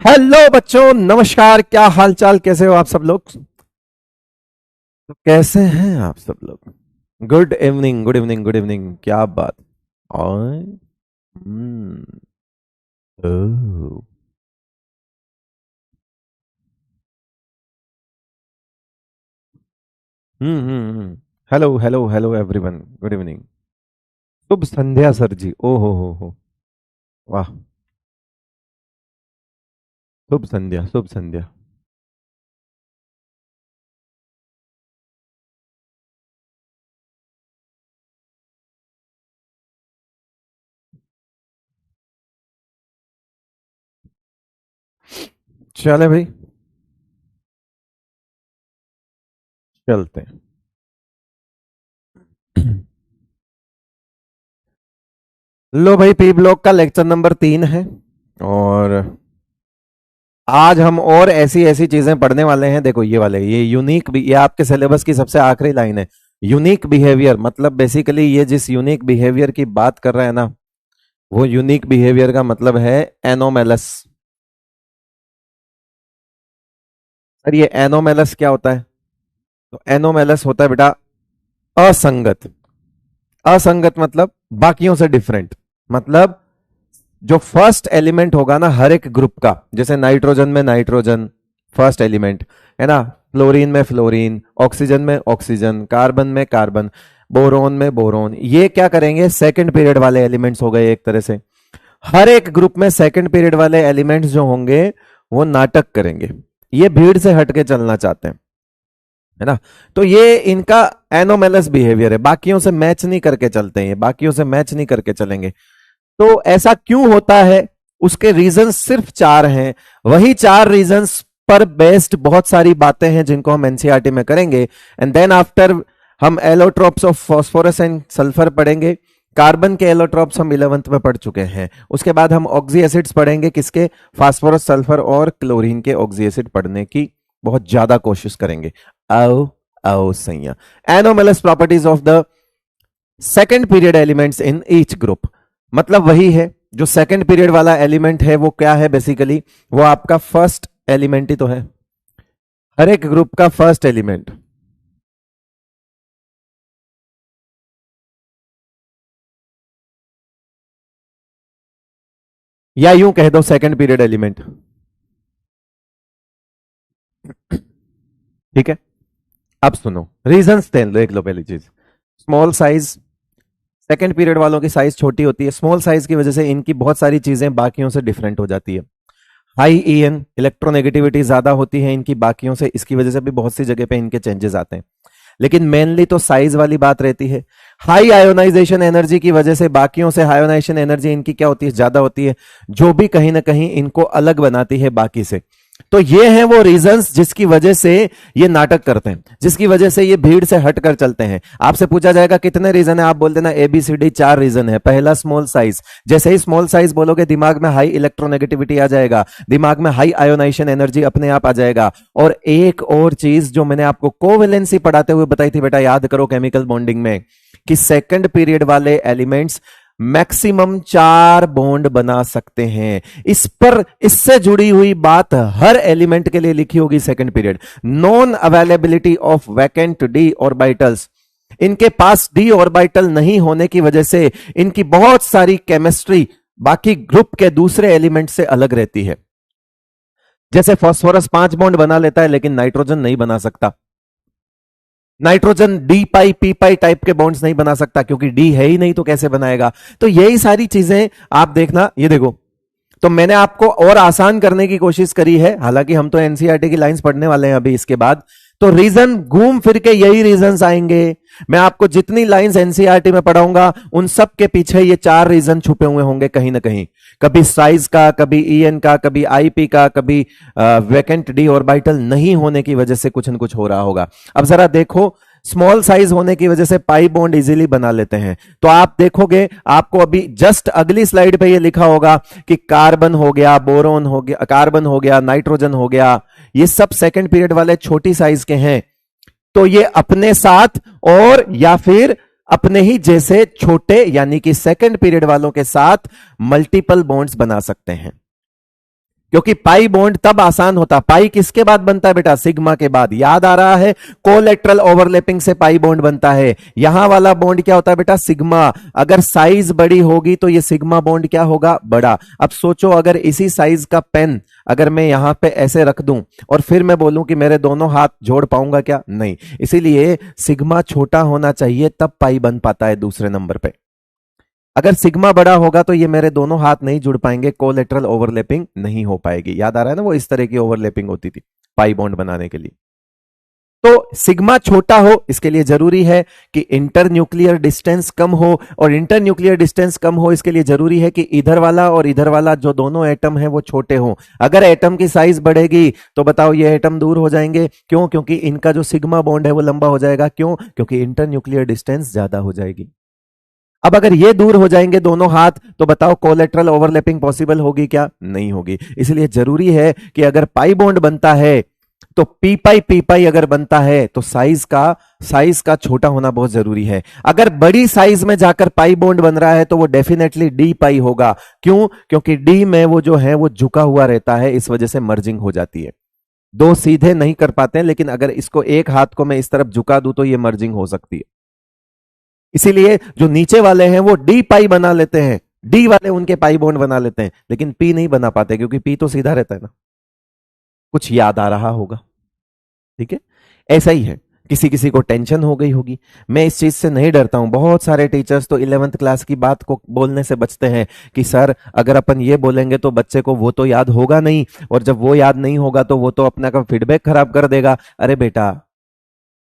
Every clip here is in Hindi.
हेलो बच्चों, नमस्कार। क्या हाल चाल, कैसे हो आप सब लोग? तो कैसे हैं आप सब लोग? Good evening, good evening, good evening. क्या बात। और hmm oh, hello hello hello everyone, good evening. शुभ संध्या सर जी। ओ हो वाह। शुभ संध्या, शुभ संध्या। चले भाई, चलते हैं। लो भाई, पी ब्लॉक का लेक्चर नंबर 3 है। और आज हम और ऐसी ऐसी चीजें पढ़ने वाले हैं। देखो ये वाले, ये यूनिक भी, ये आपके सिलेबस की सबसे आखिरी लाइन है। यूनिक बिहेवियर मतलब बेसिकली ये जिस यूनिक बिहेवियर की बात कर रहे हैं ना, वो यूनिक बिहेवियर का मतलब है एनोमेलस। सर ये एनोमेलस क्या होता है? तो एनोमेलस होता है बेटा असंगत। असंगत मतलब बाकियों से डिफरेंट। मतलब जो फर्स्ट एलिमेंट होगा ना हर एक ग्रुप का, जैसे नाइट्रोजन में नाइट्रोजन फर्स्ट एलिमेंट है ना, फ्लोरीन में फ्लोरीन, ऑक्सीजन में ऑक्सीजन, कार्बन में कार्बन, बोरोन में बोरोन, ये क्या करेंगे, सेकंड पीरियड वाले एलिमेंट्स हो गए एक तरह से। हर एक ग्रुप में सेकंड पीरियड वाले एलिमेंट्स जो होंगे वो नाटक करेंगे। ये भीड़ से हटके चलना चाहते हैं, है ना। तो ये इनका एनोमेलस बिहेवियर है, बाकियों से मैच नहीं करके चलते हैं, ये बाकियों से मैच नहीं करके चलेंगे। तो ऐसा क्यों होता है, उसके रीजन सिर्फ 4 हैं। वही 4 रीजंस पर बेस्ड बहुत सारी बातें हैं जिनको हम एनसीईआरटी में करेंगे। एंड देन आफ्टर हम allotropes of phosphorus and sulphur पढ़ेंगे। कार्बन के एलोट्रोप्स हम 11th में पढ़ चुके हैं। उसके बाद हम ऑक्सी एसिड्स पढ़ेंगे, किसके, फास्फोरस, सल्फर और क्लोरीन के ऑक्सी एसिड पढ़ने की बहुत ज्यादा कोशिश करेंगे। आओ आओ सैया। Anomalous properties of the second period elements in each group, मतलब वही है जो सेकंड पीरियड वाला एलिमेंट है वो क्या है बेसिकली, वो आपका फर्स्ट एलिमेंट ही तो है, हर एक ग्रुप का फर्स्ट एलिमेंट। या यूं कह दो सेकंड पीरियड एलिमेंट। ठीक है, अब सुनो रीजंस देख लो। पहली चीज, स्मॉल साइज। सेकंड पीरियड वालों की साइज छोटी होती है, स्मॉल साइज की वजह से इनकी बहुत सारी चीजें बाकियों से डिफरेंट हो जाती है। हाई ईएन इलेक्ट्रोनेगेटिविटी ज्यादा होती है इनकी बाकियों से, इसकी वजह से भी बहुत सी जगह पे इनके चेंजेस आते हैं। लेकिन मेनली तो साइज वाली बात रहती है। हाई आयोनाइजेशन एनर्जी की वजह से बाकियों से आयोनाइजेशन एनर्जी इनकी क्या होती है, ज्यादा होती है, जो भी कहीं ना कहीं इनको अलग बनाती है बाकी से। तो ये हैं वो रीजंस जिसकी वजह से ये नाटक करते हैं, जिसकी वजह से ये भीड़ से हटकर चलते हैं। आपसे पूछा जाएगा कितने रीजन है, आप बोल देना ABCD 4 रीजन है। पहला स्मॉल साइज, जैसे ही स्मॉल साइज बोलोगे दिमाग में हाई इलेक्ट्रोनेगेटिविटी आ जाएगा, दिमाग में हाई आयोनाइजेशन एनर्जी अपने आप आ जाएगा। और एक और चीज जो मैंने आपको कोवेलेंसी पढ़ाते हुए बताई थी बेटा, याद करो केमिकल बॉन्डिंग में, कि सेकंड पीरियड वाले एलिमेंट्स मैक्सिमम 4 बॉन्ड बना सकते हैं। इस पर इससे जुड़ी हुई बात हर एलिमेंट के लिए लिखी होगी। Second period, non availability of vacant D orbitals, इनके पास डी ऑर्बिटल नहीं होने की वजह से इनकी बहुत सारी केमिस्ट्री बाकी ग्रुप के दूसरे एलिमेंट से अलग रहती है। जैसे फास्फोरस 5 बॉन्ड बना लेता है लेकिन नाइट्रोजन नहीं बना सकता। नाइट्रोजन डी पाई पी पाई टाइप के बॉन्ड्स नहीं बना सकता, क्योंकि डी है ही नहीं तो कैसे बनाएगा। तो यही सारी चीजें आप देखना। ये देखो, तो मैंने आपको और आसान करने की कोशिश करी है, हालांकि हम तो एनसीईआरटी की लाइंस पढ़ने वाले हैं अभी इसके बाद। तो रीजन घूम फिर के यही रीजंस आएंगे। मैं आपको जितनी लाइंस एनसीईआरटी में पढ़ाऊंगा उन सब के पीछे ये 4 रीजन छुपे हुए होंगे कहीं ना कहीं। कभी साइज का, कभी ईएन का, कभी आईपी का, कभी वैकेंट डी ऑर्बिटल नहीं होने की वजह से कुछ न कुछ हो रहा होगा। अब जरा देखो, स्मॉल साइज होने की वजह से पाई बॉन्ड इजीली बना लेते हैं। तो आप देखोगे, आपको अभी जस्ट अगली स्लाइड पे ये लिखा होगा कि कार्बन हो गया, बोरोन हो गया, कार्बन हो गया, नाइट्रोजन हो गया, ये सब सेकंड पीरियड वाले छोटी साइज के हैं। तो ये अपने साथ और या फिर अपने ही जैसे छोटे यानी कि सेकंड पीरियड वालों के साथ मल्टीपल बॉन्ड्स बना सकते हैं। क्योंकि पाई बॉन्ड तब आसान होता, पाई किसके बाद बनता है बेटा, सिग्मा के बाद, याद आ रहा है, कोलेटरल ओवरलैपिंग से पाई बॉन्ड बनता है। यहां वाला बॉन्ड क्या होता है बेटा, सिग्मा। अगर साइज बड़ी होगी तो ये सिग्मा बॉन्ड क्या होगा, बड़ा। अब सोचो अगर इसी साइज का पेन अगर मैं यहां पे ऐसे रख दूं और फिर मैं बोलूं कि मेरे दोनों हाथ जोड़ पाऊंगा क्या, नहीं। इसीलिए सिग्मा छोटा होना चाहिए तब पाई बन पाता है दूसरे नंबर पे। अगर सिग्मा बड़ा होगा तो ये मेरे दोनों हाथ नहीं जुड़ पाएंगे, कोलेटरल ओवरलैपिंग नहीं हो पाएगी। याद आ रहा है ना, वो इस तरह की ओवरलैपिंग होती थी पाई बॉन्ड बनाने के लिए। तो सिग्मा छोटा हो इसके लिए जरूरी है कि इंटर न्यूक्लियर डिस्टेंस कम हो, और इंटर न्यूक्लियर डिस्टेंस कम हो इसके लिए जरूरी है कि इधर वाला और इधर वाला जो दोनों एटम है वो छोटे हों। अगर एटम की साइज बढ़ेगी तो बताओ ये एटम दूर हो जाएंगे, क्यों, क्योंकि इनका जो सिग्मा बॉन्ड है वो लंबा हो जाएगा, क्यों, क्योंकि इंटर न्यूक्लियर डिस्टेंस ज्यादा हो जाएगी। अब अगर ये दूर हो जाएंगे दोनों हाथ तो बताओ कोलेटरल ओवरलैपिंग पॉसिबल होगी क्या, नहीं होगी। इसलिए जरूरी है कि अगर पाई बॉन्ड बनता है तो पी पाई अगर बनता है तो साइज का छोटा होना बहुत जरूरी है। अगर बड़ी साइज में जाकर पाई बॉन्ड बन रहा है तो वो डेफिनेटली डी पाई होगा, क्यों, क्योंकि डी में वो जो है वो झुका हुआ रहता है, इस वजह से मर्जिंग हो जाती है। दो सीधे नहीं कर पाते हैं, लेकिन अगर इसको एक हाथ को मैं इस तरफ झुका दूं तो ये मर्जिंग हो सकती है। इसीलिए जो नीचे वाले हैं वो डी पाई बना लेते हैं, डी वाले उनके पाई बॉन्ड बना लेते हैं, लेकिन पी नहीं बना पाते क्योंकि पी तो सीधा रहता है ना। कुछ याद आ रहा होगा, ठीक है। ऐसा ही है, किसी किसी को टेंशन हो गई होगी। मैं इस चीज से नहीं डरता हूं, बहुत सारे टीचर्स तो 11th क्लास की बात को बोलने से बचते हैं कि सर अगर अपन ये बोलेंगे तो बच्चे को वो तो याद होगा नहीं, और जब वो याद नहीं होगा तो वो तो अपना का फीडबैक खराब कर देगा। अरे बेटा,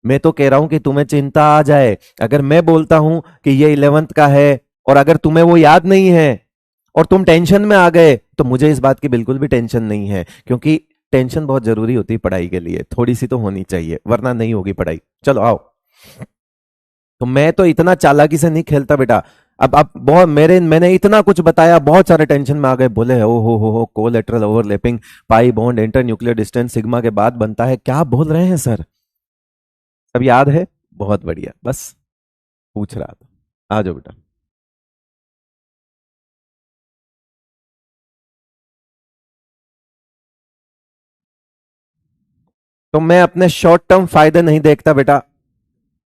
मैं तो कह रहा हूं कि तुम्हें चिंता आ जाए, अगर मैं बोलता हूं कि ये 11th का है और अगर तुम्हें वो याद नहीं है और तुम टेंशन में आ गए तो मुझे इस बात की बिल्कुल भी टेंशन नहीं है, क्योंकि टेंशन बहुत जरूरी होती है पढ़ाई के लिए, थोड़ी सी तो होनी चाहिए वरना नहीं होगी पढ़ाई। चलो आओ। तो मैं तो इतना चालाकी से नहीं खेलता बेटा। अब आप बहुत मैंने इतना कुछ बताया, बहुत सारे टेंशन में आ गए, बोले ओ हो collateral overlapping pi bond inter nuclear distance sigma के बाद बनता है, क्या बोल रहे हैं सर, सब याद है, बहुत बढ़िया, बस पूछ रहा था। आ जाओ बेटा। तो मैं अपने शॉर्ट टर्म फायदे नहीं देखता बेटा,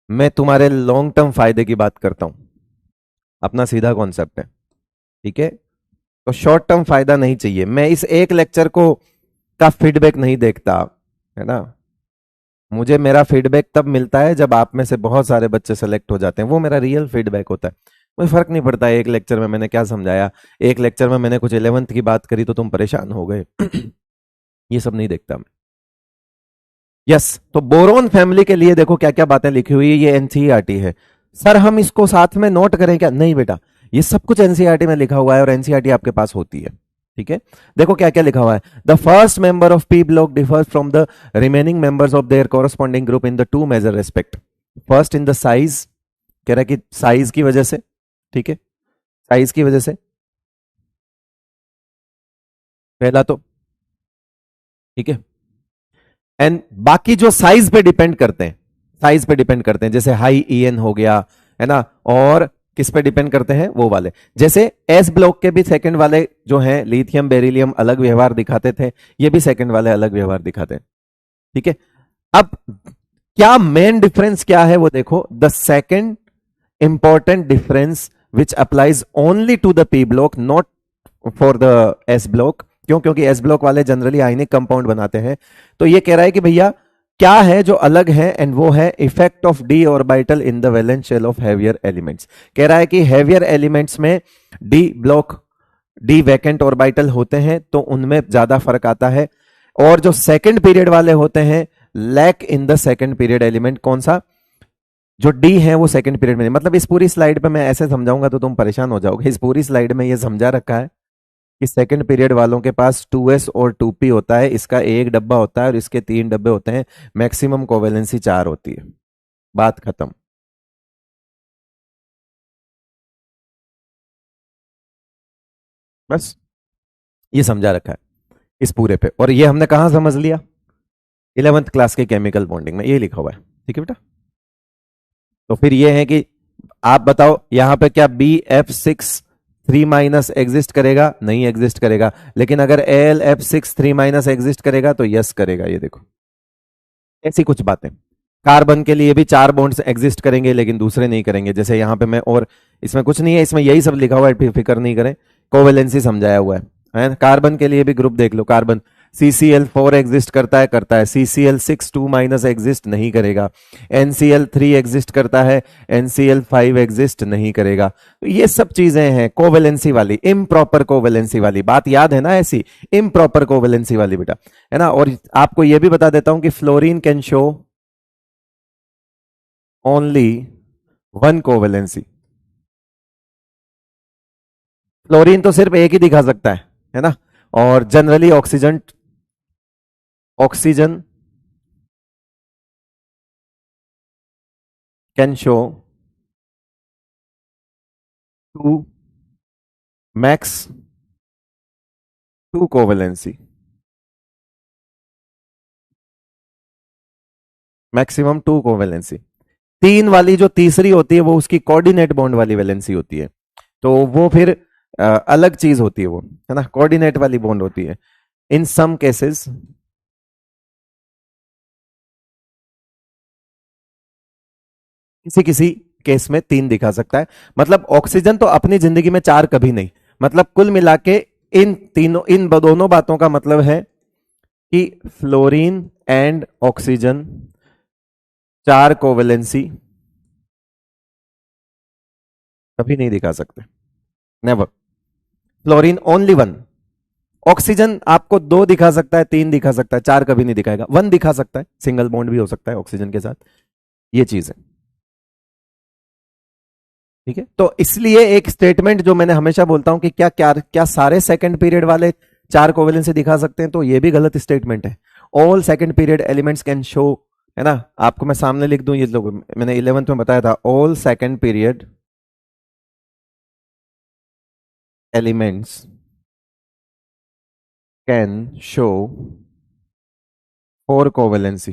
मैं तुम्हारे लॉन्ग टर्म फायदे की बात करता हूं। अपना सीधा कॉन्सेप्ट है, ठीक है। तो शॉर्ट टर्म फायदा नहीं चाहिए, मैं इस एक लेक्चर को का फीडबैक नहीं देखता, है ना। मुझे मेरा फीडबैक तब मिलता है जब आप में से बहुत सारे बच्चे सेलेक्ट हो जाते हैं, वो मेरा रियल फीडबैक होता है। मुझे फर्क नहीं पड़ता है एक लेक्चर में मैंने क्या समझाया, एक लेक्चर में मैंने कुछ 11th की बात करी तो तुम परेशान हो गए ये सब नहीं देखता मैं। यस, तो बोरोन फैमिली के लिए देखो क्या क्या बातें लिखी हुई है, ये एनसीईआरटी है। सर हम इसको साथ में नोट करें क्या, नहीं बेटा, ये सब कुछ एनसीईआरटी में लिखा हुआ है और एनसीईआरटी आपके पास होती है, ठीक है। देखो क्या क्या लिखा हुआ है, the first member of p block differs from the remaining members of their corresponding group in the two major respect. First in the size, कह रहा है कि साइज की वजह से, ठीक है, साइज की वजह से पहला तो, ठीक है। एंड बाकी जो साइज पे डिपेंड करते हैं, साइज पे डिपेंड करते हैं, जैसे हाई ईएन हो गया, है ना, और किस पे डिपेंड करते हैं वो वाले, जैसे एस ब्लॉक के भी सेकंड वाले जो हैं लिथियम बेरिलियम अलग व्यवहार दिखाते थे, ये भी सेकंड वाले अलग व्यवहार दिखाते हैं, ठीक है। अब क्या मेन डिफरेंस क्या है वो देखो, the second important difference which applies only to the p block not for the s block, क्यों, क्योंकि एस ब्लॉक वाले जनरली आयनिक कंपाउंड बनाते हैं। तो ये कह रहा है कि भैया क्या है जो अलग है, एंड वो है effect of d orbital in the valence shell of heavier elements. कह रहा है कि हैवियर एलिमेंट्स में d block, d vacant orbital होते हैं तो उनमें ज्यादा फर्क आता है, और जो सेकंड पीरियड वाले होते हैं lack in the second period element. कौन सा, जो डी है वो सेकंड पीरियड में, मतलब इस पूरी स्लाइड पे मैं ऐसे समझाऊंगा तो तुम परेशान हो जाओगे, इस पूरी स्लाइड में ये समझा रखा है कि सेकंड पीरियड वालों के पास 2s और 2p होता है, इसका एक डब्बा होता है और इसके 3 डब्बे होते हैं, मैक्सिमम कोवेलेंसी 4 होती है, बात खत्म। बस ये समझा रखा है इस पूरे पे, और ये हमने कहां समझ लिया, 11th क्लास के केमिकल बॉन्डिंग में ये लिखा हुआ है, ठीक है बेटा। तो फिर ये है कि आप बताओ यहां पे क्या BF6 3 माइनस एग्जिस्ट करेगा? नहीं एग्जिस्ट करेगा। लेकिन अगर AlF6 3 माइनस एग्जिस्ट करेगा तो यस करेगा। ये देखो ऐसी कुछ बातें। कार्बन के लिए भी 4 बॉन्ड्स एग्जिस्ट करेंगे लेकिन दूसरे नहीं करेंगे, जैसे यहां पे मैं, और इसमें कुछ नहीं है, इसमें यही सब लिखा हुआ है, फिक्र नहीं करें, कोवेलेंसी समझाया हुआ है। कार्बन के लिए भी ग्रुप देख लो, कार्बन CCl4 एग्जिस्ट करता है, CCl6 2 माइनस एग्जिस्ट नहीं करेगा, NCl3 एग्जिस्ट करता है, NCl5 एग्जिस्ट नहीं करेगा। तो ये सब चीजें हैं कोवेलेंसी वाली, इम्प्रॉपर कोवेलेंसी वाली बात, याद है ना? ऐसी इम्प्रॉपर कोवेलेंसी वाली बेटा, है ना। और आपको यह भी बता देता हूं कि fluorine can show only 1 covalency. Fluorine तो सिर्फ एक ही दिखा सकता है ना। और generally oxygen can show 2 max 2 covalency, maximum 2 covalency. 3 वाली जो तीसरी होती है वो उसकी कोऑर्डिनेट बॉन्ड वाली वैलेंसी होती है, तो वो फिर अलग चीज होती है, वो है ना, कोऑर्डिनेट वाली बॉन्ड होती है। इन सम केसेस किसी किसी केस में 3 दिखा सकता है। मतलब ऑक्सीजन तो अपनी जिंदगी में 4 कभी नहीं। मतलब कुल मिला के इन दोनों बातों का मतलब है कि फ्लोरीन एंड ऑक्सीजन 4 कोवेलेंसी कभी नहीं दिखा सकते, नेवर। Fluorine only 1। ऑक्सीजन आपको 2 दिखा सकता है, 3 दिखा सकता है, 4 कभी नहीं दिखाएगा। 1 दिखा सकता है, सिंगल बॉन्ड भी हो सकता है ऑक्सीजन के साथ, ये चीज है। ठीक है, तो इसलिए एक स्टेटमेंट जो मैंने हमेशा बोलता हूं कि क्या क्या क्या सारे सेकंड पीरियड वाले 4 कोवेलेंसी दिखा सकते हैं, तो ये भी गलत स्टेटमेंट है। All second period elements can show, है ना। आपको मैं सामने लिख दूं, ये लोग मैंने 11th में बताया था, all second period elements can show 4 covalency.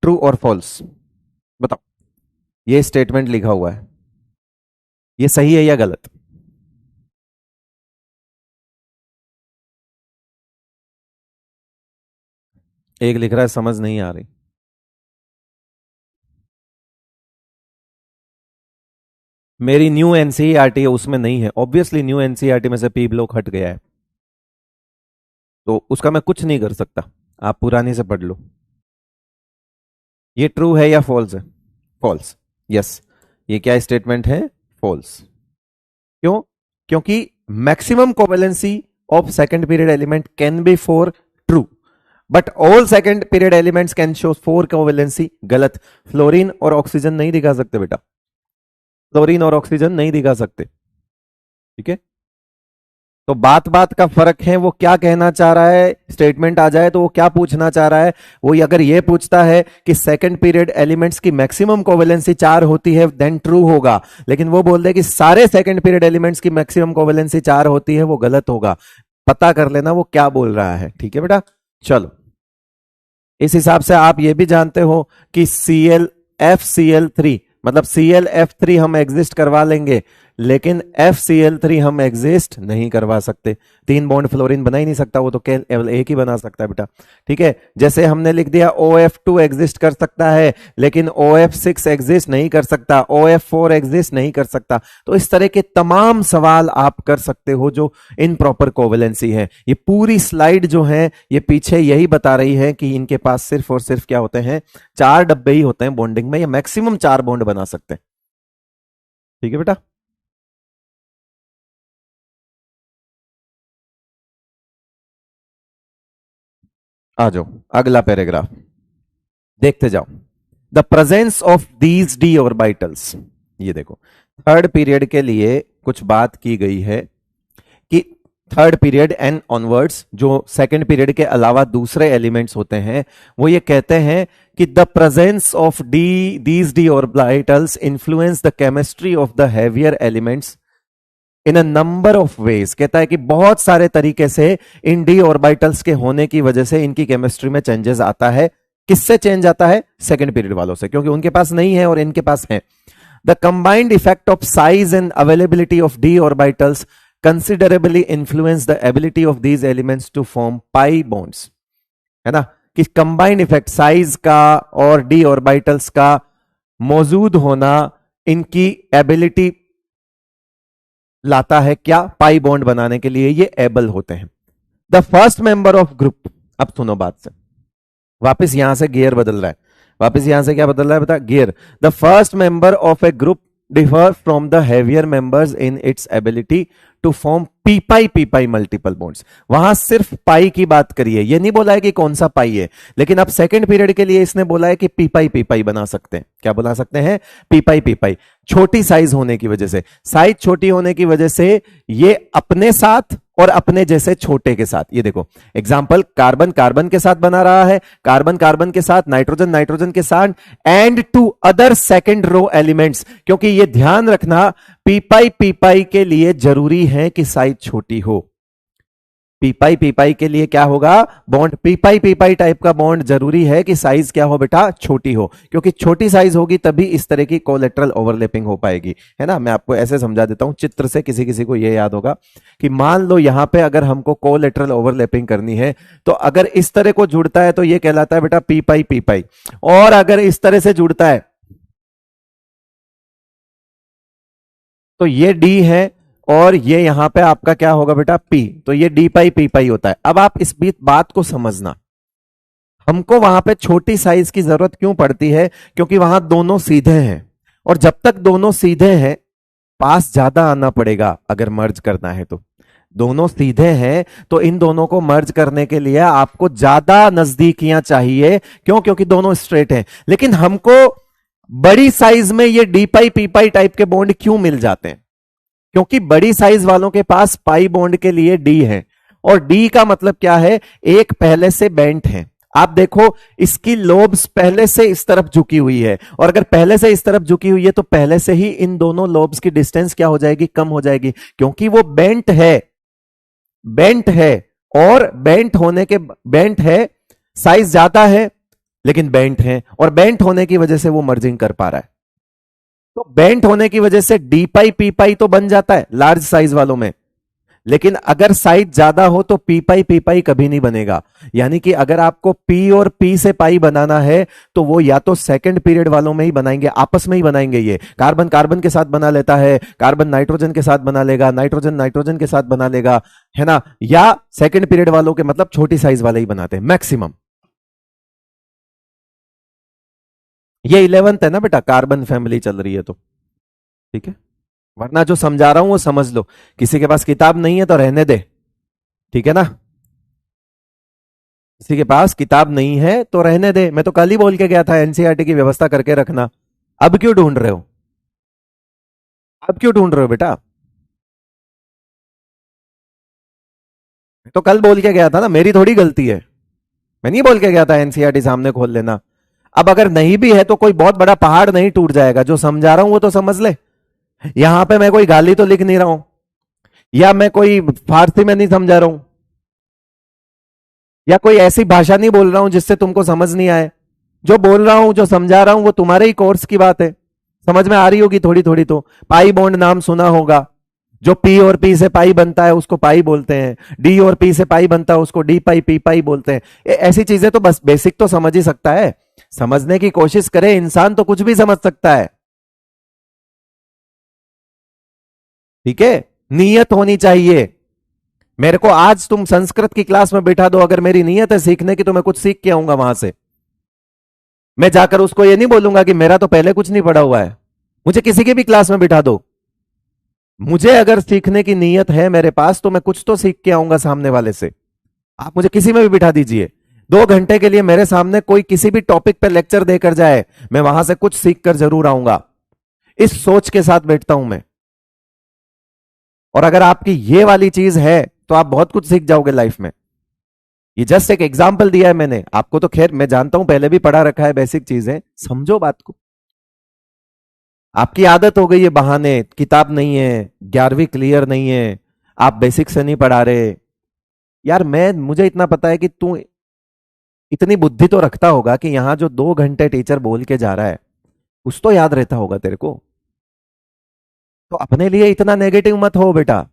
True और फॉल्स बताओ, ये स्टेटमेंट लिखा हुआ है, ये सही है या गलत? एक लिख रहा है समझ नहीं आ रही। मेरी न्यू एनसीईआरटी है, उसमें नहीं है ऑब्वियसली, न्यू एनसीईआरटी में से पी ब्लॉक हट गया है, तो उसका मैं कुछ नहीं कर सकता, आप पुरानी से पढ़ लो। ये ट्रू है या फॉल्स है? False, yes. ये क्या स्टेटमेंट है? फॉल्स। क्यों? क्योंकि maximum covalency of second period element can be for true, but all second period elements can show 4 covalency, गलत। फ्लोरीन और ऑक्सीजन नहीं दिखा सकते बेटा, फ्लोरीन और ऑक्सीजन नहीं दिखा सकते। ठीक है, तो बात बात का फर्क है, वो क्या कहना चाह रहा है, स्टेटमेंट आ जाए तो वो क्या पूछना चाह रहा है। वो अगर ये पूछता है कि सेकंड पीरियड एलिमेंट्स की मैक्सिमम कोवेलेंसी 4 होती है, देन ट्रू होगा। लेकिन वो बोल दे कि सारे सेकंड पीरियड एलिमेंट्स की मैक्सिमम कोवेलेंसी 4 होती है, वो गलत होगा। पता कर लेना वो क्या बोल रहा है। ठीक है बेटा, चलो। इस हिसाब से आप ये भी जानते हो कि FCl3 मतलब ClF3 हम एग्जिस्ट करवा लेंगे, लेकिन FCl3 हम एग्जिस्ट नहीं करवा सकते। 3 बॉन्ड फ्लोरीन बना ही नहीं सकता, वो तो केवल एक ही बना सकता है बेटा। ठीक है, जैसे हमने लिख दिया OF2 एग्जिस्ट कर सकता है, लेकिन OF6 एग्जिस्ट नहीं कर सकता, OF4 एग्जिस्ट नहीं कर सकता। तो इस तरह के तमाम सवाल आप कर सकते हो जो इनप्रॉपर कोवेलेंसी है। ये पूरी स्लाइड जो है ये पीछे यही बता रही है कि इनके पास सिर्फ और सिर्फ क्या होते हैं, 4 डब्बे ही होते हैं बॉन्डिंग में, या मैक्सिमम 4 बॉन्ड बना सकते हैं। ठीक है बेटा, आ जाओ अगला पैराग्राफ देखते जाओ। The presence of these D orbitals, ये देखो थर्ड पीरियड के लिए कुछ बात की गई है कि थर्ड पीरियड एंड ऑनवर्ड्स जो सेकंड पीरियड के अलावा दूसरे एलिमेंट्स होते हैं, वो ये कहते हैं कि the presence of these D orbitals influence the chemistry of the heavier elements in a number of ways. कहता है कि बहुत सारे तरीके से इन डी ऑर्बिटल्स के होने की वजह से इनकी केमिस्ट्री में चेंजेस आता है। किससे चेंज आता है? सेकंड पीरियड वालों से, क्योंकि उनके पास नहीं है और इनके पास है। The combined effect of size and availability of d orbitals considerably influence the ability of these elements to form pi bonds, है ना, कि कंबाइंड इफेक्ट साइज का और डी ऑर्बिटल्स का मौजूद होना इनकी एबिलिटी लाता है क्या, पाई बॉन्ड बनाने के लिए ये एबल होते हैं। The first member of group, अब सुनो बात से, वापस यहां से गियर बदल रहा है, वापस यहां से क्या बदल रहा है बता, gear. The first member of a group differ from the heavier members in its ability to form p pi multiple bonds. वहां सिर्फ पाई की बात करिए, ये नहीं बोला है कि कौन सा पाई है, लेकिन अब सेकंड पीरियड के लिए इसने बोला है कि पी पाई बना सकते हैं। क्या बना सकते हैं, पी पाई। छोटी साइज होने की वजह से, साइज छोटी होने की वजह से ये अपने साथ और अपने जैसे छोटे के साथ, ये देखो एग्जांपल, कार्बन कार्बन के साथ बना रहा है, कार्बन कार्बन के साथ, नाइट्रोजन नाइट्रोजन के साथ, and to other second row elements, क्योंकि ये ध्यान रखना पी पाई के लिए जरूरी है कि साइज छोटी हो। पी पाई के लिए क्या होगा, बॉन्ड पी पाई टाइप का बॉन्ड जरूरी है कि साइज क्या हो बेटा, छोटी हो, क्योंकि छोटी साइज होगी तभी इस तरह की कोलेटरल ओवरलैपिंग हो पाएगी, है ना। मैं आपको ऐसे समझा देता हूं चित्र से, किसी किसी को यह याद होगा कि मान लो यहां पे अगर हमको कोलेटरल ओवरलैपिंग करनी है तो अगर इस तरह को जुड़ता है तो यह कहलाता है बेटा पी पाई, और अगर इस तरह से जुड़ता है तो ये डी है और ये यहां पे आपका क्या होगा बेटा पी, तो ये डी पाई पी पाई होता है। अब आप इस बात को समझना, हमको वहां पे छोटी साइज की जरूरत क्यों पड़ती है, क्योंकि वहां दोनों सीधे हैं, और जब तक दोनों सीधे हैं पास ज्यादा आना पड़ेगा अगर मर्ज करना है तो। दोनों सीधे हैं तो इन दोनों को मर्ज करने के लिए आपको ज्यादा नजदीकियां चाहिए, क्यों, क्योंकि दोनों स्ट्रेट हैं। लेकिन हमको बड़ी साइज में ये डी पाई पी पाई टाइप के बॉन्ड क्यों मिल जाते हैं, क्योंकि बड़ी साइज वालों के पास पाई बॉन्ड के लिए डी है, और डी का मतलब क्या है, एक पहले से बेंट है। आप देखो इसकी लोब्स पहले से इस तरफ झुकी हुई है, और अगर पहले से इस तरफ झुकी हुई है तो पहले से ही इन दोनों लोब्स की डिस्टेंस क्या हो जाएगी, कम हो जाएगी, क्योंकि वो बेंट है और बेंट है, साइज ज्यादा है लेकिन बेंट है, और बेंट होने की वजह से वो मर्जिंग कर पा रहा है। तो बेंट होने की वजह से डी पाई पी पाई तो बन जाता है लार्ज साइज वालों में, लेकिन अगर साइज ज्यादा हो तो पी पाई कभी नहीं बनेगा। यानी कि अगर आपको पी और पी से पाई बनाना है तो वो या तो सेकंड पीरियड वालों में ही बनाएंगे, आपस में ही बनाएंगे, ये कार्बन कार्बन के साथ बना लेता है, कार्बन नाइट्रोजन के साथ बना लेगा, नाइट्रोजन नाइट्रोजन के साथ बना लेगा, है ना, या सेकंड पीरियड वालों के मतलब छोटी साइज वाले ही बनाते हैं मैक्सिमम। ये 11th है ना बेटा, कार्बन फैमिली चल रही है तो ठीक है, वरना जो समझा रहा हूं वो समझ लो। किसी के पास किताब नहीं है तो रहने दे, ठीक है ना, किसी के पास किताब नहीं है तो रहने दे। मैं तो कल ही बोल के गया था एनसीईआरटी की व्यवस्था करके रखना, अब क्यों ढूंढ रहे हो, अब क्यों ढूंढ रहे हो बेटा, तो कल बोल के गया था ना, मेरी थोड़ी गलती है, मैं नहीं बोल के गया था एनसीईआरटी सामने खोल लेना। अब अगर नहीं भी है तो कोई बहुत बड़ा पहाड़ नहीं टूट जाएगा, जो समझा रहा हूं वो तो समझ ले। यहां पे मैं कोई गाली तो लिख नहीं रहा हूं, या मैं कोई फारसी में नहीं समझा रहा हूं, या कोई ऐसी भाषा नहीं बोल रहा हूं जिससे तुमको समझ नहीं आए। जो बोल रहा हूं, जो समझा रहा हूं, वो तुम्हारे ही कोर्स की बात है, समझ में आ रही होगी थोड़ी थोड़ी तो। पाई बॉन्ड नाम सुना होगा, जो पी और पी से पाई बनता है उसको पाई बोलते हैं, डी और पी से पाई बनता है उसको डी पाई पी पाई बोलते हैं। ऐसी चीजें तो बस बेसिक तो समझ ही सकता है, समझने की कोशिश करे इंसान तो कुछ भी समझ सकता है, ठीक है। नीयत होनी चाहिए। मेरे को आज तुम संस्कृत की क्लास में बैठा दो, अगर मेरी नीयत है सीखने की तो मैं कुछ सीख के आऊंगा वहां से। मैं जाकर उसको ये नहीं बोलूंगा कि मेरा तो पहले कुछ नहीं पढ़ा हुआ है। मुझे किसी की भी क्लास में बिठा दो, मुझे अगर सीखने की नीयत है मेरे पास तो मैं कुछ तो सीख के आऊंगा सामने वाले से। आप मुझे किसी में भी बिठा दीजिए, 2 घंटे के लिए मेरे सामने कोई किसी भी टॉपिक पर लेक्चर देकर जाए, मैं वहां से कुछ सीख कर जरूर आऊंगा, इस सोच के साथ बैठता हूं मैं। और अगर आपकी ये वाली चीज है तो आप बहुत कुछ सीख जाओगे लाइफ में। ये जस्ट एक एग्जाम्पल दिया है मैंने आपको, तो खैर मैं जानता हूं पहले भी पढ़ा रखा है बेसिक चीजें, समझो बात को। आपकी आदत हो गई है बहाने, किताब नहीं है, 11वीं क्लियर नहीं है, आप बेसिक से नहीं पढ़ा रहे। यार मुझे इतना पता है कि तू इतनी बुद्धि तो रखता होगा कि यहां जो 2 घंटे टीचर बोल के जा रहा है कुछ तो याद रहता होगा तेरे को। तो अपने लिए इतना नेगेटिव मत हो बेटा,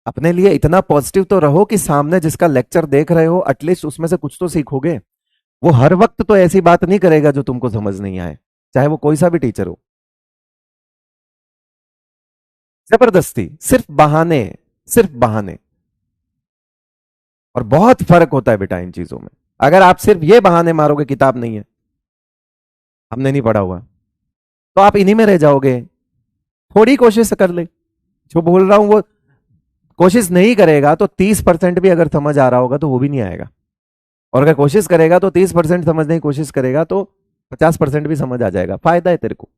अपने लिए इतना पॉजिटिव तो रहो कि सामने जिसका लेक्चर देख रहे हो एटलीस्ट उसमें से कुछ तो सीखोगे। वो हर वक्त तो ऐसी बात नहीं करेगा जो तुमको समझ नहीं आए, चाहे वो कोई सा भी टीचर हो। जबरदस्ती, सिर्फ बहाने, सिर्फ बहाने। और बहुत फर्क होता है बेटा इन चीजों में। अगर आप सिर्फ ये बहाने मारोगे किताब नहीं है, हमने नहीं पढ़ा हुआ, तो आप इन्हीं में रह जाओगे। थोड़ी कोशिश कर ले, जो बोल रहा हूं वो कोशिश नहीं करेगा तो 30% भी अगर समझ आ रहा होगा तो वो भी नहीं आएगा। और अगर कोशिश करेगा तो 30% समझने की कोशिश करेगा तो 50% भी समझ आ जाएगा। फायदा है तेरे को।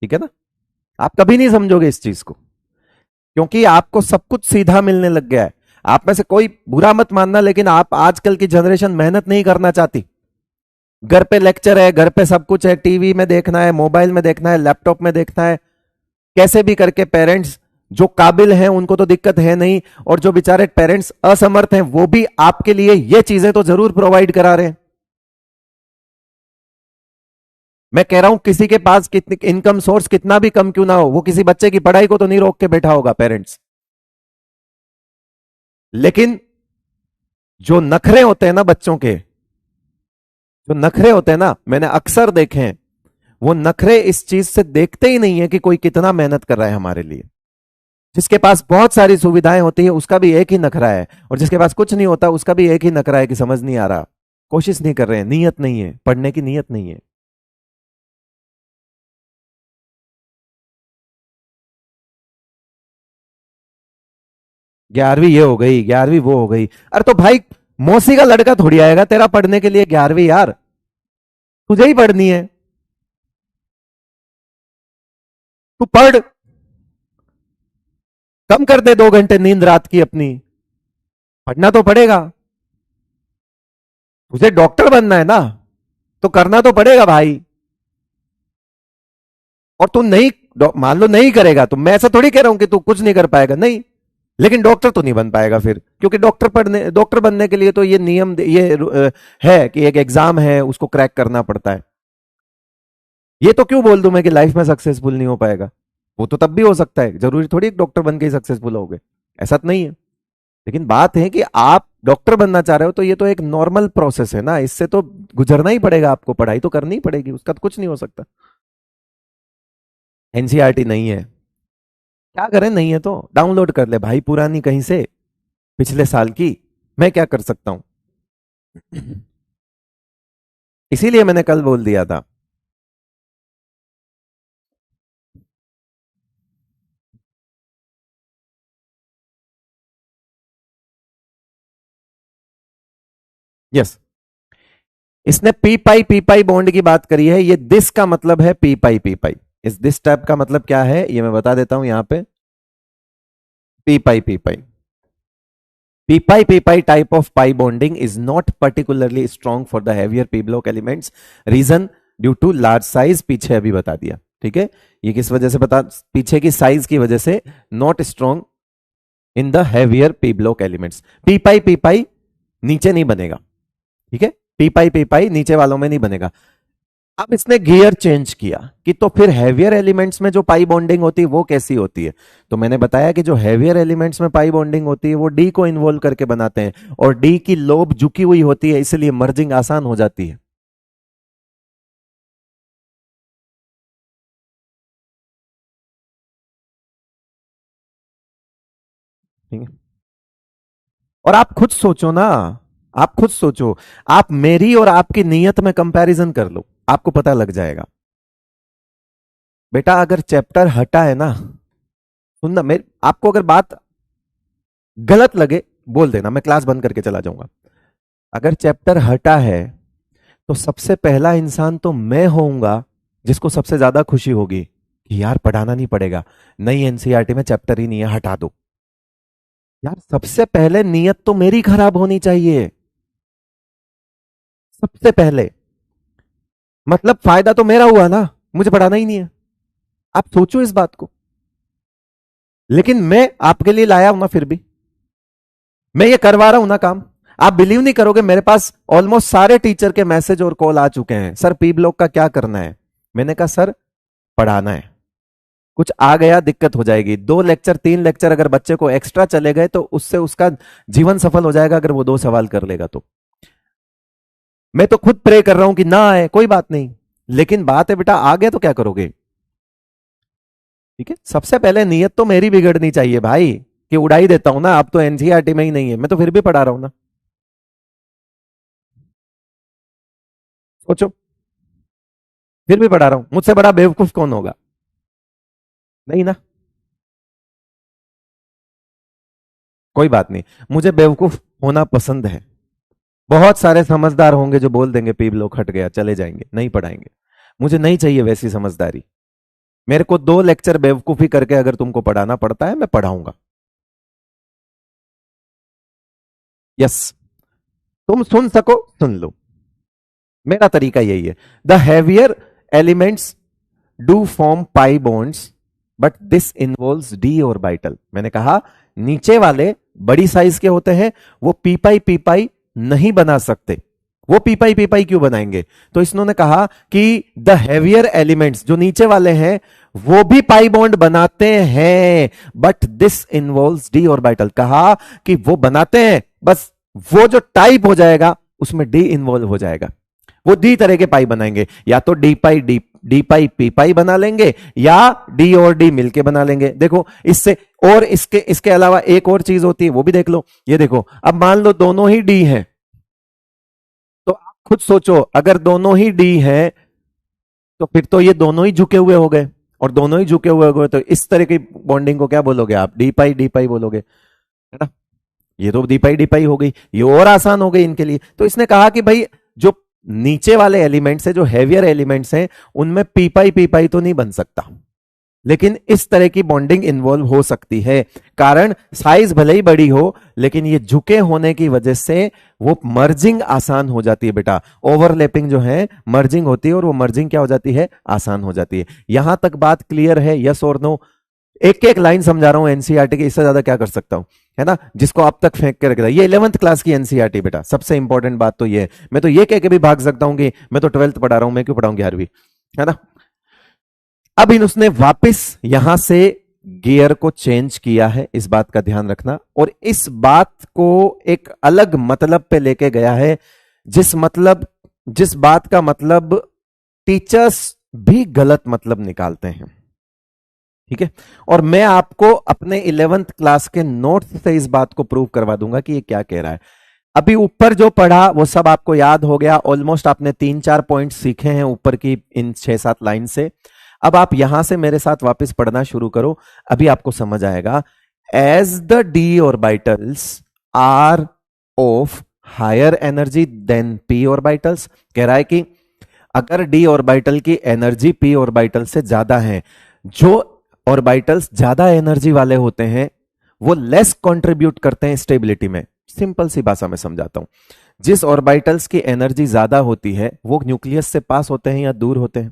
ठीक है ना? आप कभी नहीं समझोगे इस चीज को, क्योंकि आपको सब कुछ सीधा मिलने लग गया है। आप में से कोई बुरा मत मानना, लेकिन आप आजकल की जनरेशन मेहनत नहीं करना चाहती। घर पे लेक्चर है, घर पे सब कुछ है, टीवी में देखना है, मोबाइल में देखना है, लैपटॉप में देखना है। कैसे भी करके पेरेंट्स जो काबिल हैं उनको तो दिक्कत है नहीं, और जो बेचारे पेरेंट्स असमर्थ हैं वो भी आपके लिए ये चीजें तो जरूर प्रोवाइड करा रहे हैं। मैं कह रहा हूं किसी के पास कितनी इनकम सोर्स कितना भी कम क्यों ना हो, वो किसी बच्चे की पढ़ाई को तो नहीं रोक के बैठा होगा पेरेंट्स। लेकिन जो नखरे होते हैं ना बच्चों के, जो नखरे होते हैं ना, मैंने अक्सर देखे हैं, वो नखरे इस चीज से देखते ही नहीं है कि कोई कितना मेहनत कर रहा है हमारे लिए। जिसके पास बहुत सारी सुविधाएं होती है उसका भी एक ही नखरा है, और जिसके पास कुछ नहीं होता उसका भी एक ही नखरा है कि समझ नहीं आ रहा, कोशिश नहीं कर रहे हैं, नीयत नहीं है, पढ़ने की नीयत नहीं है। 11वीं ये हो गई, 11वीं वो हो गई। अरे तो भाई मौसी का लड़का थोड़ी आएगा तेरा पढ़ने के लिए 11वीं, यार तुझे ही पढ़नी है, तू पढ़। कम कर दे 2 घंटे नींद रात की अपनी, पढ़ना तो पड़ेगा। तुझे डॉक्टर बनना है ना, तो करना तो पड़ेगा भाई। और तू नहीं, मान लो नहीं करेगा तो मैं ऐसा थोड़ी कह रहा हूं कि तू कुछ नहीं कर पाएगा, नहीं, लेकिन डॉक्टर तो नहीं बन पाएगा फिर, क्योंकि डॉक्टर बनने के लिए तो ये नियम है कि एक एग्जाम है उसको क्रैक करना पड़ता है। ये तो क्यों बोल दूं मैं कि लाइफ में सक्सेसफुल नहीं हो पाएगा, वो तो तब भी हो सकता है, जरूरी थोड़ी एक डॉक्टर बन के ही सक्सेसफुल होगे, ऐसा तो नहीं है। लेकिन बात है कि आप डॉक्टर बनना चाह रहे हो तो ये तो एक नॉर्मल प्रोसेस है ना, इससे तो गुजरना ही पड़ेगा, आपको पढ़ाई तो करनी ही पड़ेगी, उसका तो कुछ नहीं हो सकता। एनसीईआरटी नहीं है, क्या करें, नहीं है तो डाउनलोड कर ले भाई पुरानी कहीं से, पिछले साल की। मैं क्या कर सकता हूं? इसीलिए मैंने कल बोल दिया था। यस, इसने पी पाई बॉन्ड की बात करी है। ये दिस का मतलब है पी पाई। इस दिस टाइप का मतलब क्या है ये मैं बता देता हूं यहां पे। P pi P pi type of pi bonding is not particularly strong for the heavier p block elements, reason due to large size, पीछे अभी बता दिया। ठीक है, ये किस वजह से बता, पीछे की साइज की वजह से not strong in the heavier P block elements. P pi नीचे नहीं बनेगा, ठीक है, पी पाई नीचे वालों में नहीं बनेगा। अब इसने गियर चेंज किया कि तो फिर हैवियर एलिमेंट्स में जो पाई बॉन्डिंग होती है वो कैसी होती है। तो मैंने बताया कि जो हैवियर एलिमेंट्स में पाई बॉन्डिंग होती है वो डी को इन्वॉल्व करके बनाते हैं, और डी की लोब झुकी हुई होती है, इसलिए मर्जिंग आसान हो जाती है। ठीक है, और आप खुद सोचो ना, आप खुद सोचो, आप मेरी और आपकी नीयत में कंपैरिजन कर लो, आपको पता लग जाएगा। बेटा अगर चैप्टर हटा है ना, सुनना, मेरे आपको अगर बात गलत लगे बोल देना, मैं क्लास बंद करके चला जाऊंगा। अगर चैप्टर हटा है तो सबसे पहला इंसान तो मैं होऊंगा जिसको सबसे ज्यादा खुशी होगी कि यार पढ़ाना नहीं पड़ेगा, नई एनसीईआरटी में चैप्टर ही नहीं है, हटा दो। यार सबसे पहले नीयत तो मेरी खराब होनी चाहिए, सबसे पहले। मतलब फायदा तो मेरा हुआ ना, मुझे पढ़ाना ही नहीं है। आप सोचो इस बात को। लेकिन मैं आपके लिए लाया हूं ना, फिर भी मैं ये करवा रहा हूं ना काम। आप बिलीव नहीं करोगे, मेरे पास ऑलमोस्ट सारे टीचर के मैसेज और कॉल आ चुके हैं, सर पी ब्लॉक का क्या करना है। मैंने कहा सर पढ़ाना है, कुछ आ गया दिक्कत हो जाएगी, 2 लेक्चर 3 लेक्चर अगर बच्चे को एक्स्ट्रा चले गए तो उससे उसका जीवन सफल हो जाएगा, अगर वो 2 सवाल कर लेगा तो। मैं तो खुद प्रे कर रहा हूं कि ना आए, कोई बात नहीं, लेकिन बात है बेटा आ गया तो क्या करोगे। ठीक है, सबसे पहले नीयत तो मेरी बिगड़नी चाहिए भाई, कि उड़ाई देता हूं ना, अब तो एनसीईआरटी में ही नहीं है, मैं तो फिर भी पढ़ा रहा हूं ना। सोचो, फिर भी पढ़ा रहा हूं, मुझसे बड़ा बेवकूफ कौन होगा, नहीं ना। कोई बात नहीं, मुझे बेवकूफ होना पसंद है। बहुत सारे समझदार होंगे जो बोल देंगे पी ब्लॉक हट गया, चले जाएंगे, नहीं पढ़ाएंगे। मुझे नहीं चाहिए वैसी समझदारी। मेरे को 2 लेक्चर बेवकूफी करके अगर तुमको पढ़ाना पड़ता है, मैं पढ़ाऊंगा। यस, तुम सुन सको सुन लो, मेरा तरीका यही है। The heavier elements do form pi bonds but this involves D orbital. मैंने कहा नीचे वाले बड़ी साइज के होते हैं, वो पी पाई नहीं बना सकते। वो पी पाई क्यों बनाएंगे, तो इन्होंने कहा कि द हैवियर एलिमेंट्स जो नीचे वाले हैं वो भी पाई बॉन्ड बनाते हैं, but this involves D orbital. कहा कि वो बनाते हैं, बस वो जो टाइप हो जाएगा उसमें डी इन्वॉल्व हो जाएगा। वो डी तरह के पाई बनाएंगे, या तो डी पाई पी पाई बना लेंगे, या डी और डी मिलके बना लेंगे। देखो इससे, और इसके इसके अलावा एक और चीज होती है, वो भी देख लो। ये देखो, अब मान लो दोनों ही डी हैं, तो आप खुद सोचो, अगर दोनों ही डी हैं तो फिर तो ये दोनों ही झुके हुए हो गए, और दोनों ही झुके हुए हो गए तो इस तरह की बॉन्डिंग को क्या बोलोगे आप, डी पाई बोलोगे, है ना। ये तो डी पाई हो गई, ये और आसान हो गई इनके लिए। तो इसने कहा कि भाई जो नीचे वाले एलिमेंट्स है, जो हैवियर एलिमेंट्स हैं, उनमें पी पाई तो नहीं बन सकता, लेकिन इस तरह की बॉन्डिंग इन्वॉल्व हो सकती है। कारण साइज भले ही बड़ी हो, लेकिन ये झुके होने की वजह से वो मर्जिंग आसान हो जाती है बेटा। ओवरलैपिंग जो है मर्जिंग होती है, और वो मर्जिंग क्या हो जाती है, आसान हो जाती है। यहां तक बात क्लियर है, यस और नो। एक एक लाइन समझा रहा हूं एनसीईआरटी की, इससे ज्यादा क्या कर सकता हूं, है ना, जिसको आप तक फेंक के रख दिया। ये 11th क्लास की एनसीईआरटी बेटा, सबसे इंपॉर्टेंट बात तो ये है। मैं तो ये कह के भी भाग सकता हूं कि मैं तो 12th पढ़ा रहा हूं, मैं क्यों पढ़ाऊं 11वीं, है ना। अब इन उसने वापस यहां से गियर को चेंज किया है, इस बात का ध्यान रखना, और इस बात को एक अलग मतलब पे लेके गया है, जिस बात का मतलब टीचर्स भी गलत मतलब निकालते हैं। ठीक है, और मैं आपको अपने 11th क्लास के नोट्स से इस बात को प्रूव करवा दूंगा कि ये क्या कह रहा है। अभी ऊपर जो पढ़ा वो सब आपको याद हो गया, ऑलमोस्ट आपने 3-4 पॉइंट सीखे हैं ऊपर की इन 6-7 लाइन से। अब आप यहां से मेरे साथ वापस पढ़ना शुरू करो, अभी आपको समझ आएगा। As the d orbitals are of higher energy than p orbitals, कह रहा है कि अगर डी ऑर्बिटल की एनर्जी पी ऑर्बिटल से ज्यादा है, जो ऑर्बिटल्स ज्यादा एनर्जी वाले होते हैं वो लेस कंट्रीब्यूट करते हैं स्टेबिलिटी में। सिंपल सी भाषा में समझाता हूं, जिस ऑर्बिटल्स की एनर्जी ज्यादा होती है वो न्यूक्लियस से पास होते हैं या दूर होते हैं,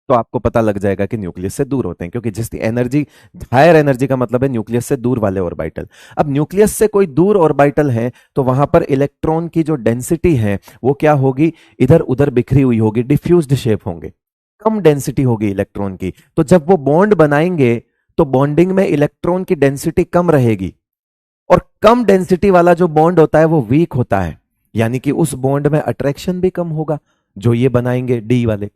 तो आपको पता लग जाएगा कि न्यूक्लियस से दूर होते हैं, क्योंकि जिसकी एनर्जी, हायर एनर्जी का मतलब है न्यूक्लियस से दूर वाले ऑर्बिटल। अब न्यूक्लियस से कोई दूर ऑर्बिटल है तो वहां पर इलेक्ट्रॉन की जो डेंसिटी है वो क्या होगी, इधर उधर बिखरी हुई होगी, डिफ्यूज्ड शेप होंगे, कम डेंसिटी होगी इलेक्ट्रॉन की। तो जब वो बॉन्ड बनाएंगे तो बॉन्डिंग में इलेक्ट्रॉन की डेंसिटी कम रहेगी, और कम डेंसिटी वाला जो बॉन्ड होता है वो वीक होता है, यानी कि उस बॉन्ड में अट्रैक्शन भी कम होगा जो ये बनाएंगे डी वाले।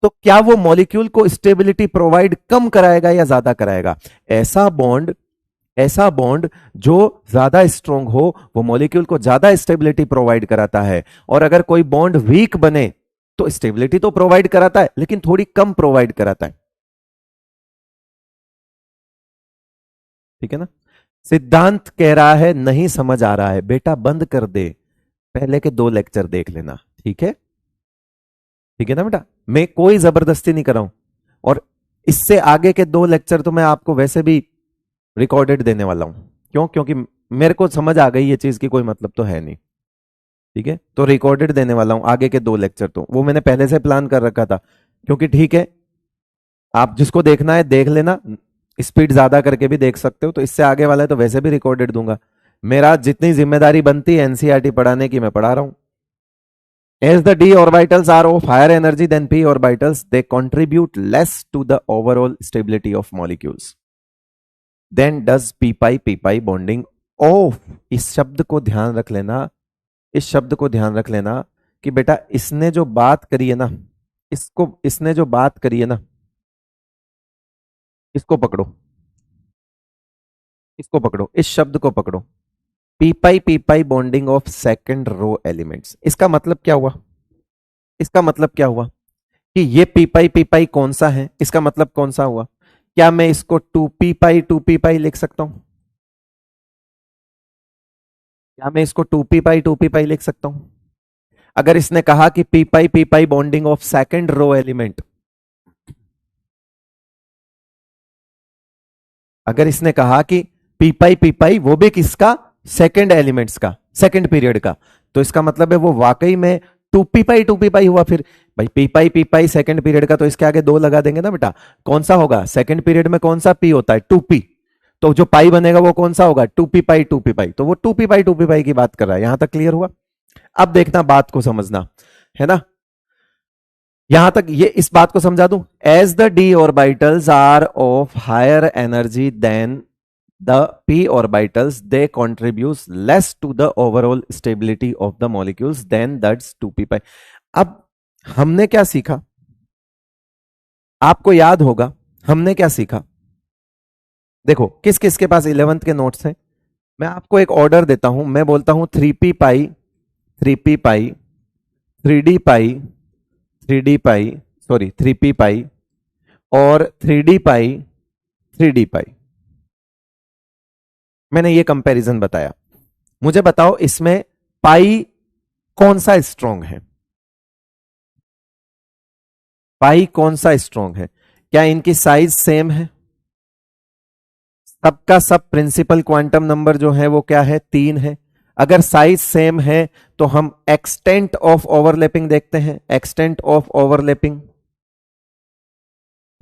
तो क्या वो मॉलिक्यूल को स्टेबिलिटी प्रोवाइड कम कराएगा या ज्यादा कराएगा? ऐसा बॉन्ड जो ज्यादा स्ट्रांग हो वो मॉलिक्यूल को ज्यादा स्टेबिलिटी प्रोवाइड कराता है, और अगर कोई बॉन्ड वीक बने तो स्टेबिलिटी तो प्रोवाइड कराता है लेकिन थोड़ी कम प्रोवाइड कराता है। ठीक है ना। सिद्धांत कह रहा है नहीं समझ आ रहा है बेटा, बंद कर दे, पहले के 2 लेक्चर देख लेना। ठीक है, ठीक है ना बेटा, मैं कोई जबरदस्ती नहीं कर रहा हूं, और इससे आगे के 2 लेक्चर तो मैं आपको वैसे भी रिकॉर्डेड देने वाला हूं। क्यों? क्योंकि मेरे को समझ आ गई ये चीज की कोई मतलब तो है नहीं। ठीक है, तो रिकॉर्डेड देने वाला हूं आगे के 2 लेक्चर, तो वो मैंने पहले से प्लान कर रखा था, क्योंकि ठीक है आप जिसको देखना है देख लेना, स्पीड ज्यादा करके भी देख सकते हो, तो इससे आगे वाला है तो वैसे भी रिकॉर्डेड दूंगा। मेरा जितनी जिम्मेदारी बनती है एनसीईआरटी पढ़ाने की मैं पढ़ा रहा हूं. As the d orbitals are of higher energy than p orbitals, they contribute less to the overall stability of molecules. Then does p pi bonding of. इस शब्द को ध्यान रख लेना, इस शब्द को ध्यान रख लेना कि बेटा इसने जो बात करी है ना, इसने जो बात करी है ना, इसको पकड़ो, इसको पकड़ो, इस शब्द को पकड़ो. P pi bonding of second row elements. इसका मतलब क्या हुआ, इसका मतलब क्या हुआ कि ये पी पाई कौन सा है, इसका मतलब कौन सा हुआ. क्या मैं इसको टू पी पाई लिख सकता हूं, क्या मैं इसको टू पी पाई लिख सकता हूं. अगर इसने कहा कि p pi bonding of second row element, अगर इसने कहा कि पी पाई वो भी किसका, सेकंड एलिमेंट्स का, सेकंड पीरियड का, तो इसका मतलब है वो वाकई में टू पी पाई हुआ. फिर भाई पी पाई सेकंड पीरियड का, तो इसके आगे 2 लगा देंगे ना बेटा. कौन सा होगा, सेकंड पीरियड में कौन सा पी होता है, 2p. तो जो पाई बनेगा वो कौन सा होगा, टू पी पाई. तो वो टू पी पाई की बात कर रहा है. यहां तक क्लियर हुआ. अब देखना, बात को समझना है ना. यहां तक ये इस बात को समझा दूं. As the d orbitals are of higher energy than the p orbitals, they contribute less to the overall stability of the molecules than that's 2p pi. अब हमने क्या सीखा, आपको याद होगा हमने क्या सीखा. देखो किस किस के पास 11th के नोट्स हैं. मैं आपको एक ऑर्डर देता हूं, मैं बोलता हूं 3p पाई 3p पाई 3d पाई 3d पाई सॉरी 3p पाई और 3d पाई 3d पाई. मैंने ये कंपैरिजन बताया. मुझे बताओ इसमें पाई कौन सा स्ट्रॉन्ग है, पाई कौन सा स्ट्रॉन्ग है. क्या इनकी साइज सेम है, सबका सब प्रिंसिपल क्वांटम नंबर जो है वो क्या है, 3 है. अगर साइज सेम है तो हम एक्सटेंट ऑफ ओवरलैपिंग देखते हैं. एक्सटेंट ऑफ ओवरलैपिंग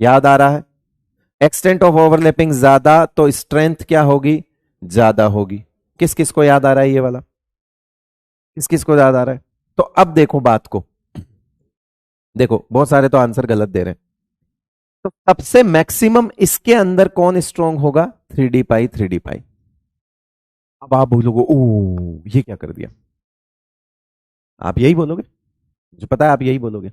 याद आ रहा है, एक्सटेंट ऑफ ओवरलैपिंग ज्यादा तो स्ट्रेंथ क्या होगी, ज्यादा होगी. किस किस को याद आ रहा है ये वाला, किस किस को याद आ रहा है. तो अब देखो बात को, देखो बहुत सारे तो आंसर गलत दे रहे हैं. तो सबसे मैक्सिमम इसके अंदर कौन स्ट्रांग होगा, 3d पाई. अब आप बोलोगे ओ ये क्या कर दिया, आप यही बोलोगे, मुझे पता है आप यही बोलोगे.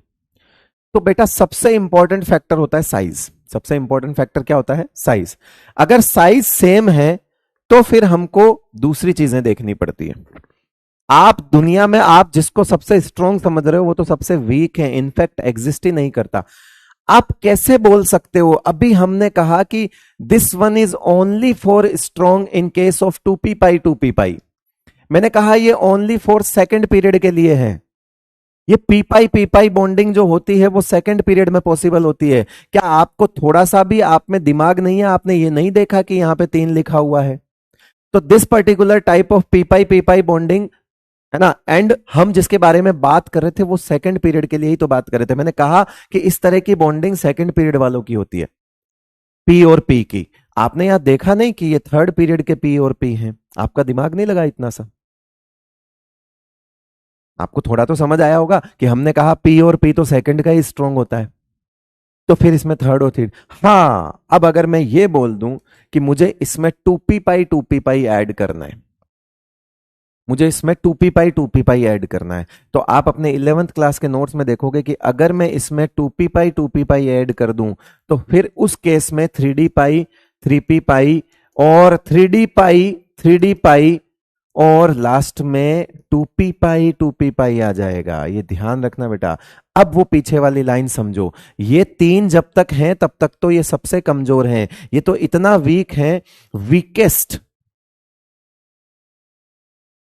तो बेटा सबसे इंपॉर्टेंट फैक्टर होता है साइज. सबसे इंपॉर्टेंट फैक्टर क्या होता है, साइज. अगर साइज सेम है तो फिर हमको दूसरी चीजें देखनी पड़ती है. आप दुनिया में आप जिसको सबसे स्ट्रॉन्ग समझ रहे हो वो तो सबसे वीक है, इनफैक्ट एग्जिस्ट ही नहीं करता. आप कैसे बोल सकते हो, अभी हमने कहा कि this one is only for strong in case of 2p पाई. मैंने कहा ये ओनली फॉर सेकंड पीरियड के लिए है. ये पी पाई बॉन्डिंग जो होती है वो सेकंड पीरियड में पॉसिबल होती है. क्या आपको थोड़ा सा भी आप में दिमाग नहीं है, आपने ये नहीं देखा कि यहां पे 3 लिखा हुआ है. तो this particular type of P pi bonding है ना, एंड हम जिसके बारे में बात कर रहे थे वो सेकंड पीरियड के लिए ही तो बात कर रहे थे. मैंने कहा कि इस तरह की बॉन्डिंग सेकंड पीरियड वालों की होती है, पी और पी की. आपने यहां देखा नहीं कि ये थर्ड पीरियड के पी और पी हैं, आपका दिमाग नहीं लगा इतना सा. आपको थोड़ा तो समझ आया होगा कि हमने कहा पी और पी तो सेकंड का ही स्ट्रॉन्ग होता है, तो फिर इसमें थर्ड और थर्ड. हाँ अब अगर मैं ये बोल दूं कि मुझे इसमें 2p पाई ऐड करना है, मुझे इसमें 2p पाई ऐड करना है, तो आप अपने 11th क्लास के नोट्स में देखोगे कि अगर मैं इसमें 2p पाई ऐड कर दूं तो फिर उस केस में 3d पाई 3p पाई और 3d पाई और लास्ट में 2p पाई आ जाएगा. ये ध्यान रखना बेटा. अब वो पीछे वाली लाइन समझो, ये 3 जब तक हैं तब तक तो ये सबसे कमजोर हैं. ये तो इतना वीक है, वीकेस्ट,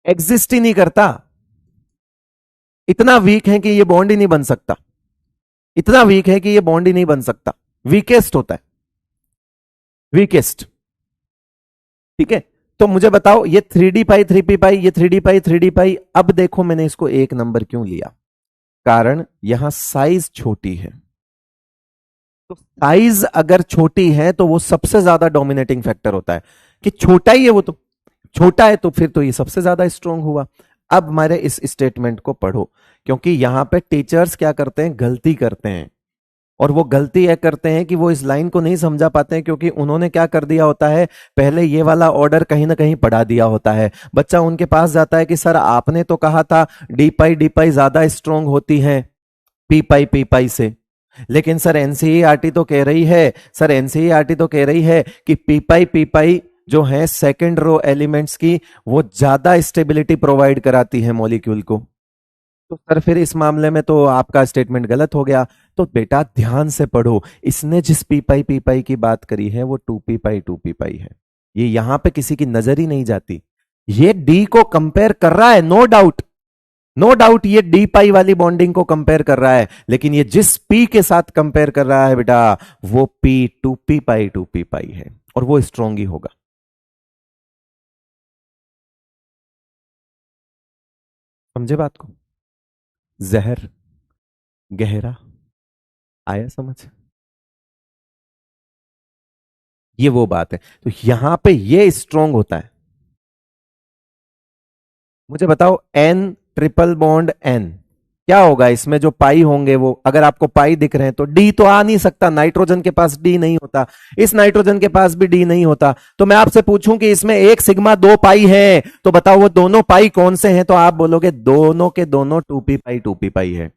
एग्जिस्ट ही नहीं करता. इतना वीक है कि ये बॉन्ड ही नहीं बन सकता, इतना वीक है कि ये बॉन्ड ही नहीं बन सकता. वीकेस्ट होता है, वीकेस्ट. ठीक है, तो मुझे बताओ ये 3d पाई 3p पाई, ये 3d पाई. अब देखो मैंने इसको 1 नंबर क्यों लिया, कारण यहां साइज छोटी है. तो साइज अगर छोटी है तो वो सबसे ज्यादा डोमिनेटिंग फैक्टर होता है कि छोटा ही है वो तो. छोटा है तो फिर तो ये सबसे ज्यादा स्ट्रोंग हुआ। अब हमारे इस स्टेटमेंट को पढ़ो, क्योंकि यहां पे टीचर्स क्या करते हैं, गलती करते हैं। और वो गलती यह करते हैं कि वो इस लाइन को नहीं समझा पाते हैं, क्योंकि उन्होंने क्या कर दिया होता है, पहले ये वाला ऑर्डर कहीं ना कहीं पढ़ा दिया होता है। बच्चा उनके पास जाता है कि सर आपने तो कहा था डी पाई ज्यादा स्ट्रोंग होती है पी पाई से, लेकिन सर एनसीईआरटी तो कह रही है, सर एनसीईआरटी तो कह रही है कि पी पाई जो है सेकेंड रो एलिमेंट्स की, वो ज्यादा स्टेबिलिटी प्रोवाइड कराती है मॉलिक्यूल को। तो सर फिर इस मामले में तो आपका स्टेटमेंट गलत हो गया। तो बेटा ध्यान से पढ़ो, इसने जिस पी पाई की बात करी है वो टू पी पाई है। ये यहां पे किसी की नजर ही नहीं जाती। ये डी को कंपेयर कर रहा है, नो डाउट, नो डाउट ये डी पाई वाली बॉन्डिंग को कंपेयर कर रहा है, लेकिन ये जिस पी के साथ कंपेयर कर रहा है बेटा, वो पी टू पी पाई है, और वो स्ट्रॉन्ग ही होगा। समझे बात को? जहर गहरा आया समझ? ये वो बात है। तो यहां पे ये स्ट्रॉन्ग होता है। मुझे बताओ एन ट्रिपल बॉन्ड एन क्या होगा इसमें, जो पाई होंगे वो अगर आपको पाई दिख रहे हैं तो डी तो आ नहीं सकता, नाइट्रोजन के पास डी नहीं होता, इस नाइट्रोजन के पास भी डी नहीं होता। तो मैं आपसे पूछूं कि इसमें एक सिग्मा दो पाई है, तो बताओ वो दोनों पाई कौन से हैं, तो आप बोलोगे दोनों के दोनों टू पी पाई है।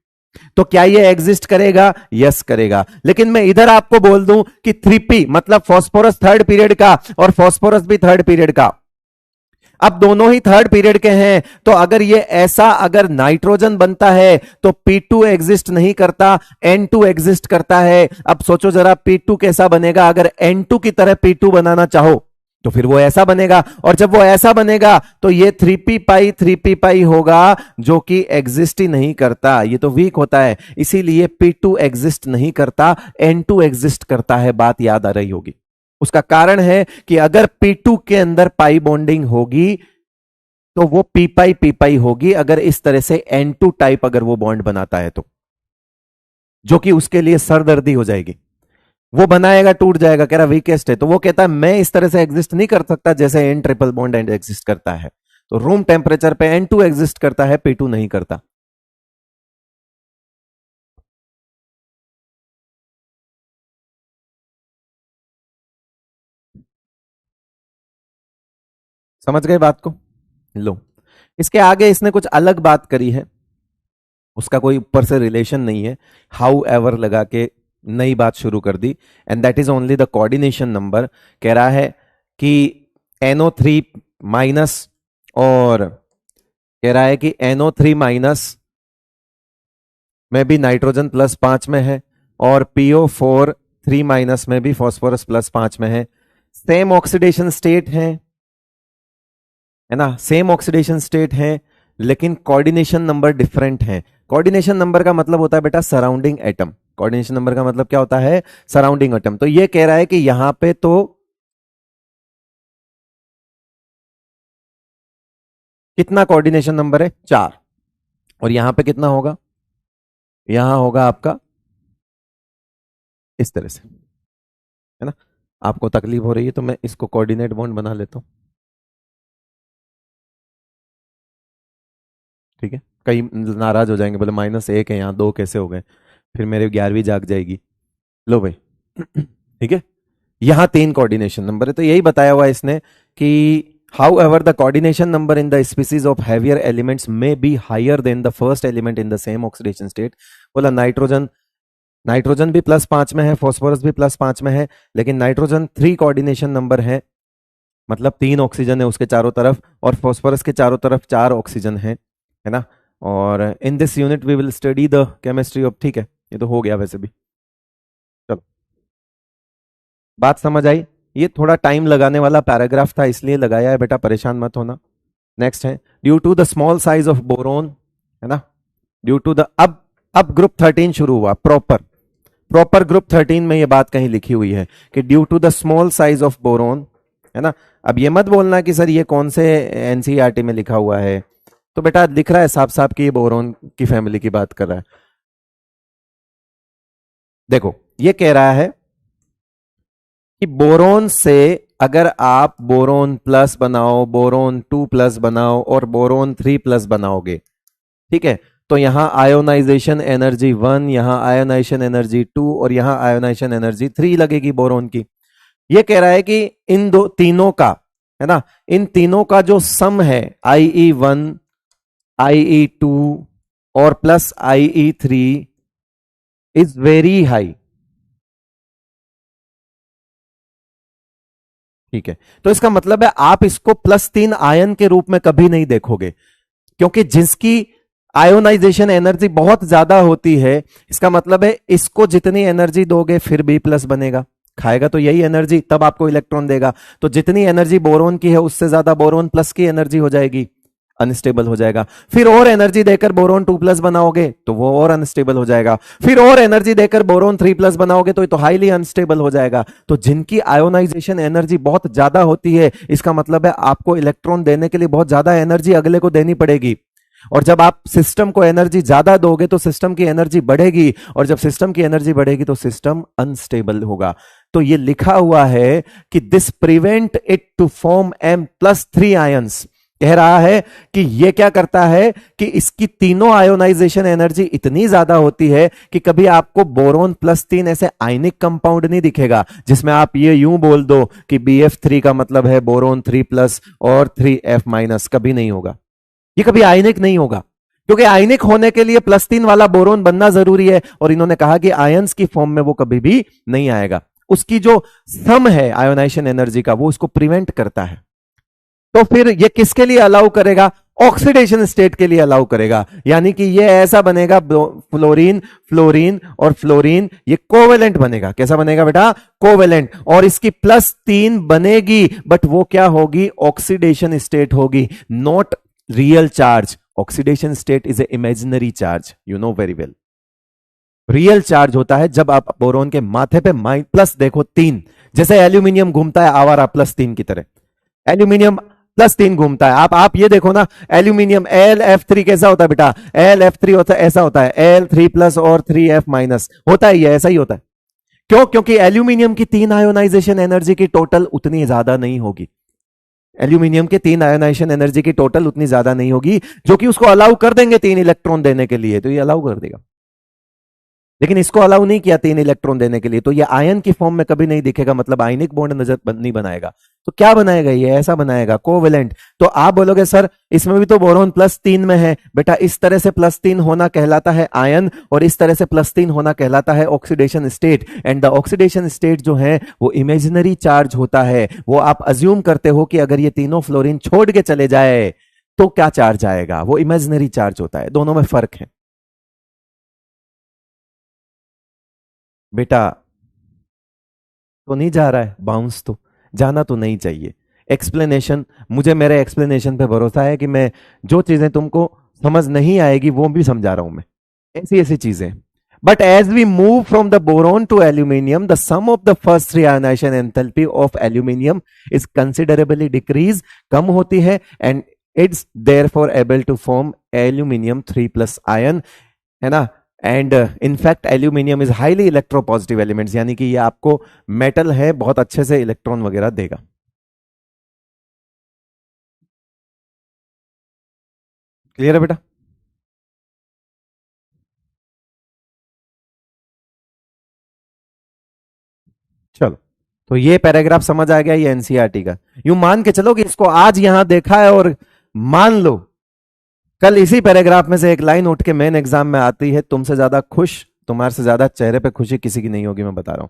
तो क्या ये एग्जिस्ट करेगा? यस करेगा। लेकिन मैं इधर आपको बोल दूं कि थ्री पी मतलब फास्फोरस थर्ड पीरियड का और फास्फोरस भी थर्ड पीरियड का, अब दोनों ही थर्ड पीरियड के हैं, तो अगर ये ऐसा अगर नाइट्रोजन बनता है तो P2 एग्जिस्ट नहीं करता, N2 एग्जिस्ट करता है। अब सोचो जरा P2 कैसा बनेगा, अगर N2 की तरह P2 बनाना चाहो तो फिर वो ऐसा बनेगा, और जब वो ऐसा बनेगा तो ये थ्री पी पाई होगा, जो कि एग्जिस्ट ही नहीं करता, ये तो वीक होता है, इसीलिए P2 एग्जिस्ट नहीं करता, N2 एग्जिस्ट करता है। बात याद आ रही होगी। उसका कारण है कि अगर P2 के अंदर पाई बॉन्डिंग होगी तो वो पी पाई होगी, अगर इस तरह से N2 टाइप अगर वो बॉन्ड बनाता है तो, जो कि उसके लिए सरदर्दी हो जाएगी। वो बनाएगा टूट जाएगा, कह रहा वीकेस्ट है, तो वो कहता है मैं इस तरह से एग्जिस्ट नहीं कर सकता जैसे N triple bond and exist करता है। तो रूम टेम्परेचर पे N2 एग्जिस्ट करता है, P2 नहीं करता। समझ गए बात को? लो, इसके आगे इसने कुछ अलग बात करी है, उसका कोई ऊपर से रिलेशन नहीं है, हाउ एवर लगा के नई बात शुरू कर दी। And that is only the coordination number. कह रहा है कि NO3 माइनस, और कह रहा है कि NO3 माइनस में भी नाइट्रोजन +5 में है, और PO4 3 माइनस में भी फॉस्फोरस +5 में है। सेम ऑक्सीडेशन स्टेट है ना, सेम ऑक्सीडेशन स्टेट है, लेकिन कोऑर्डिनेशन नंबर डिफरेंट है। कोऑर्डिनेशन नंबर का मतलब होता है बेटा सराउंडिंग एटम। कोऑर्डिनेशन नंबर का मतलब क्या होता है? Surrounding atom. तो ये कह रहा है कि यहां पे तो कितना कोऑर्डिनेशन नंबर है? 4। और यहां पे कितना होगा? यहां होगा आपका इस तरह से, है ना। आपको तकलीफ हो रही है तो मैं इसको कोऑर्डिनेट बॉन्ड बना लेता हूं, ठीक है। कई नाराज हो जाएंगे, बोले -1 है यहाँ, 2 कैसे हो गए, फिर मेरे 11वीं जाग जाएगी। लो भाई ठीक है, यहां 3 कोऑर्डिनेशन नंबर है। तो यही बताया हुआ है इसने कि however the coordination number in the species of heavier elements may be higher than the first element in the same oxidation state. बोला नाइट्रोजन, नाइट्रोजन भी +5 में है, फास्फोरस भी +5 में है, लेकिन नाइट्रोजन 3 कोऑर्डिनेशन नंबर है, मतलब 3 ऑक्सीजन है उसके चारों तरफ, और फास्फोरस के चारों तरफ 4 ऑक्सीजन है ना। और in this unit we will study the chemistry of, ठीक है, ये तो हो गया वैसे भी। चलो, बात समझ आई? ये थोड़ा टाइम लगाने वाला पैराग्राफ था इसलिए लगाया है बेटा, परेशान मत होना। नेक्स्ट है due to the small size of boron, है ना, ड्यू टू द, अब ग्रुप 13 शुरू हुआ प्रॉपर, प्रॉपर ग्रुप 13 में ये बात कहीं लिखी हुई है कि due to the small size of boron, है ना। अब ये मत बोलना कि सर ये कौन से एनसीईआरटी में लिखा हुआ है, तो बेटा लिख रहा है साफ साफ कि ये बोरोन की फैमिली की बात कर रहा है। देखो ये कह रहा है कि बोरोन से अगर आप बोरोन प्लस बनाओ, बोरोन 2+ बनाओ और बोरोन 3+ बनाओगे, ठीक है, तो यहां आयोनाइजेशन एनर्जी 1, यहां आयोनाइजेशन एनर्जी 2 और यहां आयोनाइजेशन एनर्जी 3 लगेगी बोरोन की। ये कह रहा है कि इन दो तीनों का, है ना, इन तीनों का जो सम है IE1, IE2 और plus IE3 is very high. ठीक है, तो इसका मतलब है आप इसको +3 आयन के रूप में कभी नहीं देखोगे, क्योंकि जिसकी आयोनाइजेशन एनर्जी बहुत ज्यादा होती है, इसका मतलब है इसको जितनी एनर्जी दोगे फिर भी प्लस बनेगा, खाएगा तो यही एनर्जी, तब आपको इलेक्ट्रॉन देगा। तो जितनी एनर्जी बोरोन की है उससे ज्यादा बोरोन प्लस की एनर्जी हो जाएगी, अनस्टेबल हो जाएगा। फिर और एनर्जी देकर बोरोन 2+ बनाओगे तो वो और अनस्टेबल हो जाएगा। फिर और एनर्जी देकर बोरोन 3+ बनाओगे तो ये तो हाईली अनस्टेबल हो जाएगा। तो जिनकी आयोनाइजेशन एनर्जी बहुत ज्यादा होती है, इसका मतलब है आपको इलेक्ट्रॉन देने के लिए बहुत ज्यादा एनर्जी अगले को देनी पड़ेगी। और जब आप सिस्टम को एनर्जी ज्यादा दोगे तो सिस्टम की एनर्जी बढ़ेगी, और जब सिस्टम की एनर्जी बढ़ेगी तो सिस्टम अनस्टेबल होगा। तो ये लिखा हुआ है कि this prevent it to form M+3 ions. कह रहा है कि ये क्या करता है कि इसकी तीनों आयोनाइजेशन एनर्जी इतनी ज्यादा होती है कि कभी आपको बोरोन +3 ऐसे आयनिक कंपाउंड नहीं दिखेगा जिसमें आप ये यूं बोल दो कि BF3 का मतलब है बोरोन 3+ और 3F-, कभी नहीं होगा। ये कभी आयनिक नहीं होगा, क्योंकि आयनिक होने के लिए +3 वाला बोरोन बनना जरूरी है, और इन्होंने कहा कि आयंस की फॉर्म में वो कभी भी नहीं आएगा। उसकी जो सम है आयोनाइजेशन एनर्जी का, वो उसको प्रिवेंट करता है। तो फिर ये किसके लिए अलाउ करेगा? ऑक्सीडेशन स्टेट के लिए अलाउ करेगा, यानी कि ये ऐसा बनेगा फ्लोरीन फ्लोरीन और फ्लोरीन, ये कोवेलेंट बनेगा। कैसा बनेगा बेटा? कोवेलेंट। और इसकी +3 बनेगी, बट वो क्या होगी? ऑक्सीडेशन स्टेट होगी, not real charge. Oxidation state is a imaginary charge, you know very well. Real charge होता है जब आप बोरोन के माथे पे प्लस देखो 3, जैसे एल्यूमिनियम घूमता है आवारा +3 की तरह, एल्यूमिनियम +3 घूमता है। आप ये देखो ना, एल्यूमिनियम LF3 कैसा होता है बेटा? LF3 होता है, ऐसा होता है, L3+ और 3F- होता है, ये ऐसा ही होता है। क्यों? क्योंकि एल्यूमिनियम की 3 आयोनाइजेशन एनर्जी की टोटल उतनी ज्यादा नहीं होगी। एल्यूमिनियम के 3 आयोनाइजेशन एनर्जी की टोटल उतनी ज्यादा नहीं होगी, जो कि उसको अलाउ कर देंगे 3 इलेक्ट्रॉन देने के लिए, तो ये अलाउ कर देगा। लेकिन इसको अलाउ नहीं किया 3 इलेक्ट्रॉन देने के लिए, तो ये आयन की फॉर्म में कभी नहीं दिखेगा, मतलब आयनिक बॉन्ड नजर नहीं बनाएगा। तो क्या बनाएगा? ये ऐसा बनाएगा, कोवेलेंट। तो आप बोलोगे सर इसमें भी तो बोरोन +3 में है। बेटा इस तरह से +3 होना कहलाता है आयन, और इस तरह से +3 होना कहलाता है oxidation state. And the oxidation state जो है वो इमेजिनरी चार्ज होता है। वो आप अज्यूम करते हो कि अगर ये तीनों फ्लोरीन छोड़ के चले जाए तो क्या चार्ज आएगा, वो इमेजिनरी चार्ज होता है। दोनों में फर्क है बेटा। तो नहीं जा रहा है बाउंस, तो जाना तो नहीं चाहिए। एक्सप्लेनेशन, मुझे मेरे एक्सप्लेनेशन पे भरोसा है कि मैं जो चीजें तुमको समझ नहीं आएगी वो भी समझा रहा हूं मैं, ऐसी ऐसी चीजें। But as we move from the boron to aluminium, the sum of the first 3 ionisation enthalpy of aluminium is considerably decrease, कम होती है, and it's therefore able to form aluminium 3+ ion, है ना। And in fact aluminium is highly electropositive elements, यानी कि ये आपको मेटल है, बहुत अच्छे से इलेक्ट्रॉन वगैरह देगा। क्लियर है बेटा? चलो, तो ये पैराग्राफ समझ आ गया, ये एनसीईआरटी का। यूं मान के चलो कि इसको आज यहां देखा है, और मान लो कल इसी पैराग्राफ में से एक लाइन उठ के मेन एग्जाम में आती है, तुमसे ज्यादा खुश, तुम्हारे से ज्यादा चेहरे पे खुशी किसी की नहीं होगी, मैं बता रहा हूं।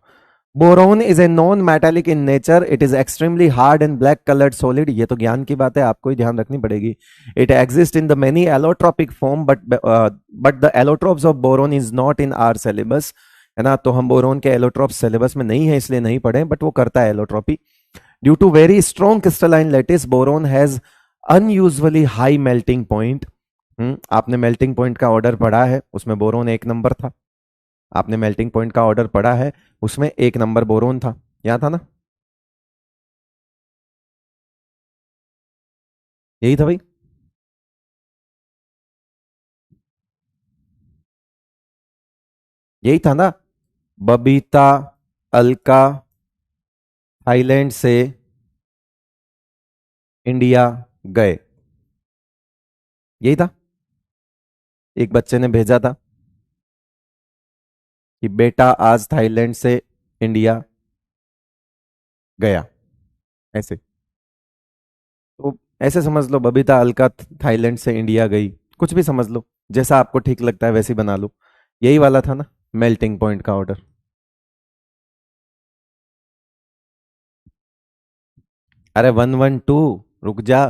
Boron is a non metallic in nature, it is extremely hard and black coloured solid. ये तो ज्ञान की बात है, आपको ही ध्यान रखनी पड़ेगी। It exist in the many allotropic form, but the allotropes of boron is not in our syllabus, है ना। तो हम बोरोन के एलोट्रोप सिलेबस में नहीं है, इसलिए नहीं पढ़े, बट वो करता है allotropy. Due to very strong crystalline lattice, boron has unusually high melting point. आपने मेल्टिंग पॉइंट का ऑर्डर पढ़ा है, उसमें बोरोन 1 नंबर था। आपने मेल्टिंग पॉइंट का ऑर्डर पढ़ा है, उसमें 1 नंबर बोरोन था, यहां था ना, यही था भाई। यही था ना। बबीता, अलका, थाईलैंड से, इंडिया गए, यही था। एक बच्चे ने भेजा था कि बेटा आज थाईलैंड से इंडिया गया, ऐसे। तो ऐसे समझ लो बबीता अलका थाईलैंड से इंडिया गई, कुछ भी समझ लो, जैसा आपको ठीक लगता है वैसे ही बना लो। यही वाला था ना मेल्टिंग पॉइंट का ऑर्डर। अरे 112, रुक जा,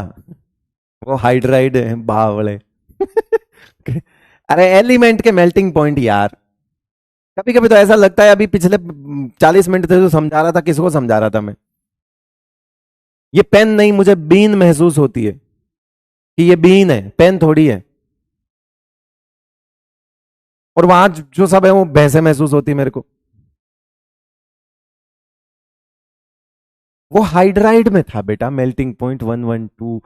वो हाइड्राइड है बावले। अरे एलिमेंट के मेल्टिंग पॉइंट यार। कभी कभी तो ऐसा लगता है अभी पिछले 40 मिनट से जो समझा रहा था, किसको समझा रहा था मैं? ये पेन नहीं, मुझे बीन महसूस होती है कि ये बीन है, पेन थोड़ी है। और वहां जो सब है वो भैंसे महसूस होती है मेरे को। वो हाइड्राइड में था बेटा, मेल्टिंग पॉइंट 112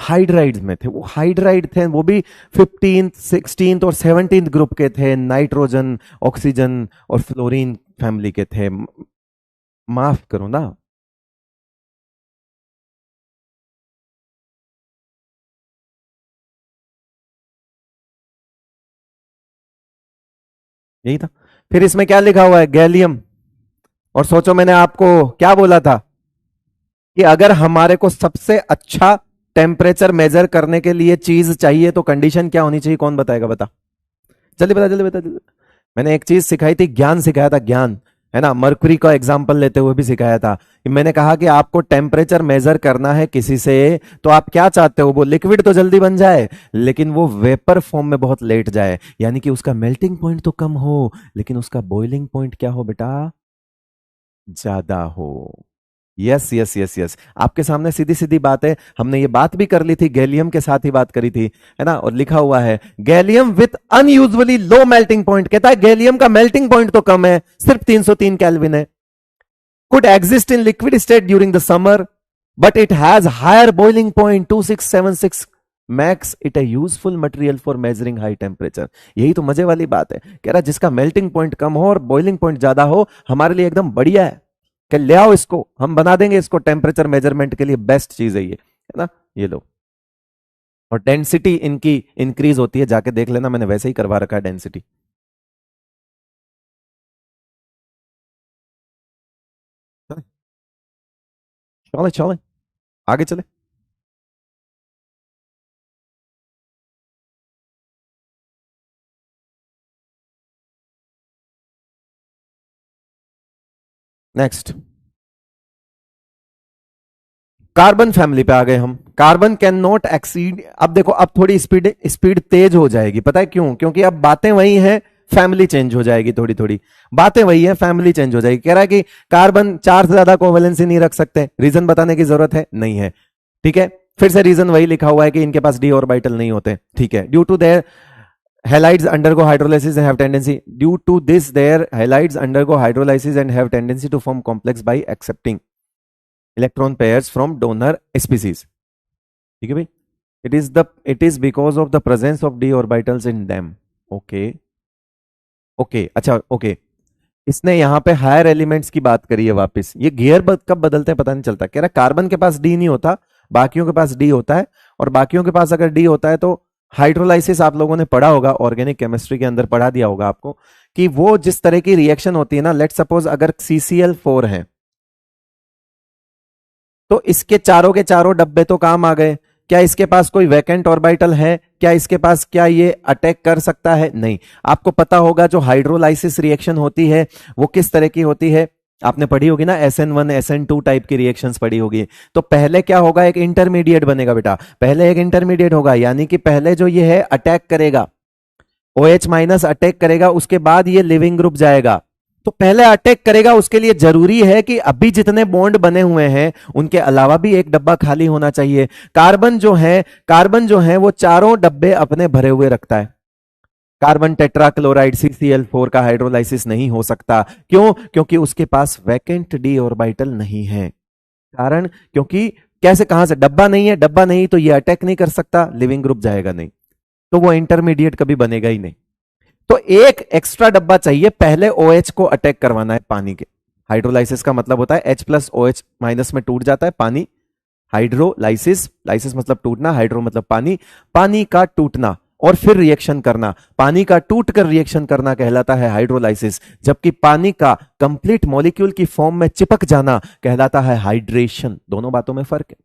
हाइड्राइड में थे। वो हाइड्राइड थे, वो भी 15th 16th और 17th ग्रुप के थे, नाइट्रोजन ऑक्सीजन और फ्लोरीन फैमिली के थे। माफ करो ना। यही था। फिर इसमें क्या लिखा हुआ है? गैलियम। और सोचो मैंने आपको क्या बोला था कि अगर हमारे को सबसे अच्छा टेम्परेचर मेजर करने के लिए चीज चाहिए तो कंडीशन क्या होनी चाहिए? कौन बताएगा? बता, जल्दी बता, जल्दी बता, जल्दी। मैंने एक चीज सिखाई थी, ज्ञान सिखाया था, ज्ञान, है ना। मरकुरी का एग्जाम्पल लेते हुए भी सिखाया था कि मैंने कहा कि आपको टेम्परेचर मेजर करना है किसी से, तो आप क्या चाहते हो? वो लिक्विड तो जल्दी बन जाए लेकिन वो वेपर फॉर्म में बहुत लेट जाए, यानी कि उसका मेल्टिंग पॉइंट तो कम हो लेकिन उसका बॉइलिंग पॉइंट क्या हो बेटा? ज्यादा हो। यस यस यस यस, आपके सामने सीधी सीधी बात है। हमने ये बात भी कर ली थी, गैलियम के साथ ही बात करी थी, है ना। और लिखा हुआ है gallium with unusually low melting point, कहता है गैलियम का मेल्टिंग पॉइंट तो कम है, सिर्फ 303 केल्विन है। Could exist in liquid state during the summer but it has higher boiling point 2676 makes it a useful material for measuring high temperature. यही तो मजे वाली बात है, कह रहा जिसका मेल्टिंग पॉइंट कम हो और बॉइलिंग पॉइंट ज्यादा हो, हमारे लिए एकदम बढ़िया है कि ले आओ इसको, हम बना देंगे इसको टेम्परेचर मेजरमेंट के लिए बेस्ट चीज है ये, है ना। ये लो। और डेंसिटी इनकी इंक्रीज होती है, जाके देख लेना, मैंने वैसे ही करवा रखा है डेंसिटी। चले चले, आगे चले। नेक्स्ट, कार्बन फैमिली पे आ गए हम। कार्बन कैन नॉट एक्सीड, अब देखो अब थोड़ी स्पीड स्पीड तेज हो जाएगी, पता है क्यों? क्योंकि अब बातें वही हैं, फैमिली चेंज हो जाएगी, थोड़ी थोड़ी बातें वही है, फैमिली चेंज हो जाएगी। कह रहा है कि कार्बन 4 से ज्यादा कोवेलेंसी नहीं रख सकते, रीजन बताने की जरूरत है नहीं है, ठीक है। फिर से रीजन वही लिखा हुआ है कि इनके पास डी ऑर्बिटल नहीं होते, ठीक है। Due to their halides undergo hydrolysis and have tendency, due to this their halides undergo hydrolysis and have tendency to form complex by accepting electron pairs from donor species, ठीक है भाई। It is because of the presence of d orbitals in them. Okay, okay, अच्छा, ओके। इसने यहां पे हायर एलिमेंट्स की बात करी है वापस। ये गियर कब बदलते हैं पता नहीं चलता। कह रहा कार्बन के पास डी नहीं होता, बाकियों के पास डी होता है। और बाकियों के पास अगर डी होता है तो हाइड्रोलाइसिस आप लोगों ने पढ़ा होगा, ऑर्गेनिक केमिस्ट्री के अंदर पढ़ा दिया होगा आपको कि वो जिस तरह की रिएक्शन होती है ना, लेट सपोज अगर CCl4 है तो इसके चारों के चारों डब्बे तो काम आ गए। क्या इसके पास कोई वैकेंट ऑर्बिटल है? क्या इसके पास, क्या ये अटैक कर सकता है? नहीं। आपको पता होगा जो हाइड्रोलाइसिस रिएक्शन होती है वो किस तरह की होती है, आपने पढ़ी होगी ना, SN1 SN2 टाइप की रिएक्शंस पढ़ी होगी। तो पहले क्या होगा? एक इंटरमीडिएट बनेगा बेटा, पहले एक इंटरमीडिएट होगा, यानी कि पहले जो ये है अटैक करेगा, OH माइनस अटैक करेगा, उसके बाद ये लिविंग ग्रुप जाएगा। तो पहले अटैक करेगा, उसके लिए जरूरी है कि अभी जितने बॉन्ड बने हुए हैं उनके अलावा भी एक डब्बा खाली होना चाहिए। कार्बन जो है वो चारों डब्बे अपने भरे हुए रखता है। कार्बन टेट्राक्लोराइड CCl4 का हाइड्रोलाइसिस नहीं हो सकता। क्यों? क्योंकि उसके पास वैकेंट डी ऑर्बिटल नहीं है। कारण, क्योंकि कैसे, कहां से? डब्बा नहीं है, डब्बा नहीं तो ये अटैक नहीं कर सकता, लिविंग ग्रुप जाएगा नहीं, तो वो इंटरमीडिएट कभी बनेगा ही नहीं। तो एक एक्स्ट्रा डब्बा चाहिए, पहले OH को अटैक करवाना है पानी के। हाइड्रोलाइसिस का मतलब होता है H प्लस OH माइनस में टूट जाता है पानी, हाइड्रोलाइसिस, लाइसिस मतलब टूटना, हाइड्रो मतलब पानी, पानी का टूटना और फिर रिएक्शन करना, पानी का टूट कर रिएक्शन करना कहलाता है हाइड्रोलाइसिस, जबकि पानी का कंप्लीट मॉलिक्यूल की फॉर्म में चिपक जाना कहलाता है हाइड्रेशन। दोनों बातों में फर्क है।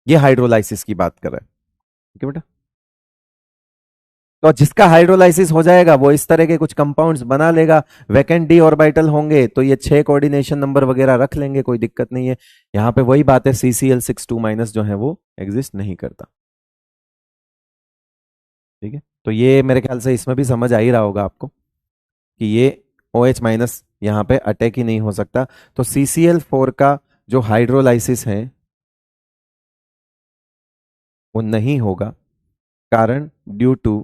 ये हाइड्रोलाइसिस की बात कर रहा है, ठीक है बेटा। तो जिसका हाइड्रोलाइसिस हो जाएगा वो इस तरह के कुछ कंपाउंड्स बना लेगा, वैकेंट डी ऑर्बिटल होंगे तो ये 6 कोऑर्डिनेशन नंबर वगैरह रख लेंगे, कोई दिक्कत नहीं है। यहां पे वही बात है, CCl6 2- जो है वो एग्जिस्ट नहीं करता, ठीक है। तो ये मेरे ख्याल से इसमें भी समझ आ ही रहा होगा आपको कि ये OH- यहां पे अटैक ही नहीं हो सकता। तो CCl4 का जो हाइड्रोलाइसिस है वो नहीं होगा, कारण due to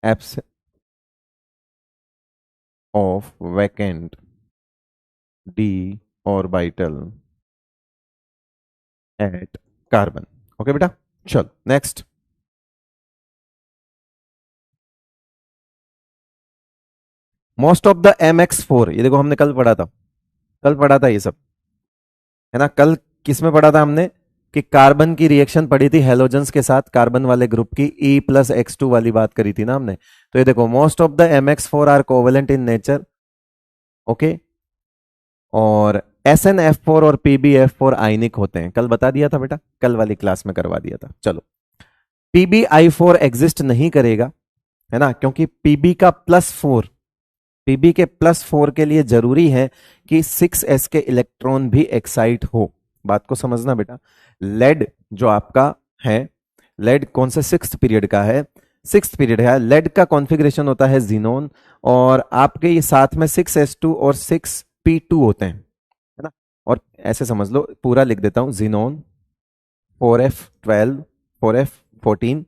absence of vacant d orbital at carbon. Okay बेटा, चल next. Most of the MX4, ये देखो हमने कल पढ़ा था, कल पढ़ा था ये सब, है ना। कल किस में पढ़ा था हमने कि कार्बन की रिएक्शन पढ़ी थी हेलोजेंस के साथ, कार्बन वाले ग्रुप की E+X2 वाली बात करी थी ना हमने। तो ये देखो most of the MX4 are covalent in nature, okay. और SnF4 और PbF4 आयनिक होते हैं, कल बता दिया था बेटा, कल वाली क्लास में करवा दिया था। चलो, PbI4 एग्जिस्ट नहीं करेगा, है ना, क्योंकि पीबी के +4 के लिए जरूरी है कि 6s के इलेक्ट्रॉन भी एक्साइट हो। बात को समझना बेटा। लेड जो आपका है, लेड कौन से 6th पीरियड का है, 6th पीरियड है, लेड का कॉन्फ़िगरेशन होता है जीनोन, और आपके ये साथ में 6s2 और 6p2 होते हैं, है ना। और ऐसे समझ लो, पूरा लिख देता हूं, जीनोन 4f12, 4f14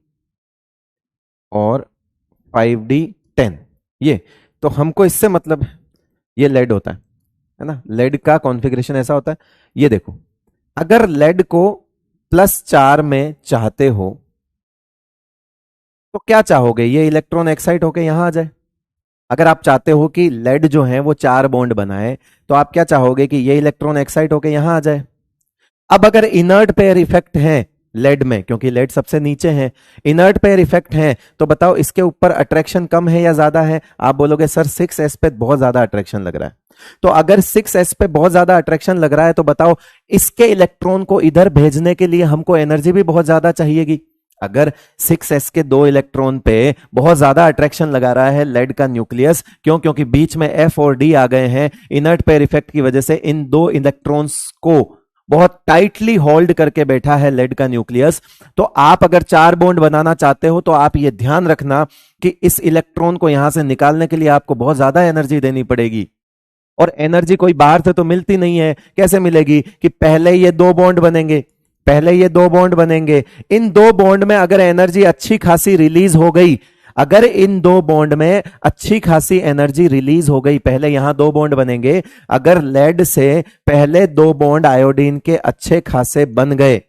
और 5d10, ये। तो हमको इससे मतलब ये लेड होता है ना, लेड का कॉन्फ़िगरेशन ऐसा होता है। ये देखो, अगर लेड को +4 में चाहते हो तो क्या चाहोगे, ये इलेक्ट्रॉन एक्साइट होके यहां आ जाए। अगर आप चाहते हो कि लेड जो है वो 4 बॉन्ड बनाए तो आप क्या चाहोगे कि ये इलेक्ट्रॉन एक्साइट होके यहां आ जाए। अब अगर इनर्ट पेयर इफेक्ट है लेड में, क्योंकि लेड सबसे नीचे है, इनर्ट पेयर इफेक्ट है, तो बताओ इसके ऊपर अट्रैक्शन कम है या ज्यादा है। आप बोलोगे सर 6s पे बहुत ज्यादा अट्रैक्शन लग रहा है। तो अगर 6s पे बहुत ज्यादा अट्रैक्शन लग रहा है तो बताओ इसके इलेक्ट्रॉन को इधर भेजने के लिए हमको एनर्जी भी बहुत ज्यादा चाहिएगी। अगर 6s के 2 इलेक्ट्रॉन पे बहुत ज्यादा अट्रैक्शन लगा रहा है लेड का न्यूक्लियस, क्यों, क्योंकि बीच में F और D आ गए हैं, इनर्ट पेयर इफेक्ट की वजह से इन 2 इलेक्ट्रॉन्स को बहुत टाइटली होल्ड करके बैठा है लेड का न्यूक्लियस। तो आप अगर 4 बॉन्ड बनाना चाहते हो तो आप ये ध्यान रखना कि इस इलेक्ट्रॉन को यहां से निकालने के लिए आपको बहुत ज्यादा एनर्जी देनी पड़ेगी, और एनर्जी कोई बाहर से तो मिलती नहीं है। कैसे मिलेगी कि पहले ये 2 बॉन्ड बनेंगे, पहले ये 2 बॉन्ड बनेंगे, इन 2 बॉन्ड में अगर एनर्जी अच्छी खासी रिलीज हो गई, अगर इन 2 बॉन्ड में अच्छी खासी एनर्जी रिलीज हो गई, पहले यहां 2 बॉन्ड बनेंगे, अगर लेड से पहले 2 बॉन्ड आयोडीन के अच्छे खासे बन गए,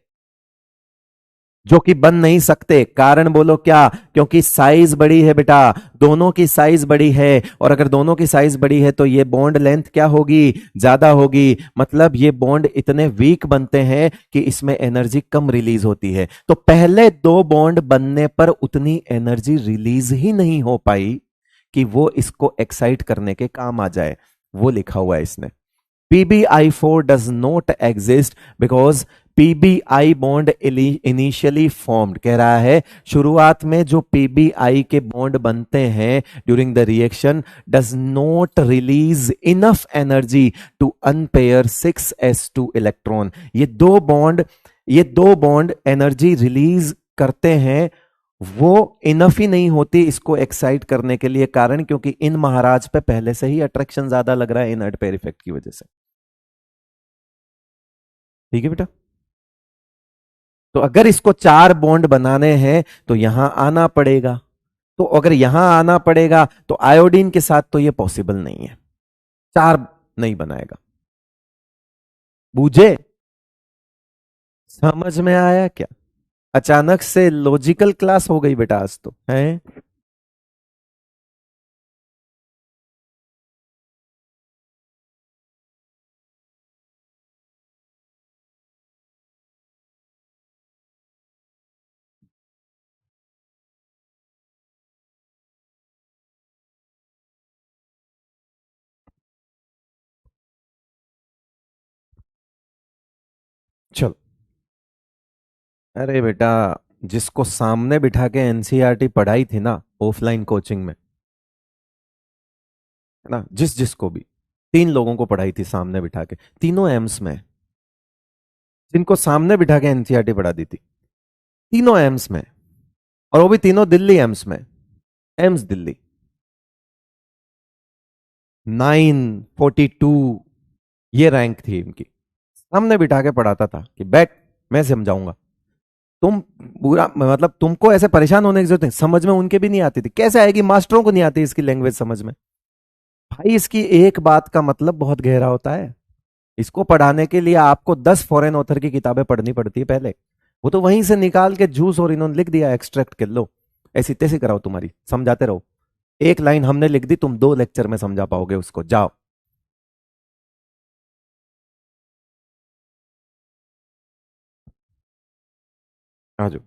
जो कि बन नहीं सकते, कारण बोलो क्या, क्योंकि साइज बड़ी है बेटा, दोनों की साइज बड़ी है, और अगर दोनों की साइज बड़ी है तो ये बॉन्ड लेंथ क्या होगी, ज्यादा होगी, मतलब ये बॉन्ड इतने वीक बनते हैं कि इसमें एनर्जी कम रिलीज होती है। तो पहले 2 बॉन्ड बनने पर उतनी एनर्जी रिलीज ही नहीं हो पाई कि वो इसको एक्साइट करने के काम आ जाए, वो लिखा हुआ है इसने। PbI4 does not exist because PbI bond initially formed, कह रहा है शुरुआत में जो PbI के बॉन्ड बनते हैं during the reaction does not release enough energy to unpair 6s2 electron. ये दो बॉन्ड एनर्जी रिलीज करते हैं, वो इनफ ही नहीं होती इसको एक्साइट करने के लिए, कारण क्योंकि इन महाराज पे पहले से ही अट्रैक्शन ज्यादा लग रहा है इनर्ट पेयर इफेक्ट की वजह से। ठीक है बेटा। तो अगर इसको 4 बॉन्ड बनाने हैं तो यहां आना पड़ेगा, तो अगर यहां आना पड़ेगा तो आयोडीन के साथ तो ये पॉसिबल नहीं है, 4 नहीं बनाएगा। बूझे, समझ में आया क्या। अचानक से लॉजिकल क्लास हो गई बेटा आज तो है। चलो। अरे बेटा, जिसको सामने बिठा के एनसीईआरटी पढ़ाई थी ना ऑफलाइन कोचिंग में, है ना, जिस जिसको भी, 3 लोगों को पढ़ाई थी सामने बिठा के, तीनों एम्स में, जिनको सामने बिठा के एनसीईआरटी पढ़ा दी थी, तीनों एम्स में, और वो भी तीनों दिल्ली एम्स में, एम्स दिल्ली। 942 ये रैंक थी इनकी। सामने बिठा के पढ़ाता था कि बैठ, मैं समझाऊंगा। तुम पूरा मतलब तुमको ऐसे परेशान होने की जरूरत नहीं, समझ में उनके भी नहीं आती थी, कैसे आएगी, मास्टरों को नहीं आती इसकी लैंग्वेज समझ में। भाई इसकी एक बात का मतलब बहुत गहरा होता है। इसको पढ़ाने के लिए आपको 10 फॉरेन ऑथर की किताबें पढ़नी पड़ती है पहले, वो तो वहीं से निकाल के जूस और इन्होंने लिख दिया, एक्सट्रैक्ट कर लो, ऐसी तैसी कराओ, तुम्हारी समझाते रहो। एक लाइन हमने लिख दी, तुम 2 लेक्चर में समझा पाओगे उसको, जाओ। आजो।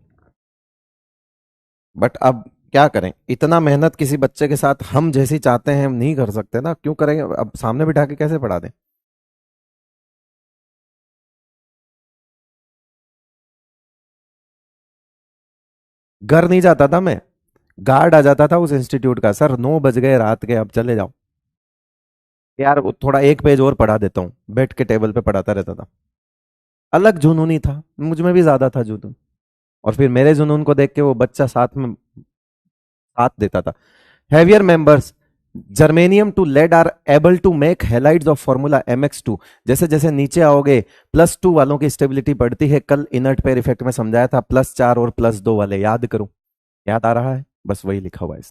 बट अब क्या करें, इतना मेहनत किसी बच्चे के साथ हम जैसी चाहते हैं हम नहीं कर सकते ना, क्यों करेंगे, अब सामने बिठा के कैसे पढ़ा दें। घर नहीं जाता था मैं, गार्ड आ जाता था उस इंस्टीट्यूट का, सर 9 बज गए रात के, अब चले जाओ। यार वो थोड़ा 1 पेज और पढ़ा देता हूँ, बैठ के टेबल पे पढ़ाता रहता था। अलग जुनून ही था, मुझ में भी ज्यादा था जुनून। और फिर मेरे जुनून को देख के वो बच्चा साथ में साथ देता था। Heavier members germanium to lead are able to make halides of formula mx2। जैसे जैसे नीचे आओगे, +2 वालों की स्टेबिलिटी बढ़ती है, कल इनर्ट पेयर इफेक्ट में समझाया था, +4 और +2 वाले, याद करो, याद आ रहा है, बस वही लिखा हुआ है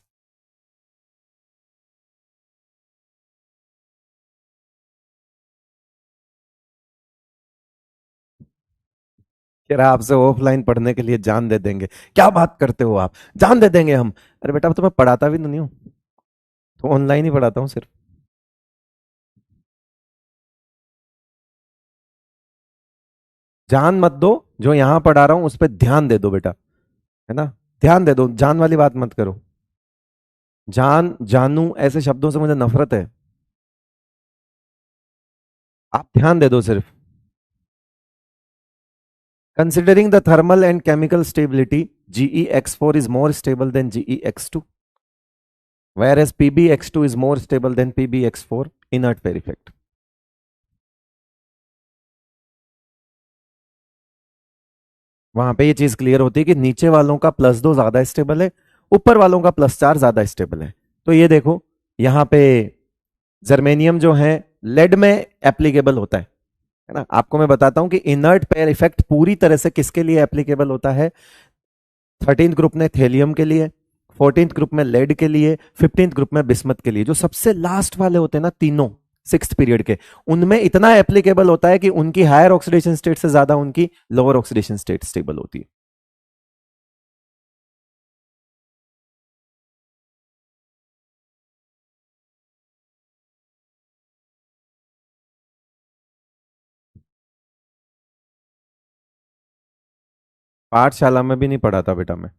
कि आपसे ऑफलाइन पढ़ने के लिए जान दे देंगे। क्या बात करते हो आप, जान दे देंगे हम। अरे बेटा, अब तो मैं पढ़ाता भी तो नहीं हूँ, तो ऑनलाइन ही पढ़ाता हूँ सिर्फ। जान मत दो, जो यहां पढ़ा रहा हूं उस पर ध्यान दे दो बेटा, है ना, ध्यान दे दो, जान वाली बात मत करो। जान जानू ऐसे शब्दों से मुझे नफरत है, आप ध्यान दे दो सिर्फ। Considering the thermal and chemical stability, GeX4 is more stable than GeX2, whereas PbX2 is more stable than PbX4, inert pair effect। वहां पे ये चीज क्लियर होती है कि नीचे वालों का +2 ज्यादा स्टेबल है, ऊपर वालों का +4 ज्यादा स्टेबल है। तो ये देखो, यहां पे जर्मेनियम जो है लेड में एप्लीकेबल होता है ना, आपको मैं बताता हूं कि इनर्ट पेयर इफेक्ट पूरी तरह से किसके लिए एप्लीकेबल होता है। 13th ग्रुप में थेलियम के लिए, 14th ग्रुप में लेड के लिए, 15th ग्रुप में बिस्मथ के लिए। जो सबसे लास्ट वाले होते हैं ना तीनों 6th पीरियड के, उनमें इतना एप्लीकेबल होता है कि उनकी हायर ऑक्सीडेशन स्टेट से ज्यादा उनकी लोअर ऑक्सीडेशन स्टेट स्टेबल होती है। पाठशाला में भी नहीं पढ़ाता बेटा मैं,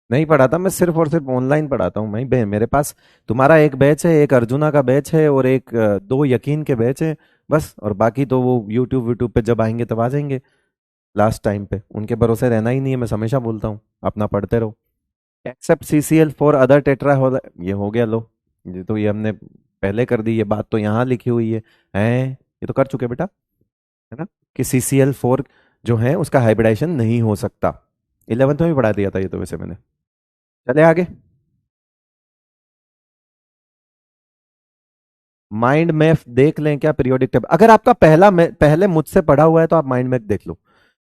नहीं पढ़ाता मैं, सिर्फ और सिर्फ ऑनलाइन पढ़ाता हूँ। मैं मेरे पास तुम्हारा एक बैच है, एक अर्जुना का बैच है, और एक 2 यकीन के बैच है, बस। और बाकी तो वो यूट्यूब यूट्यूब पे जब आएंगे तब आ जाएंगे, लास्ट टाइम पे उनके भरोसे रहना ही नहीं है, मैं हमेशा बोलता हूँ, अपना पढ़ते रहो। Except CCl for other tetra हो, ये हो गया लो, ये तो ये हमने पहले कर दी, ये बात तो यहाँ लिखी हुई है ये तो कर चुके बेटा, है ना, कि CCl4 जो है उसका हाइब्रिडाइजेशन नहीं हो सकता। 11th में भी पढ़ा दिया था ये तो वैसे मैंने। चले आगे। माइंड मैप देख लें क्या, पीरियोडिक टेबल, अगर आपका पहले मुझसे पढ़ा हुआ है तो आप माइंड मैप देख लो,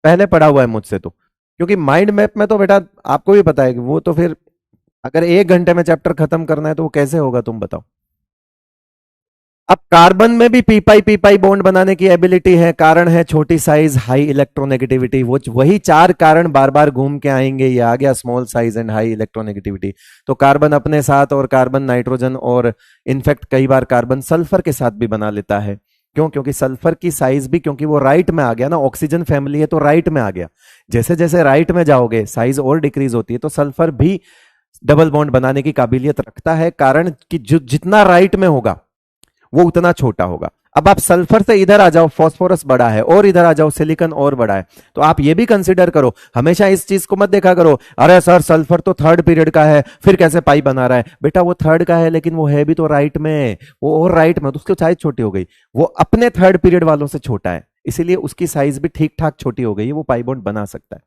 पहले पढ़ा हुआ है मुझसे तो। क्योंकि माइंड मैप में तो बेटा आपको भी पता है कि वो तो फिर अगर 1 घंटे में चैप्टर खत्म करना है तो वो कैसे होगा, तुम बताओ। अब कार्बन में भी पी पाई बॉन्ड बनाने की एबिलिटी है, कारण है छोटी साइज हाई इलेक्ट्रोनेगेटिविटी, वो वही 4 कारण बार बार घूम के आएंगे, ये आ गया small size and high electronegativity. तो कार्बन अपने साथ, और कार्बन नाइट्रोजन, और इनफैक्ट कई बार कार्बन सल्फर के साथ भी बना लेता है। क्यों, क्योंकि सल्फर की साइज भी, क्योंकि वो राइट में आ गया ना, ऑक्सीजन फैमिली है तो राइट में आ गया। जैसे जैसे राइट में जाओगे साइज और डिक्रीज होती है, तो सल्फर भी डबल बॉन्ड बनाने की काबिलियत रखता है, कारण कि जो जितना राइट में होगा वो उतना छोटा होगा। अब आप सल्फर से इधर आ जाओ, फास्फोरस बड़ा है, और इधर आ जाओ सिलिकॉन और बड़ा है। तो आप ये भी कंसिडर करो, हमेशा इस चीज को मत देखा करो, अरे सर सल्फर तो थर्ड पीरियड का है फिर कैसे पाई बना रहा है। बेटा वो थर्ड का है लेकिन वो है भी तो राइट में, वो और राइट में, तो उसकी साइज छोटी हो गई, वो अपने थर्ड पीरियड वालों से छोटा है, इसीलिए उसकी साइज भी ठीक ठाक छोटी हो गई है, वो पाई बॉन्ड बना सकता है।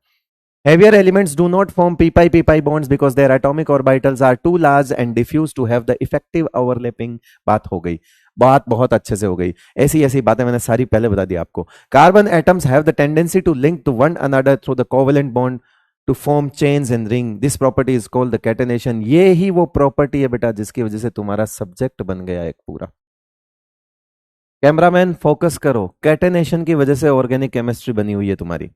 Heavier elements do not form pp bonds because their atomic orbitals are too large and diffuse to have the effective overlapping। बात हो गई, बात बहुत अच्छे से हो गई। ऐसी ऐसी बातें मैंने सारी पहले बता दी आपको। Carbon atoms have the tendency to link to one another through the covalent bond to form chains in ring, this property is called the catenation. ये ही वो प्रॉपर्टी है बेटा जिसकी वजह से तुम्हारा सब्जेक्ट बन गया एक पूरा। कैमरामैन फोकस करो, कैटेनेशन की वजह से ऑर्गेनिक केमिस्ट्री बनी हुई है तुम्हारी।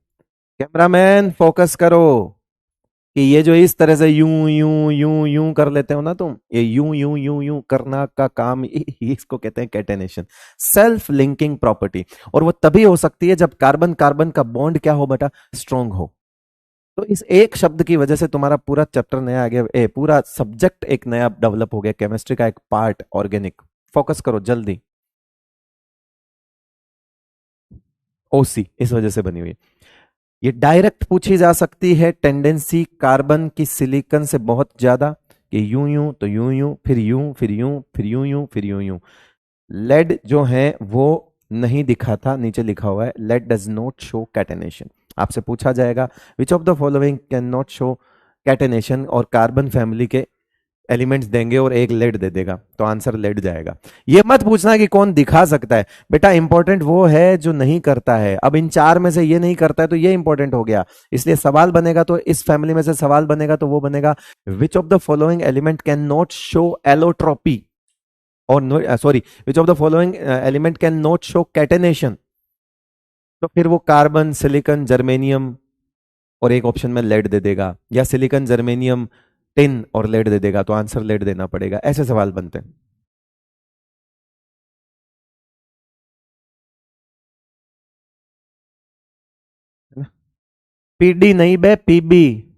कैमरामैन फोकस करो कि ये जो इस तरह से यूं यूं यूं यूं कर लेते हो ना तुम, ये यूं यूं यूं यूं करना का काम इसको कहते हैं कैटेनेशन, सेल्फ लिंकिंग प्रॉपर्टी। और वो तभी हो सकती है जब कार्बन कार्बन का बॉन्ड क्या हो बेटा, स्ट्रांग हो। तो इस एक शब्द की वजह से तुम्हारा पूरा चैप्टर नया आ गया, पूरा सब्जेक्ट एक नया डेवलप हो गया, केमिस्ट्री का एक पार्ट ऑर्गेनिक। फोकस करो जल्दी। ओसी इस वजह से बनी हुई है। ये डायरेक्ट पूछी जा सकती है, टेंडेंसी कार्बन की सिलिकॉन से बहुत ज्यादा, कि यूं यूं तो यूं यूं फिर यूं फिर यूं फिर यूं यूं फिर यूं यूं। लेड जो है वो नहीं दिखा था, नीचे लिखा हुआ है lead does not show catenation. आपसे पूछा जाएगा which of the following can not show catenation, और कार्बन फैमिली के एलिमेंट्स देंगे और एक लेड दे देगा, तो आंसर लेड जाएगा। ये मत पूछना कि कौन दिखा सकता है, बेटा इंपॉर्टेंट वो है जो नहीं करता है। अब इन चार में से ये नहीं करता है तो ये इंपॉर्टेंट हो गया, इसलिए सवाल बनेगा तो इस फैमिली में से सवाल बनेगा तो वो बनेगा which of the following element can not show allotropy, और sorry which of the following element can not show catenation. तो फिर वो कार्बन सिलिकॉन जर्मेनियम और एक ऑप्शन में लेड दे देगा, या सिलिकॉन जर्मेनियम टिन और लेड दे देगा, तो आंसर लेड देना पड़ेगा। ऐसे सवाल बनते हैं। पीडी नहीं बे, पीबी।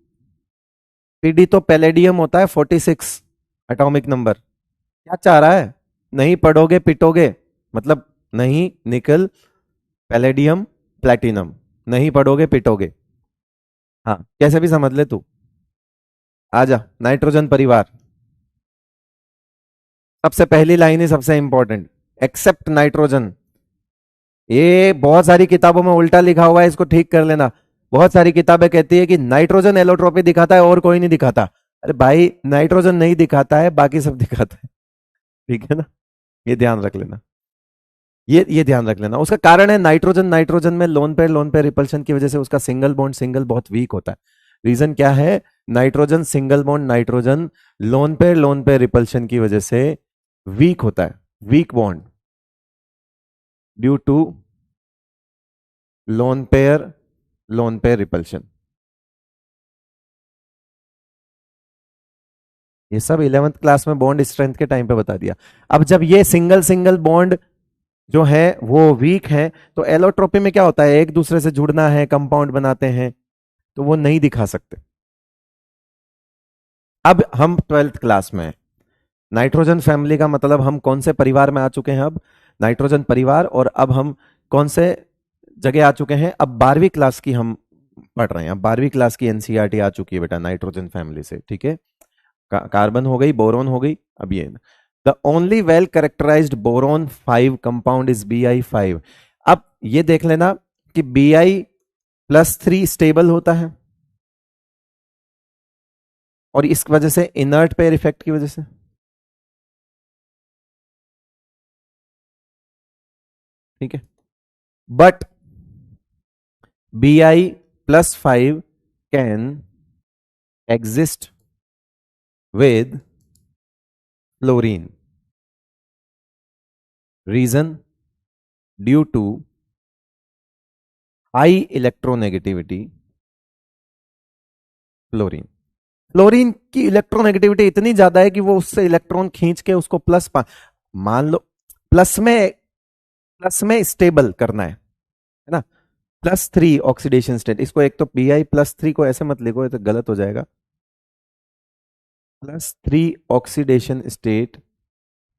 पीडी तो पैलेडियम होता है 46 एटॉमिक नंबर। क्या चाह रहा है, नहीं पढ़ोगे पिटोगे, मतलब नहीं निकल पैलेडियम प्लेटिनम, नहीं पढ़ोगे पिटोगे। हाँ कैसे भी समझ ले तू। आजा, नाइट्रोजन परिवार, सबसे पहली लाइन ही सबसे इंपॉर्टेंट, एक्सेप्ट नाइट्रोजन। ये बहुत सारी किताबों में उल्टा लिखा हुआ है, इसको ठीक कर लेना। बहुत सारी किताबें कहती है कि नाइट्रोजन एलोट्रोपी दिखाता है और कोई नहीं दिखाता। अरे भाई नाइट्रोजन नहीं दिखाता है, बाकी सब दिखाता है, ठीक है ना, ये ध्यान रख लेना। ये ध्यान रख लेना, उसका कारण है नाइट्रोजन, नाइट्रोजन में लोन पेयर रिपल्शन की वजह से उसका सिंगल बॉन्ड सिंगल बहुत वीक होता है। रीजन क्या है, nitrogen single bond nitrogen lone pair repulsion की वजह से वीक होता है, weak bond due to lone pair repulsion. ये सब 11th क्लास में बॉन्ड स्ट्रेंथ के टाइम पे बता दिया। अब जब ये सिंगल सिंगल बॉन्ड जो है वो वीक है, तो एलोट्रोपी में क्या होता है, एक दूसरे से जुड़ना है, कंपाउंड बनाते हैं, तो वो नहीं दिखा सकते। अब हम 12th क्लास में हैं। नाइट्रोजन फैमिली का मतलब हम कौन से परिवार में आ चुके हैं, अब नाइट्रोजन परिवार। और अब हम कौन से जगह आ चुके हैं, अब 12वीं क्लास की हम पढ़ रहे हैं। अब 12वीं क्लास की एनसीईआरटी आ चुकी है बेटा नाइट्रोजन फैमिली से, ठीक है। कार्बन हो गई, बोरोन हो गई, अब ये the only well characterized boron 5 compound is Bi5। अब ये देख लेना कि Bi+3 स्टेबल होता है, और इस वजह से इनर्ट पेयर इफेक्ट की वजह से, ठीक है। But Bi+5 can exist with fluorine, reason due to high electronegativity fluorine. Fluorine की इलेक्ट्रोनेगेटिविटी इतनी ज्यादा है कि वो उससे इलेक्ट्रॉन खींच के उसको मान लो प्लस में स्टेबल करना है ना, +3 ऑक्सीडेशन स्टेट। इसको एक तो Bi+3 को ऐसे मत लिखो, ये तो गलत हो जाएगा, +3 ऑक्सीडेशन स्टेट,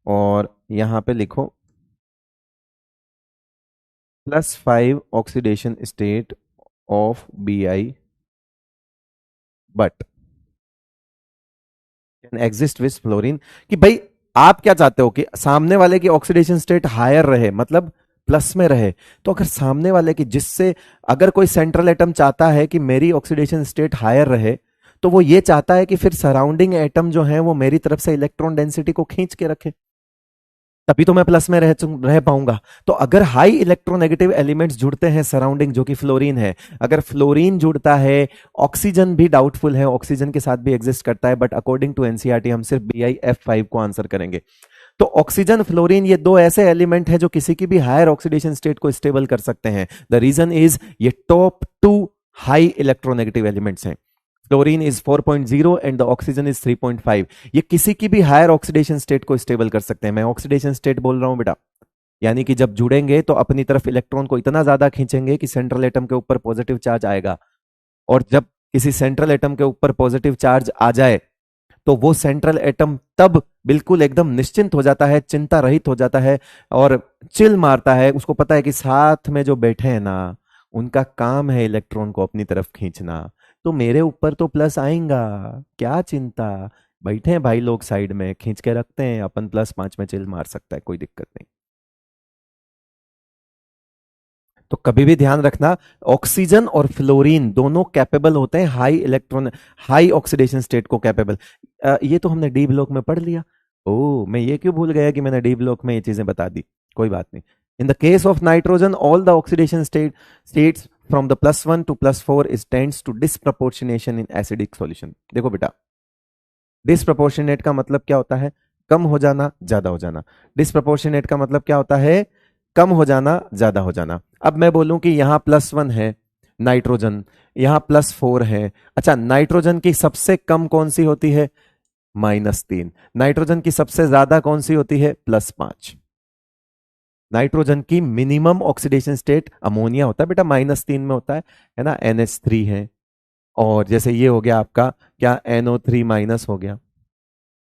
और यहां पे लिखो +5 oxidation state of Bi but can exist with fluorine. कि भाई आप क्या चाहते हो कि सामने वाले की ऑक्सीडेशन स्टेट हायर रहे, मतलब प्लस में रहे। तो अगर सामने वाले की, जिससे अगर कोई सेंट्रल एटम चाहता है कि मेरी ऑक्सीडेशन स्टेट हायर रहे, तो वो ये चाहता है कि फिर सराउंडिंग एटम जो है वो मेरी तरफ से इलेक्ट्रॉन डेंसिटी को खींच के रखे, तभी तो मैं प्लस में रह पाऊंगा। तो अगर हाई इलेक्ट्रोनेगेटिव एलिमेंट्स जुड़ते हैं सराउंडिंग, जो कि फ्लोरीन है, अगर फ्लोरीन जुड़ता है, ऑक्सीजन भी डाउटफुल है, ऑक्सीजन के साथ भी एग्जिस्ट करता है, बट अकॉर्डिंग टू एनसीईआरटी हम सिर्फ BiF5 को आंसर करेंगे। तो ऑक्सीजन, फ्लोरीन, ये दो ऐसे एलिमेंट हैं जो किसी की भी हायर ऑक्सीडेशन स्टेट को स्टेबल कर सकते हैं। द रीजन इज ये टॉप 2 हाई इलेक्ट्रोनेगेटिव एलिमेंट्स हैं। Fluorine is 4.0 and the oxygen is 3.5। ये किसी की भी हायर ऑक्सीडेशन स्टेट को स्टेबल कर सकते हैं। मैं ऑक्सीडेशन स्टेट बोल रहा हूं बेटा, यानी कि जब जुड़ेंगे तो अपनी तरफ इलेक्ट्रॉन को इतना ज्यादा खींचेंगे कि सेंट्रल एटम के ऊपर पॉजिटिव चार्ज आएगा। और जब किसी सेंट्रल एटम के ऊपर पॉजिटिव चार्ज आ जाए तो वो सेंट्रल एटम तब बिल्कुल एकदम निश्चिंत हो जाता है, चिंता रहित हो जाता है और चिल मारता है। उसको पता है कि साथ में जो बैठे हैं ना, उनका काम है इलेक्ट्रॉन को अपनी तरफ खींचना, तो मेरे ऊपर तो प्लस आएगा, क्या चिंता। बैठे हैं भाई लोग साइड में, खींच के रखते हैं, अपन +5 में चिल मार सकता है, कोई दिक्कत नहीं। तो कभी भी ध्यान रखना, ऑक्सीजन और फ्लोरीन दोनों कैपेबल होते हैं हाई ऑक्सीडेशन स्टेट को कैपेबल। ये तो हमने डी ब्लॉक में पढ़ लिया। ओ, मैं ये क्यों भूल गया कि मैंने डी ब्लॉक में ये चीजें बता दी। कोई बात नहीं। In the case of nitrogen all the oxidation states from the +1 to +4 is tends to disproportionation in acidic solution. देखो बेटा, डिसप्रपोर्शनेट का मतलब क्या होता है? कम हो जाना, ज्यादा हो जाना। डिसप्रपोर्शनेट का मतलब क्या होता है? कम हो जाना, ज्यादा हो जाना। अब मैं बोलूं कि यहां +1 है नाइट्रोजन, यहां +4 है। अच्छा, नाइट्रोजन की सबसे कम कौन सी होती है? -3। नाइट्रोजन की सबसे ज्यादा कौन सी होती है? +5। नाइट्रोजन की मिनिमम ऑक्सीडेशन स्टेट अमोनिया होता है बेटा, -3 में होता है ना, NH3 है। और जैसे ये हो गया आपका क्या, NO3- हो गया,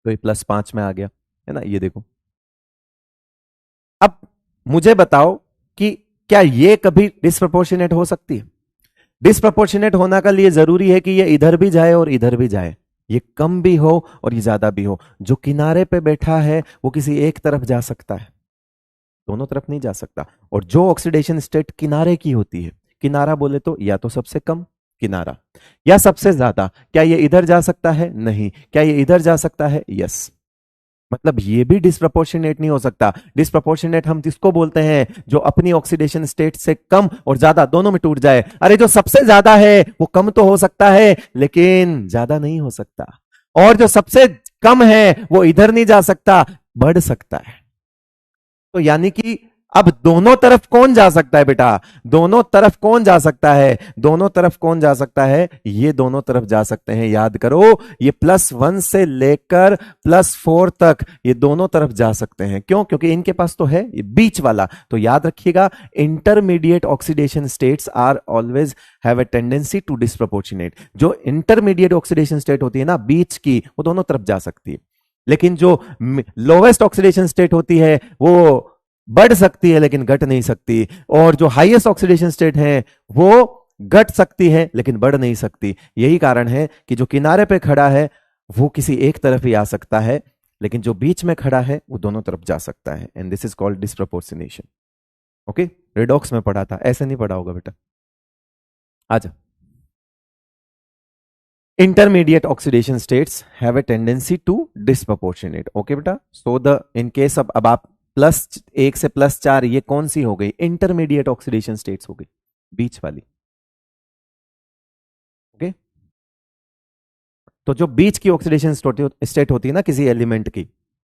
तो ये +5 में आ गया, है ना, ये देखो। अब मुझे बताओ कि क्या ये कभी डिस्प्रपोर्शनेट हो सकती है? डिस्प्रपोर्शनेट होना का लिए जरूरी है कि ये इधर भी जाए और इधर भी जाए, ये कम भी हो और ये ज्यादा भी हो। जो किनारे पे बैठा है वो किसी एक तरफ जा सकता है, दोनों तरफ नहीं जा सकता। और जो ऑक्सीडेशन स्टेट किनारे की होती है, किनारा बोले तो या तो सबसे कम किनारा या सबसे ज्यादा। क्या ये इधर जा सकता है? नहीं। क्या ये इधर जा सकता है? यस। मतलब ये भी डिस्प्रपोर्शनेट नहीं हो सकता। डिस्प्रपोर्शनेट हम किसको बोलते हैं? जो अपनी ऑक्सीडेशन स्टेट से कम और ज्यादा दोनों में टूट जाए। अरे जो सबसे ज्यादा है वो कम तो हो सकता है लेकिन ज्यादा नहीं हो सकता, और जो सबसे कम है वो इधर नहीं जा सकता, बढ़ सकता है। तो यानी कि अब दोनों तरफ कौन जा सकता है बेटा? दोनों तरफ कौन जा सकता है? दोनों तरफ कौन जा सकता है? ये दोनों तरफ जा सकते हैं। याद करो, ये +1 से लेकर +4 तक ये दोनों तरफ जा सकते हैं। क्यों? क्योंकि इनके पास तो है ये बीच वाला। तो याद रखिएगा, intermediate oxidation states are always have a tendency to disproportionate. जो इंटरमीडिएट ऑक्सीडेशन स्टेट होती है ना बीच की, वो दोनों तरफ जा सकती है। लेकिन जो लोवेस्ट ऑक्सीडेशन स्टेट होती है वो बढ़ सकती है लेकिन घट नहीं सकती, और जो हाईएस्ट ऑक्सीडेशन स्टेट है वो घट सकती है लेकिन बढ़ नहीं सकती। यही कारण है कि जो किनारे पे खड़ा है वो किसी एक तरफ ही आ सकता है, लेकिन जो बीच में खड़ा है वो दोनों तरफ जा सकता है, and this is called disproportionation. Okay, redox में पढ़ा था, ऐसे नहीं पढ़ा होगा बेटा। आजा, intermediate oxidation states have a tendency to disproportionate। Okay बेटा, सो द इन केस अब आप +1 से +4, ये कौन सी हो गई? इंटरमीडिएट ऑक्सीडेशन स्टेट्स हो गई, बीच वाली। ओके, तो जो बीच की ऑक्सीडेशन स्टेट होती है ना किसी एलिमेंट की,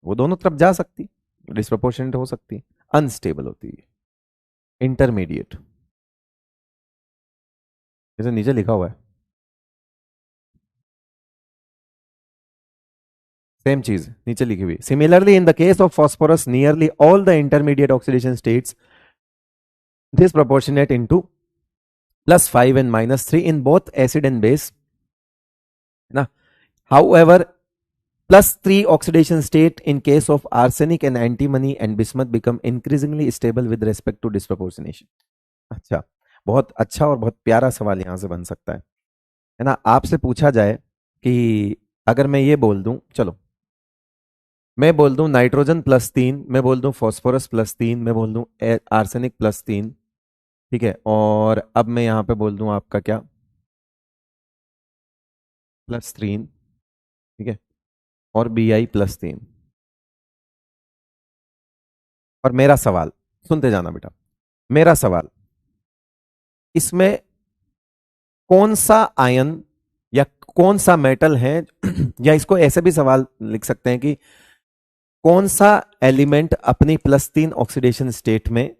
वो दोनों तरफ जा सकती, डिस्प्रोपोर्शनेट हो सकती, अनस्टेबल होती है, इंटरमीडिएट, जैसे नीचे लिखा हुआ है, सेम चीज नीचे लिखी हुई। Similarly in the case of phosphorus nearly all the intermediate oxidation states disproportionate into +5 and -3 in both acid and base, ना। However, +3 oxidation state in case of arsenic and antimony and bismuth become increasingly stable with respect to disproportionation. अच्छा, बहुत अच्छा और बहुत प्यारा सवाल यहां से बन सकता है ना। आपसे पूछा जाए कि अगर मैं ये बोल दूं, चलो मैं बोल दूं नाइट्रोजन +3, मैं बोल दूं फॉस्फोरस +3, मैं बोल दूं आर्सेनिक +3, ठीक है, और अब मैं यहां पे बोल दूं आपका क्या +3, ठीक है, और Bi+3। और मेरा सवाल सुनते जाना बेटा, मेरा सवाल, इसमें कौन सा आयन या कौन सा मेटल है या इसको ऐसे भी सवाल लिख सकते हैं कि कौन सा एलिमेंट अपनी +3 ऑक्सीडेशन स्टेट में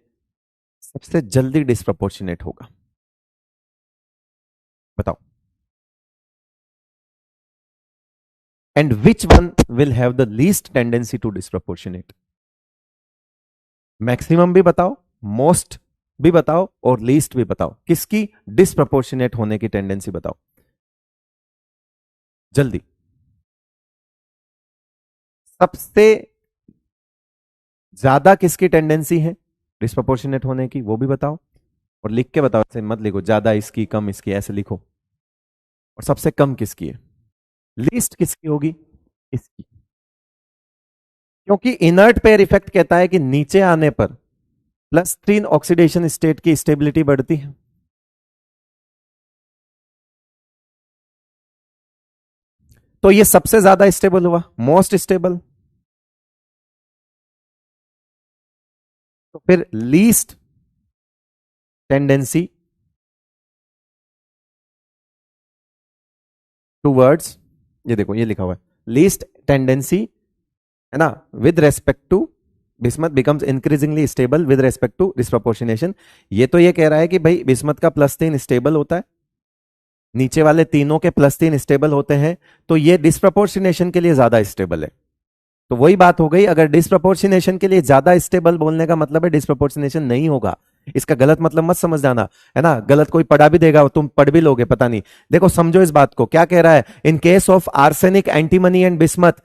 सबसे जल्दी डिस्प्रपोर्शनेट होगा, बताओ। And which one will have the least tendency to disproportionate. Maximum भी बताओ, मोस्ट भी बताओ और लीस्ट भी बताओ, किसकी डिस्प्रपोर्शनेट होने की टेंडेंसी बताओ जल्दी। सबसे ज्यादा किसकी टेंडेंसी है डिस्प्रपोर्शनेट होने की, वो भी बताओ, और लिख के बताओ, ऐसे मत लिखो ज्यादा इसकी कम इसकी, ऐसे लिखो। और सबसे कम किसकी है, लीस्ट किसकी होगी, इसकी। क्योंकि इनर्ट पेयर इफेक्ट कहता है कि नीचे आने पर +3 ऑक्सीडेशन स्टेट की स्टेबिलिटी बढ़ती है। तो ये सबसे ज्यादा स्टेबल हुआ, मोस्ट स्टेबल। तो फिर लीस्ट टेंडेंसी टूवर्ड्स, ये देखो ये लिखा हुआ है, लीस्ट टेंडेंसी है ना, with respect to bismuth becomes increasingly stable with respect to disproportionation. ये तो ये कह रहा है कि भाई बिस्मथ का +3 स्टेबल होता है, नीचे वाले तीनों के +3 स्टेबल होते हैं, तो ये डिस्प्रपोर्शनेशन के लिए ज्यादा स्टेबल है। तो वही बात हो गई, अगर डिस्प्रपोर्शनेशन के लिए ज्यादा स्टेबल बोलने का मतलब है डिस्प्रपोर्शनेशन नहीं होगा, इसका गलत मतलब मत समझ जाना, है ना। गलत कोई पढ़ा भी देगा, तुम पढ़ भी लोगे, पता नहीं। देखो समझो इस बात को, क्या कह रहा है, in case of arsenic antimony and bismuth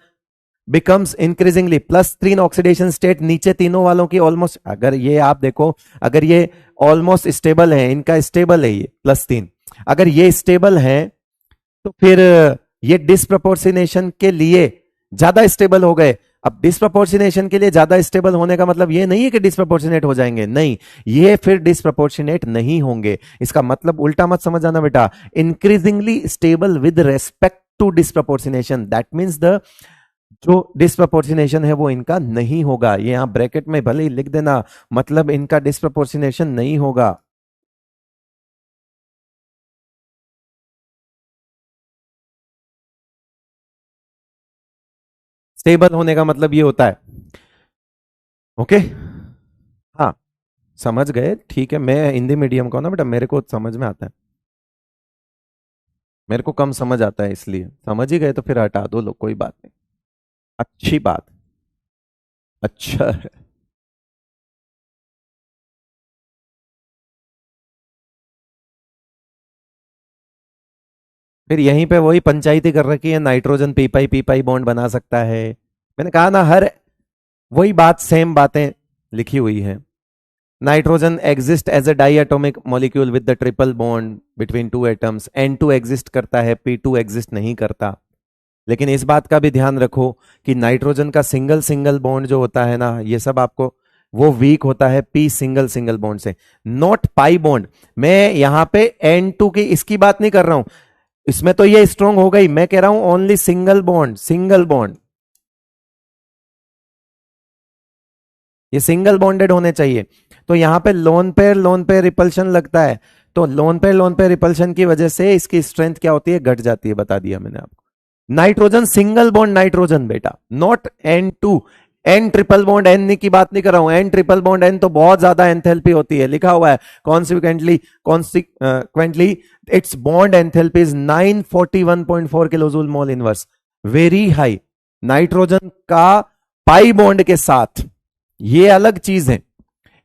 becomes increasingly +3 oxidation state, नीचे तीनों वालों की ऑलमोस्ट, अगर ये आप देखो, अगर ये ऑलमोस्ट स्टेबल है, इनका स्टेबल है ये +3, अगर ये स्टेबल है तो फिर ये डिस्प्रपोर्शनेशन के लिए ज्यादा स्टेबल हो गए। अब डिस्प्रपोर्शनेशन के लिए ज्यादा स्टेबल होने का मतलब ये नहीं है कि डिस्प्रपोर्शनेट हो जाएंगे, नहीं, ये फिर डिस्प्रपोर्शनेट नहीं होंगे। इसका मतलब उल्टा मत समझ आना बेटा, increasingly stable with respect to disproportionation, that means the जो डिस्प्रपोर्शनेशन है वो इनका नहीं होगा। ये यहां ब्रैकेट में भले ही लिख देना, मतलब इनका डिस्प्रपोर्शनेशन नहीं होगा। स्टेबल होने का मतलब ये होता है, ओके। हाँ समझ गए, ठीक है, मैं हिंदी मीडियम का हूं ना बेटा, मेरे को समझ में आता है, मेरे को कम समझ आता है, इसलिए समझ ही गए तो फिर हटा दो लोग, कोई बात नहीं, अच्छी बात, अच्छा है। फिर यहीं पे वही पंचायती कर रखी है, नाइट्रोजन पी पाई बॉन्ड बना सकता है। मैंने कहा ना, हर वही बात, सेम बातें लिखी हुई है। Nitrogen exist as a diatomic molecule with the triple bond between two atoms, N2 exist करता है, P2 एग्जिस्ट नहीं करता। लेकिन इस बात का भी ध्यान रखो कि नाइट्रोजन का सिंगल सिंगल बॉन्ड जो होता है ना, ये सब आपको, वो वीक होता है P सिंगल सिंगल बॉन्ड से, नॉट पाई बॉन्ड। मैं यहां पे N2 की इसकी बात नहीं कर रहा हूं, इसमें तो ये स्ट्रॉन्ग हो गई, मैं कह रहा हूं only single bond, single bond, ये सिंगल बॉन्डेड होने चाहिए। तो यहां पे लोन पेयर रिपल्शन लगता है, तो लोन पेयर रिपल्शन की वजह से इसकी स्ट्रेंथ क्या होती है, घट जाती है, बता दिया मैंने आपको। नाइट्रोजन सिंगल बॉन्ड नाइट्रोजन बेटा, not N2, N triple bond N की बात नहीं कर रहा हूं, एन ट्रिपल बॉन्ड एन तो बहुत ज्यादा एंथैल्पी होती है, लिखा हुआ है consequently it's bond enthalpy is 941.4 kilojoule mole inverse, very high. Nitrogen का पाई बॉन्ड के साथ ये अलग चीज है,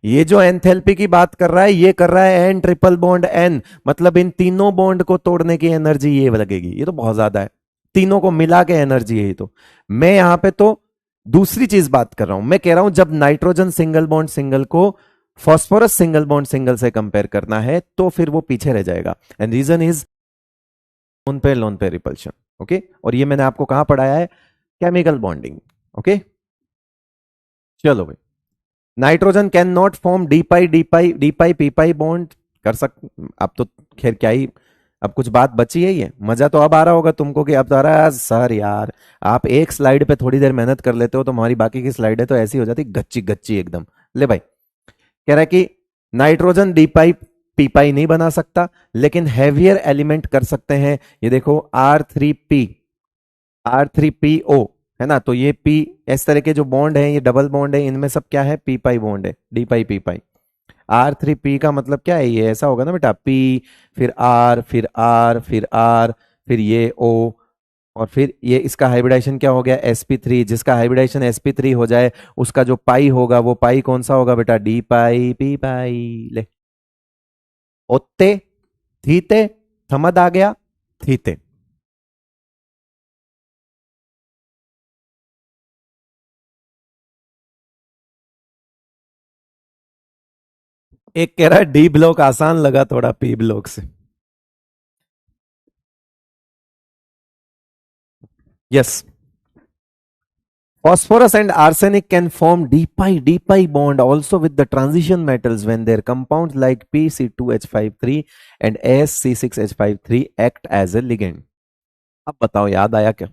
ये जो एंथैल्पी की बात कर रहा है ये कर रहा है एन ट्रिपल बॉन्ड एन, मतलब इन तीनों बॉन्ड को तोड़ने की एनर्जी ये लगेगी, ये तो बहुत ज्यादा है। तीनों को मिला के एनर्जी है। तो मैं यहां पे तो दूसरी चीज बात कर रहा हूं, मैं कह रहा हूं जब नाइट्रोजन सिंगल बॉन्ड सिंगल को फॉस्फोरस सिंगल बॉन्ड सिंगल से कंपेयर करना है तो फिर वो पीछे रह जाएगा। And reason is lone pair repulsion. Okay, और ये मैंने आपको कहां पढ़ाया है, केमिकल बॉन्डिंग। ओके, चलो भाई, nitrogen can not form D pi P pi bond कर सक। अब तो खैर क्या ही, अब कुछ बात बची है, ये मजा तो अब आ रहा होगा तुमको कि अब तो आ रहा है सर यार, आप एक स्लाइड पे थोड़ी देर मेहनत कर लेते हो तो हमारी बाकी की स्लाइडें तो ऐसी हो जाती गच्ची गच्ची एकदम। ले भाई, कह रहा है कि नाइट्रोजन डी पाई पी पाई नहीं बना सकता लेकिन हैवियर एलिमेंट कर सकते हैं। ये देखो R3P O है ना, तो ये पी, इस तरह के जो बॉन्ड है ये डबल बॉन्ड है, इनमें सब क्या है, पी पाई बॉन्ड है, डी पाई पी पाई। R3P का मतलब क्या है, ये ऐसा होगा ना बेटा, P फिर R फिर R फिर R फिर ये O, और फिर ये इसका हाइब्रिडाइजेशन क्या हो गया, sp3। जिसका हाइब्रिडाइजेशन sp3 हो जाए उसका जो पाई होगा वो पाई कौन सा होगा बेटा, डी पाई पी पाई। ले, ओत्ते थीते, समझ आ गया, थीते। एक कह रहा है डी ब्लॉक आसान लगा थोड़ा पी ब्लॉक से। Yes, phosphorus and arsenic can form d pi bond also with the transition metals when their compounds like PC2H53 and AsC6H53 act as a ligand। अब बताओ याद आया क्या,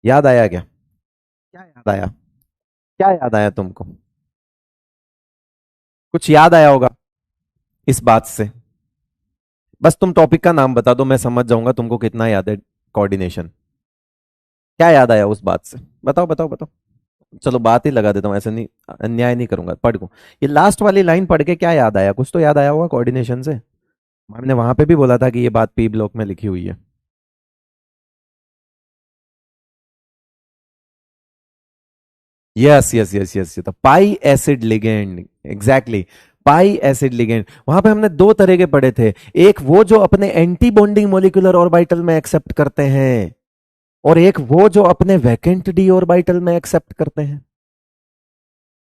याद आया क्या, क्या याद आया, क्या याद आया तुमको, कुछ याद आया होगा इस बात से। बस तुम टॉपिक का नाम बता दो, मैं समझ जाऊंगा तुमको कितना याद है कोऑर्डिनेशन। क्या याद आया उस बात से, बताओ बताओ बताओ। चलो बात ही लगा देता हूं, ऐसे नहीं, अन्याय नहीं करूंगा, पढ़ को ये लास्ट वाली लाइन पढ़ के क्या याद आया, कुछ तो याद आया होगा कोऑर्डिनेशन से। हमने वहां पे भी बोला था कि ये बात पी ब्लॉक में लिखी हुई है। यस यस यस यस, तो पाई एसिड लिगेंड, एग्जैक्टली, पाई एसिड लिगेंड। वहां पे हमने दो तरह के पढ़े थे, एक वो जो अपने एंटी बॉन्डिंग मोलिकुलर ऑर्बिटल में एक्सेप्ट करते हैं, और एक वो जो अपने वैकेंट डी ऑर्बिटल में एक्सेप्ट करते हैं।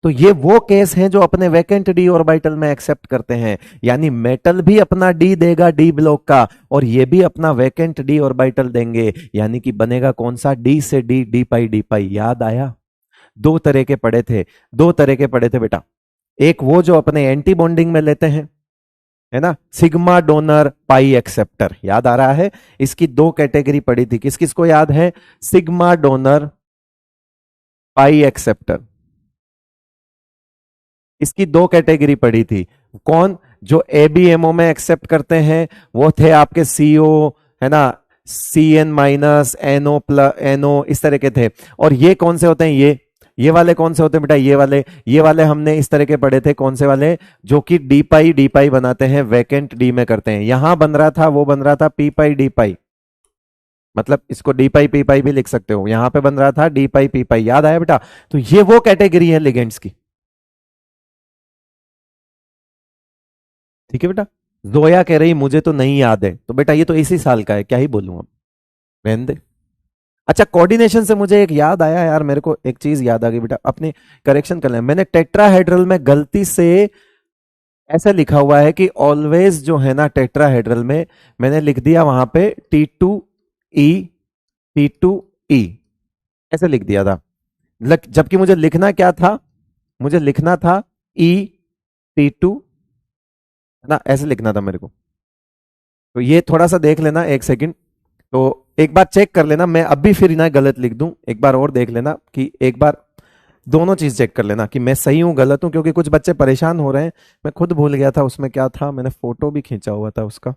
तो ये वो केस हैं जो अपने वैकेंट डी ऑर्बिटल में एक्सेप्ट करते हैं, यानी मेटल भी अपना डी देगा डी ब्लॉक का, और ये भी अपना वैकेंट डी ऑर्बिटल देंगे, यानी कि बनेगा कौन सा, डी से डी, डी पाई डी पाई। याद आया, दो तरह के पढ़े थे, दो तरह के पढ़े थे बेटा। एक वो जो अपने एंटी बॉन्डिंग में लेते हैं, है ना, सिग्मा डोनर पाई एक्सेप्टर, याद आ रहा है, इसकी दो कैटेगरी पढ़ी थी, किस किस को याद है, सिग्मा डोनर पाई एक्सेप्टर, इसकी दो कैटेगरी पढ़ी थी। कौन, जो एबीएमओ में एक्सेप्ट करते हैं वो थे आपके सीओ, है ना, CN minus, NO plus, NO, इस तरह के थे। और ये कौन से होते हैं, ये वाले कौन से होते हैं बेटा, ये वाले हमने इस तरह के पढ़े थे, कौन से वाले, जो कि डी पाई बनाते हैं, वैकेंट डी में करते हैं। यहां बन रहा था, वो बन रहा था पी पाई डी पाई, मतलब इसको डी पाई पी पाई भी लिख सकते हो, यहां पे बन रहा था डी पाई पी पाई। याद आया बेटा, तो ये वो कैटेगरी है लिगेंड्स की। ठीक है बेटा, जोया कह रही मुझे तो नहीं याद है, तो बेटा ये तो इसी साल का है, क्या ही बोलूं अब, रहने दे। अच्छा, कोऑर्डिनेशन से मुझे एक याद आया यार, मेरे को एक चीज याद आ गई बेटा, अपने करेक्शन कर लें। मैंने टेट्राहेड्रल में गलती से ऐसा लिखा हुआ है कि ऑलवेज जो है ना टेट्राहेड्रल में, मैंने लिख दिया वहां पे T2E, T2E ऐसे लिख दिया था, जबकि मुझे लिखना क्या था, मुझे लिखना था E T2, है ना, ऐसे लिखना था मेरे को। तो ये थोड़ा सा देख लेना, एक सेकंड, तो एक बार चेक कर लेना, मैं अभी फिर ना गलत लिख दूं, एक बार और देख लेना कि एक बार दोनों चीज चेक कर लेना कि मैं सही हूं गलत हूं, क्योंकि कुछ बच्चे परेशान हो रहे हैं, मैं खुद भूल गया था उसमें क्या था, मैंने फोटो भी खींचा हुआ था उसका।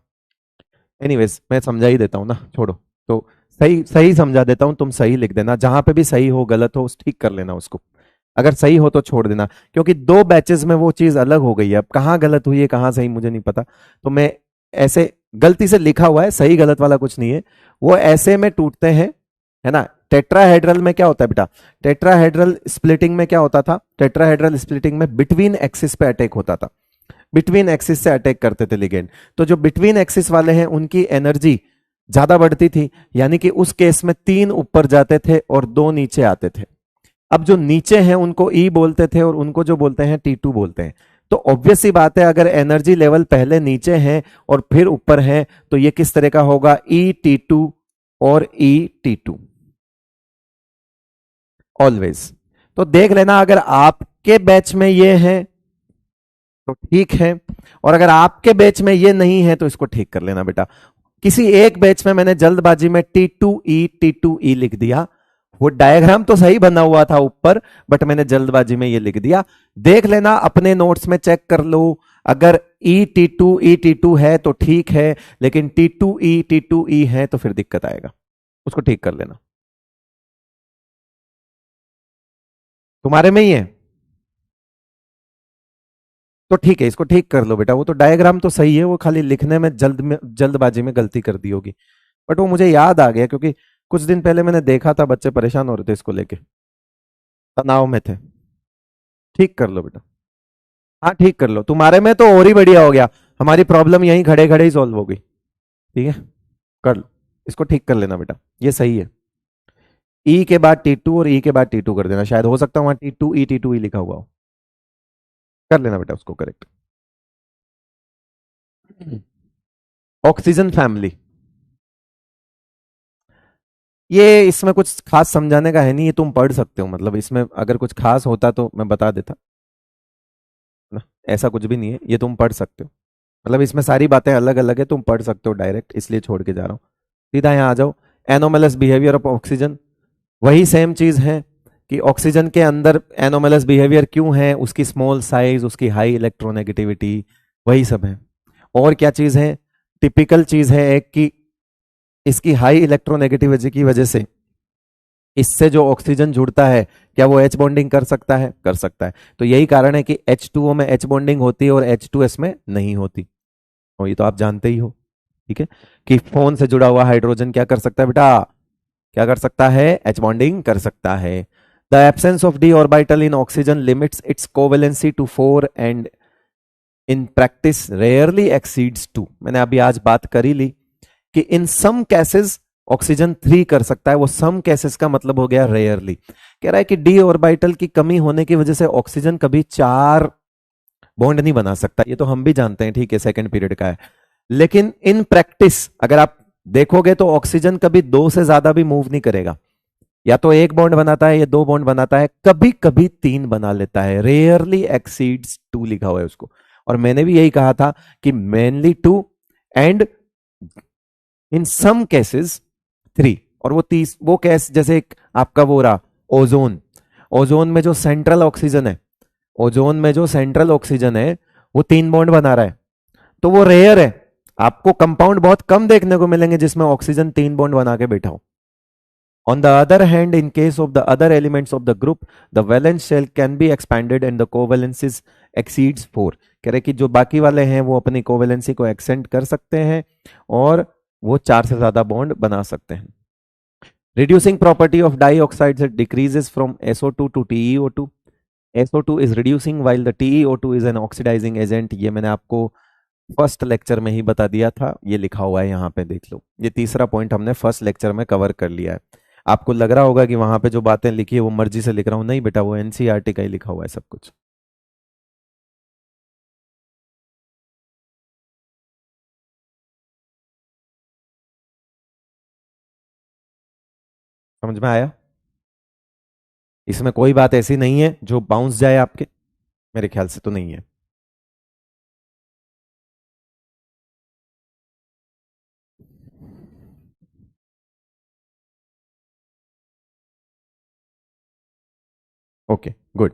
एनीवेज मैं समझा ही देता हूं ना, छोड़ो, तो सही सही समझा देता हूं, तुम सही लिख देना, जहां पे भी सही हो गलत हो ठीक कर लेना उसको, अगर सही हो तो छोड़ देना, क्योंकि दो बैचेस में वो चीज अलग हो गई है, अब कहाँ गलत हुई है कहाँ सही मुझे नहीं पता, तो मैं ऐसे गलती से लिखा हुआ है, सही गलत वाला कुछ नहीं है, वो ऐसे में टूटते हैं, है ना। टेट्राहेड्रल में क्या होता है बेटा, टेट्राहेड्रल स्प्लिटिंग में क्या होता था, टेट्राहेड्रल स्प्लिटिंग में बिटवीन एक्सिस पे अटैक होता था, बिटवीन एक्सिस से अटैक करते थे लिगेंड। तो जो बिटवीन एक्सिस वाले हैं उनकी एनर्जी ज्यादा बढ़ती थी, यानी कि उस केस में 3 ऊपर जाते थे और 2 नीचे आते थे। अब जो नीचे हैं उनको ई बोलते थे और उनको जो बोलते हैं T2 बोलते हैं। तो ऑब्वियस सी बात है, अगर एनर्जी लेवल पहले नीचे हैं और फिर ऊपर है तो ये किस तरह का होगा, ET2 और ET2 ऑलवेज। तो देख लेना, अगर आपके बैच में ये है तो ठीक है, और अगर आपके बैच में ये नहीं है तो इसको ठीक कर लेना बेटा। किसी एक बैच में मैंने जल्दबाजी में T2E लिख दिया, वो डायग्राम तो सही बना हुआ था ऊपर, बट मैंने जल्दबाजी में ये लिख दिया। देख लेना, अपने नोट्स में चेक कर लो, अगर E T2 है तो ठीक है, लेकिन T2E है तो फिर दिक्कत आएगा, उसको ठीक कर लेना। तुम्हारे में ही है तो ठीक है, इसको ठीक कर लो बेटा। वो तो डायग्राम तो सही है, वो खाली लिखने में जल्दबाजी में गलती कर दी होगी, बट वो मुझे याद आ गया क्योंकि कुछ दिन पहले मैंने देखा था बच्चे परेशान हो रहे थे इसको लेके, तनाव में थे। ठीक कर लो बेटा, हाँ ठीक कर लो। तुम्हारे में तो और ही बढ़िया हो गया, हमारी प्रॉब्लम यहीं खड़े खड़े ही सॉल्व हो गई। ठीक है, कर लो, इसको ठीक कर लेना बेटा, ये सही है। ई के बाद T2 और ई के बाद T2 कर देना, शायद हो सकता है वहां T2E लिखा हुआ हो, कर लेना बेटा उसको करेक्ट। ऑक्सीजन फैमिली, ये इसमें कुछ खास समझाने का है नहीं, ये तुम पढ़ सकते हो, मतलब इसमें अगर कुछ खास होता तो मैं बता देता ना, ऐसा कुछ भी नहीं है, ये तुम पढ़ सकते हो। मतलब इसमें सारी बातें अलग अलग है, तुम पढ़ सकते हो डायरेक्ट, इसलिए छोड़ के जा रहा हूँ। सीधा यहाँ आ जाओ, एनोमलस बिहेवियर ऑफ ऑक्सीजन। वही सेम चीज है कि ऑक्सीजन के अंदर एनोमलस बिहेवियर क्यों है, उसकी स्मॉल साइज, उसकी हाई इलेक्ट्रोनेगेटिविटी, वही सब है। और क्या चीज है, टिपिकल चीज है एक कि इसकी हाई इलेक्ट्रोनेगेटिविटी की वजह से इससे जो ऑक्सीजन जुड़ता है, क्या वो H बॉन्डिंग कर सकता है, कर सकता है। तो यही कारण है कि H2O में H बॉन्डिंग होती है और H2S में नहीं होती, और ये तो आप जानते ही हो। ठीक है, कि फोन से जुड़ा हुआ हाइड्रोजन क्या कर सकता है बेटा, क्या कर सकता है, H बॉन्डिंग कर सकता है। The absence of d orbital in oxygen limits its covalency to 4 and in practice rarely exceeds 2। मैंने अभी आज बात करी ली कि इन सम केसेस ऑक्सीजन 3 कर सकता है, वो सम केसेस का मतलब हो गया रेयरली। कह रहा है कि डी ऑर्बिटल की कमी होने की वजह से ऑक्सीजन कभी 4 बॉन्ड नहीं बना सकता, ये तो हम भी जानते हैं, ठीक है, सेकंड पीरियड का है। लेकिन इन प्रैक्टिस अगर आप देखोगे तो ऑक्सीजन कभी 2 से ज्यादा भी मूव नहीं करेगा, या तो 1 बॉन्ड बनाता है या 2 बॉन्ड बनाता है, कभी कभी 3 बना लेता है, रेयरली एक्सीड्स 2 लिखा हुआ है उसको। और मैंने भी यही कहा था कि mainly 2 and in some cases 3। और वो 30 वो केस जैसे एक आपका वो रहा ओजोन, ओजोन में जो सेंट्रल ऑक्सीजन है, ओजोन में जो सेंट्रल ऑक्सीजन है वो 3 बॉन्ड बना रहा है, तो वो रेयर है। आपको कंपाउंड बहुत कम देखने को मिलेंगे जिसमें ऑक्सीजन 3 बॉन्ड बना के बैठा हो। On the other hand, in case of the other elements of the group, the valence shell can be expanded and the covalences exceeds 4। कह रहे कि जो बाकी वाले हैं वो अपनी कोवेलेंसी को एक्सटेंड कर सकते हैं और वो 4 से ज्यादा बॉन्ड बना सकते हैं। Reducing property of dioxides, it decreases from SO2 to TeO2। SO2 is reducing while the TeO2 is an oxidizing agent। ये मैंने आपको फर्स्ट लेक्चर में ही बता दिया था, ये लिखा हुआ है यहाँ पे देख लो। ये तीसरा पॉइंट हमने फर्स्ट लेक्चर में कवर कर लिया है। आपको लग रहा होगा कि वहां पे जो बातें लिखी है वो मर्जी से लिख रहा हूं, नहीं बेटा, वो एनसीईआरटी का ही लिखा हुआ है सब कुछ। समझ में आया? इसमें कोई बात ऐसी नहीं है जो बाउंस जाए आपके, मेरे ख्याल से तो नहीं है। Okay good.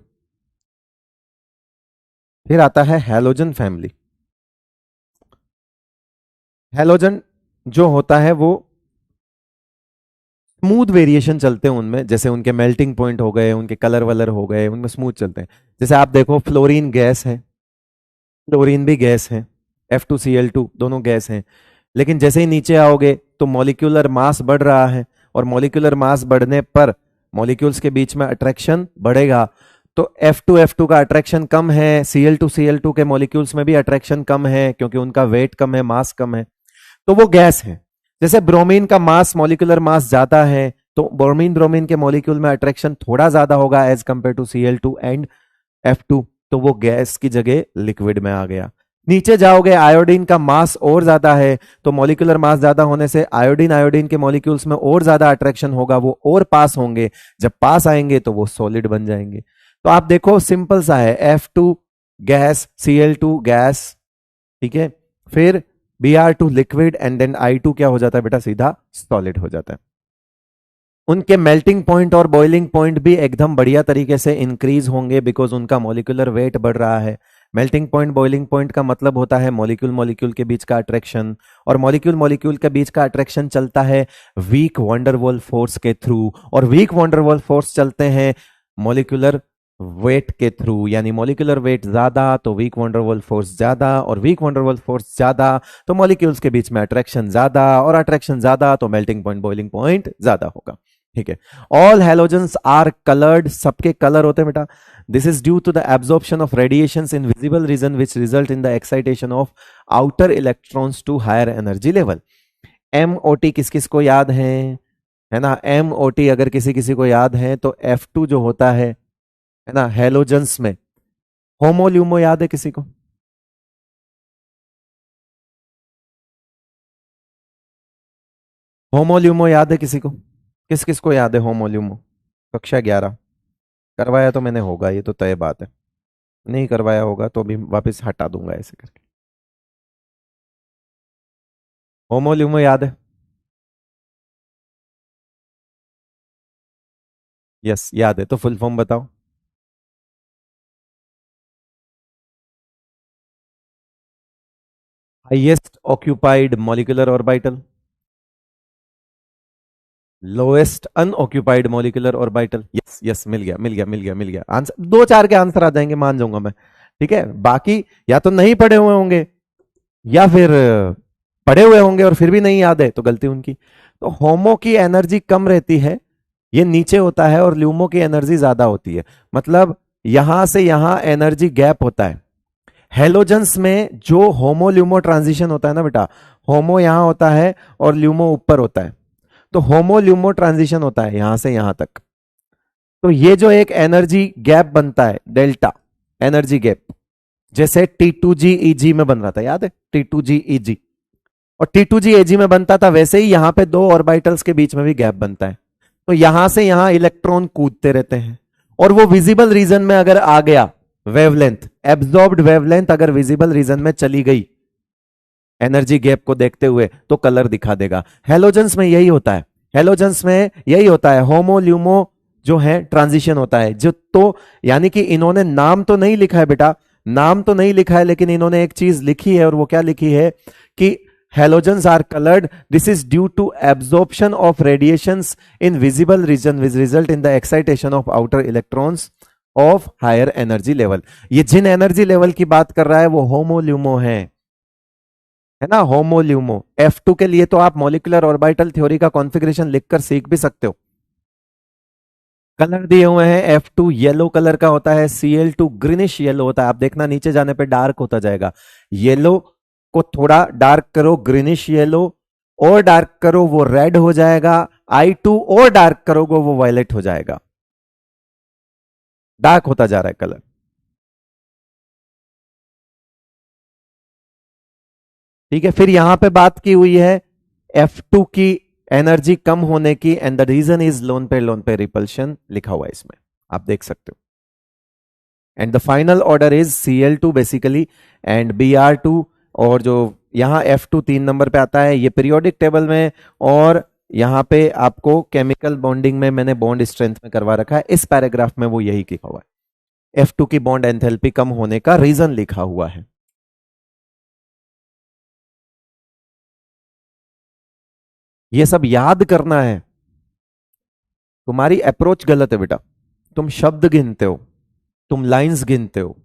फिर आता है हैलोजन फैमिली। हैलोजन जो होता है वो स्मूथ वेरिएशन चलते हैं उनमें, जैसे उनके मेल्टिंग पॉइंट हो गए, उनके कलर वलर हो गए, उनमें स्मूथ चलते हैं। जैसे आप देखो फ्लोरीन गैस है, फ्लोरीन भी गैस है, F2Cl2 दोनों गैस हैं, लेकिन जैसे ही नीचे आओगे तो मॉलिक्यूलर मास बढ़ रहा है, और मॉलिक्यूलर मास बढ़ने पर मॉलिक्यूल्स के बीच में अट्रैक्शन बढ़ेगा। तो F2F2 का अट्रैक्शन कम है, Cl2Cl2 के मॉलिक्यूल्स में भी अट्रैक्शन कम है क्योंकि उनका वेट कम है, मास कम है, तो वो गैस है। जैसे ब्रोमीन का मास, मॉलिक्यूलर मास ज्यादा है, तो ब्रोमीन ब्रोमीन के मॉलिक्यूल में अट्रैक्शन थोड़ा ज्यादा होगा as compare to Cl2 and F2, तो वो गैस की जगह लिक्विड में आ गया। नीचे जाओगे, आयोडीन का मास और ज्यादा है, तो मॉलिक्यूलर मास ज्यादा होने से आयोडीन आयोडीन के मॉलिक्यूल्स में और ज्यादा अट्रैक्शन होगा, वो और पास होंगे, जब पास आएंगे तो वो सॉलिड बन जाएंगे। तो आप देखो सिंपल सा है, F2 गैस, Cl2 गैस, ठीक है, फिर Br2 liquid and then I2 क्या हो जाता है बेटा, सीधा सॉलिड हो जाता है। उनके मेल्टिंग पॉइंट और बॉइलिंग पॉइंट भी एकदम बढ़िया तरीके से इंक्रीज होंगे, बिकॉज उनका मॉलिक्यूलर वेट बढ़ रहा है। मेल्टिंग पॉइंट बॉइलिंग पॉइंट का मतलब होता है मॉलिक्यूल मॉलिक्यूल के बीच का अट्रैक्शन, और मॉलिक्यूल मॉलिक्यूल के बीच का अट्रैक्शन चलता है वीक वंडरवॉल फोर्स के थ्रू, और वीक वंडरवॉल फोर्स चलते हैं मॉलिक्यूलर वेट के थ्रू, यानी मॉलिक्यूलर वेट ज्यादा तो वीक वंडरवॉल फोर्स ज्यादा, और वीक वंडरवॉल फोर्स ज्यादा तो मॉलिक्यूल्स के बीच में अट्रैक्शन ज्यादा, और अट्रैक्शन ज्यादा तो मेल्टिंग पॉइंट बॉइलिंग पॉइंट ज्यादा होगा। ठीक है, ऑल हैलोजेंस आर कलर्ड, सबके कलर होते हैं बेटा। This is due to the absorption of radiations in visible region which result in the excitation of outer electrons to higher energy level. MOT किस किस को याद है ना, MOT अगर किसी किसी को याद है तो F2 जो होता है ना हैलोजेंस में। होमोल्यूमो याद है किसी को? होमोल्यूमो याद है किसी को? किस किस को याद है होमोल्यूमो? कक्षा 11 करवाया तो मैंने होगा, ये तो तय बात है। नहीं करवाया होगा तो भी वापस हटा दूंगा ऐसे करके। होमोल्यूमो याद है? यस याद है, तो फुल फॉर्म बताओ। Highest occupied molecular orbital, lowest unoccupied molecular orbital. Yes yes, मिल गया मिल गया मिल गया मिल गया आंसर, दो चार के आंसर आ जाएंगे मान जाऊंगा मैं। ठीक है, बाकी या तो नहीं पढ़े हुए होंगे या फिर पढ़े हुए होंगे और फिर भी नहीं याद है, तो गलती उनकी। तो होमो की एनर्जी कम रहती है, ये नीचे होता है, और ल्यूमो की एनर्जी ज्यादा होती है, मतलब यहां से यहां एनर्जी गैप होता है। हेलोजेंस में जो होमो ल्यूमो ट्रांजिशन होता है ना बेटा, होमो यहां होता है और ल्यूमो ऊपर होता है, तो होमो ल्यूमो ट्रांजिशन होता है यहां से यहां तक। तो ये जो एक एनर्जी गैप बनता है, डेल्टा एनर्जी गैप, जैसे T2GEG में बन रहा था, याद है T2GEG, और T2GAG में बनता था, वैसे ही यहां पे दो ऑर्बिटल्स के बीच में भी गैप बनता है। तो यहां से यहां इलेक्ट्रॉन कूदते रहते हैं, और वो विजिबल रीजन में अगर आ गया, वेवलेंथ एब्जॉर्ब्ड वेवलेंथ अगर विजिबल रीजन में चली गई एनर्जी गैप को देखते हुए, तो कलर दिखा देगा। हेलोजेंस में यही होता है, हेलोजेंस में यही होता है, होमो ल्यूमो जो है ट्रांजिशन होता है जो, तो यानी कि इन्होंने नाम तो नहीं लिखा है बेटा, नाम तो नहीं लिखा है, लेकिन इन्होंने एक चीज लिखी है, और वो क्या लिखी है कि halogens are colored, this is due to absorption of radiations in visible region which result in the excitation of outer electrons of higher energy level। ये जिन एनर्जी लेवल की बात कर रहा है वो होमोल्यूमो है ना, होमोल्यूमो। F2 के लिए तो आप मॉलिक्यूलर ऑर्बिटल थ्योरी का कॉन्फ़िगरेशन लिखकर सीख भी सकते हो। कलर दिए हुए हैं, F2 येलो कलर का होता है, Cl2 ग्रीनिश येलो होता है, आप देखना नीचे जाने पे डार्क होता जाएगा। येलो को थोड़ा डार्क करो, ग्रीनिश येलो, और डार्क करो वो रेड हो जाएगा, I2 और डार्क करोगे वो वायलेट हो जाएगा, डार्क होता जा रहा है कलर। ठीक है, फिर यहां पे बात की हुई है F2 की एनर्जी कम होने की, and the reason is lone pair repulsion लिखा हुआ है इसमें, आप देख सकते हो। And the final order is Cl2 basically and Br2, और जो यहाँ F2 3 नंबर पे आता है, ये पीरियोडिक टेबल में, और यहाँ पे आपको केमिकल बॉन्डिंग में मैंने बॉन्ड स्ट्रेंथ में करवा रखा है, इस पैराग्राफ में वो यही लिखा हुआ है, F2 की बॉन्ड एंथैल्पी कम होने का रीजन लिखा हुआ है। ये सब याद करना है। तुम्हारी अप्रोच गलत है बेटा, तुम शब्द गिनते हो, तुम लाइंस गिनते हो,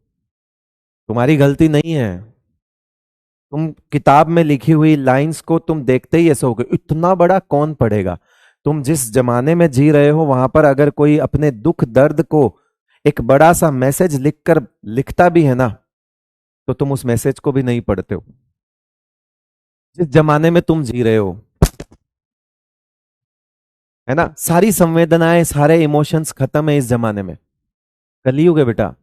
तुम्हारी गलती नहीं है। तुम किताब में लिखी हुई लाइंस को तुम देखते ही ऐसे हो गए, इतना बड़ा कौन पढ़ेगा। तुम जिस जमाने में जी रहे हो वहां पर अगर कोई अपने दुख दर्द को एक बड़ा सा मैसेज लिखकर लिखता भी है ना, तो तुम उस मैसेज को भी नहीं पढ़ते हो, जिस जमाने में तुम जी रहे हो। है ना, सारी संवेदनाएं, सारे इमोशंस खत्म है इस जमाने में। कलयुग है बेटा।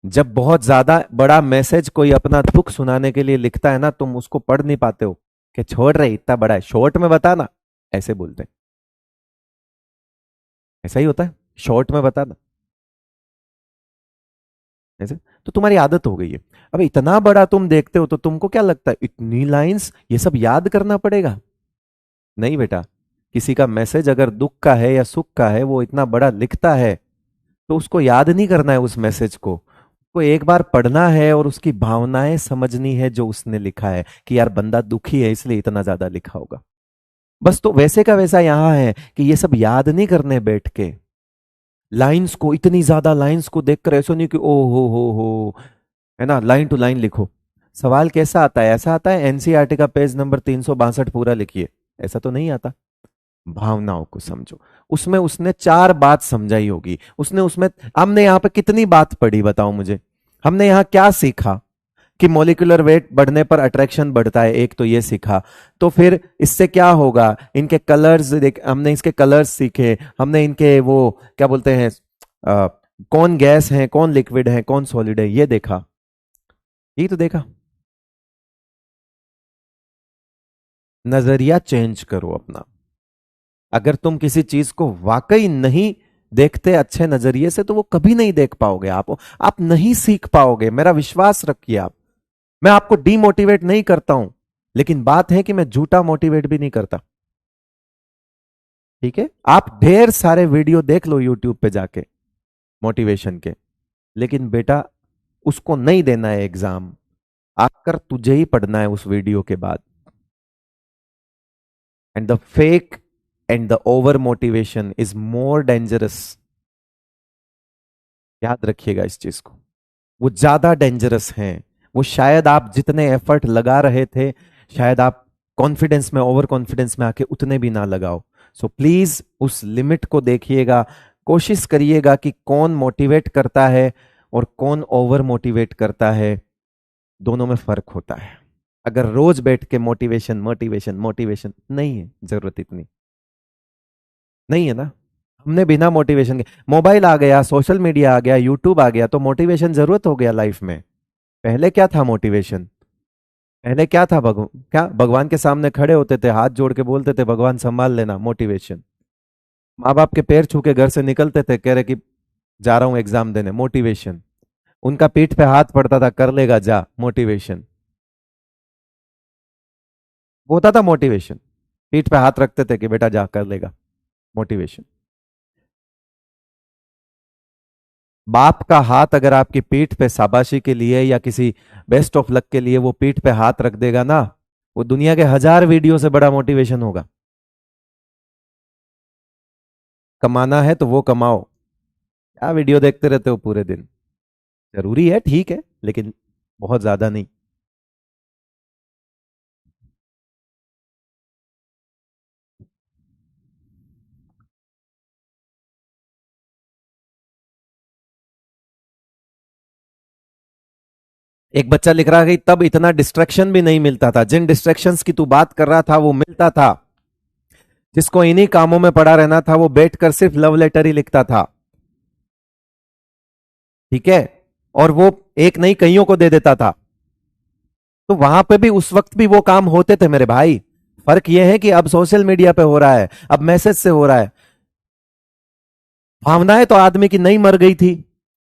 जब बहुत ज्यादा बड़ा मैसेज कोई अपना दुख सुनाने के लिए लिखता है ना, तुम उसको पढ़ नहीं पाते हो कि छोड़ रहे इतना बड़ा है, शॉर्ट में बता ना, ऐसे बोलते हैं। ऐसा ही होता है, शॉर्ट में बता ना, ऐसे। तो तुम्हारी आदत हो गई है। अब इतना बड़ा तुम देखते हो तो तुमको क्या लगता है इतनी लाइंस ये सब याद करना पड़ेगा? नहीं बेटा। किसी का मैसेज अगर दुख का है या सुख का है, वो इतना बड़ा लिखता है, तो उसको याद नहीं करना है उस मैसेज को एक बार पढ़ना है और उसकी भावनाएं समझनी है जो उसने लिखा है, कि यार बंदा दुखी है इसलिए इतना ज्यादा लिखा होगा। बस तो वैसे का वैसा यहां है कि ये सब याद नहीं करने बैठ के लाइंस को, इतनी ज्यादा लाइंस को देखकर ऐसा नहीं कि ओ हो, है ना, लाइन टू लाइन लिखो। सवाल कैसा आता है? ऐसा आता है एनसीईआरटी का पेज नंबर 362 पूरा लिखिए, ऐसा तो नहीं आता। भावनाओं को समझो। उसमें उसने 4 बात समझाई होगी, उसने उसमें, हमने यहाँ पे कितनी बात पढ़ी बताओ मुझे? हमने यहाँ क्या सीखा? कि मॉलिक्यूलर वेट बढ़ने पर अट्रैक्शन बढ़ता है, एक तो ये सीखा। तो फिर इससे क्या होगा? इनके कलर्स देख, हमने इसके कलर्स सीखे, हमने इनके वो क्या बोलते हैं, अ, कौन गैस है, कौन लिक्विड है, कौन सॉलिड है, ये देखा। यही तो देखा। नजरिया चेंज करो अपना। अगर तुम किसी चीज को वाकई नहीं देखते अच्छे नजरिए से, तो वो कभी नहीं देख पाओगे। आप नहीं सीख पाओगे, मेरा विश्वास रखिए आप। मैं आपको डीमोटिवेट नहीं करता हूं, लेकिन बात है कि मैं झूठा मोटिवेट भी नहीं करता। ठीक है, आप ढेर सारे वीडियो देख लो यूट्यूब पे जाके मोटिवेशन के, लेकिन बेटा उसको नहीं देना है एग्जाम, आकर तुझे ही पढ़ना है उस वीडियो के बाद। And the fake and the over motivation is more dangerous. याद रखिएगा इस चीज को। वो ज्यादा डेंजरस हैं। वो शायद आप जितने एफर्ट लगा रहे थे, शायद आप कॉन्फिडेंस में, ओवर कॉन्फिडेंस में आके उतने भी ना लगाओ। सो प्लीज उस लिमिट को देखिएगा। कोशिश करिएगा कि कौन मोटिवेट करता है और कौन ओवर मोटिवेट करता है, दोनों में फर्क होता है। अगर रोज बैठ के मोटिवेशन मोटिवेशन मोटिवेशन, नहीं है जरूरत इतनी, नहीं है ना। हमने बिना मोटिवेशन के, मोबाइल आ गया, सोशल मीडिया आ गया, यूट्यूब आ गया, तो मोटिवेशन जरूरत हो गया लाइफ में। पहले क्या था मोटिवेशन? पहले क्या था? क्या भगवान के सामने खड़े होते थे, हाथ जोड़ के बोलते थे भगवान संभाल लेना, मोटिवेशन। माँ बाप के पैर छू के घर से निकलते थे, कह रहे कि जा रहा हूं एग्जाम देने, मोटिवेशन। उनका पीठ पे हाथ पड़ता था, कर लेगा जा, मोटिवेशन। वो होता था मोटिवेशन। पीठ पे हाथ रखते थे कि बेटा जा, कर लेगा, मोटिवेशन। बाप का हाथ अगर आपकी पीठ पे शाबाशी के लिए या किसी बेस्ट ऑफ लक के लिए वो पीठ पे हाथ रख देगा ना, वो दुनिया के 1000 वीडियो से बड़ा मोटिवेशन होगा। कमाना है तो वो कमाओ, क्या वीडियो देखते रहते हो पूरे दिन? जरूरी है, ठीक है, लेकिन बहुत ज्यादा नहीं। एक बच्चा लिख रहा है कि तब इतना डिस्ट्रैक्शन भी नहीं मिलता था, जिन डिस्ट्रैक्शंस की तू बात कर रहा था वो मिलता था। जिसको इन्हीं कामों में पड़ा रहना था, वो बैठकर सिर्फ लव लेटर ही लिखता था। ठीक है, और वो एक नहीं कईयों को दे देता था। तो वहां पे भी उस वक्त भी वो काम होते थे मेरे भाई। फर्क ये है कि अब सोशल मीडिया पे हो रहा है, अब मैसेज से हो रहा है। भावनाएं तो आदमी की नहीं मर गई थी।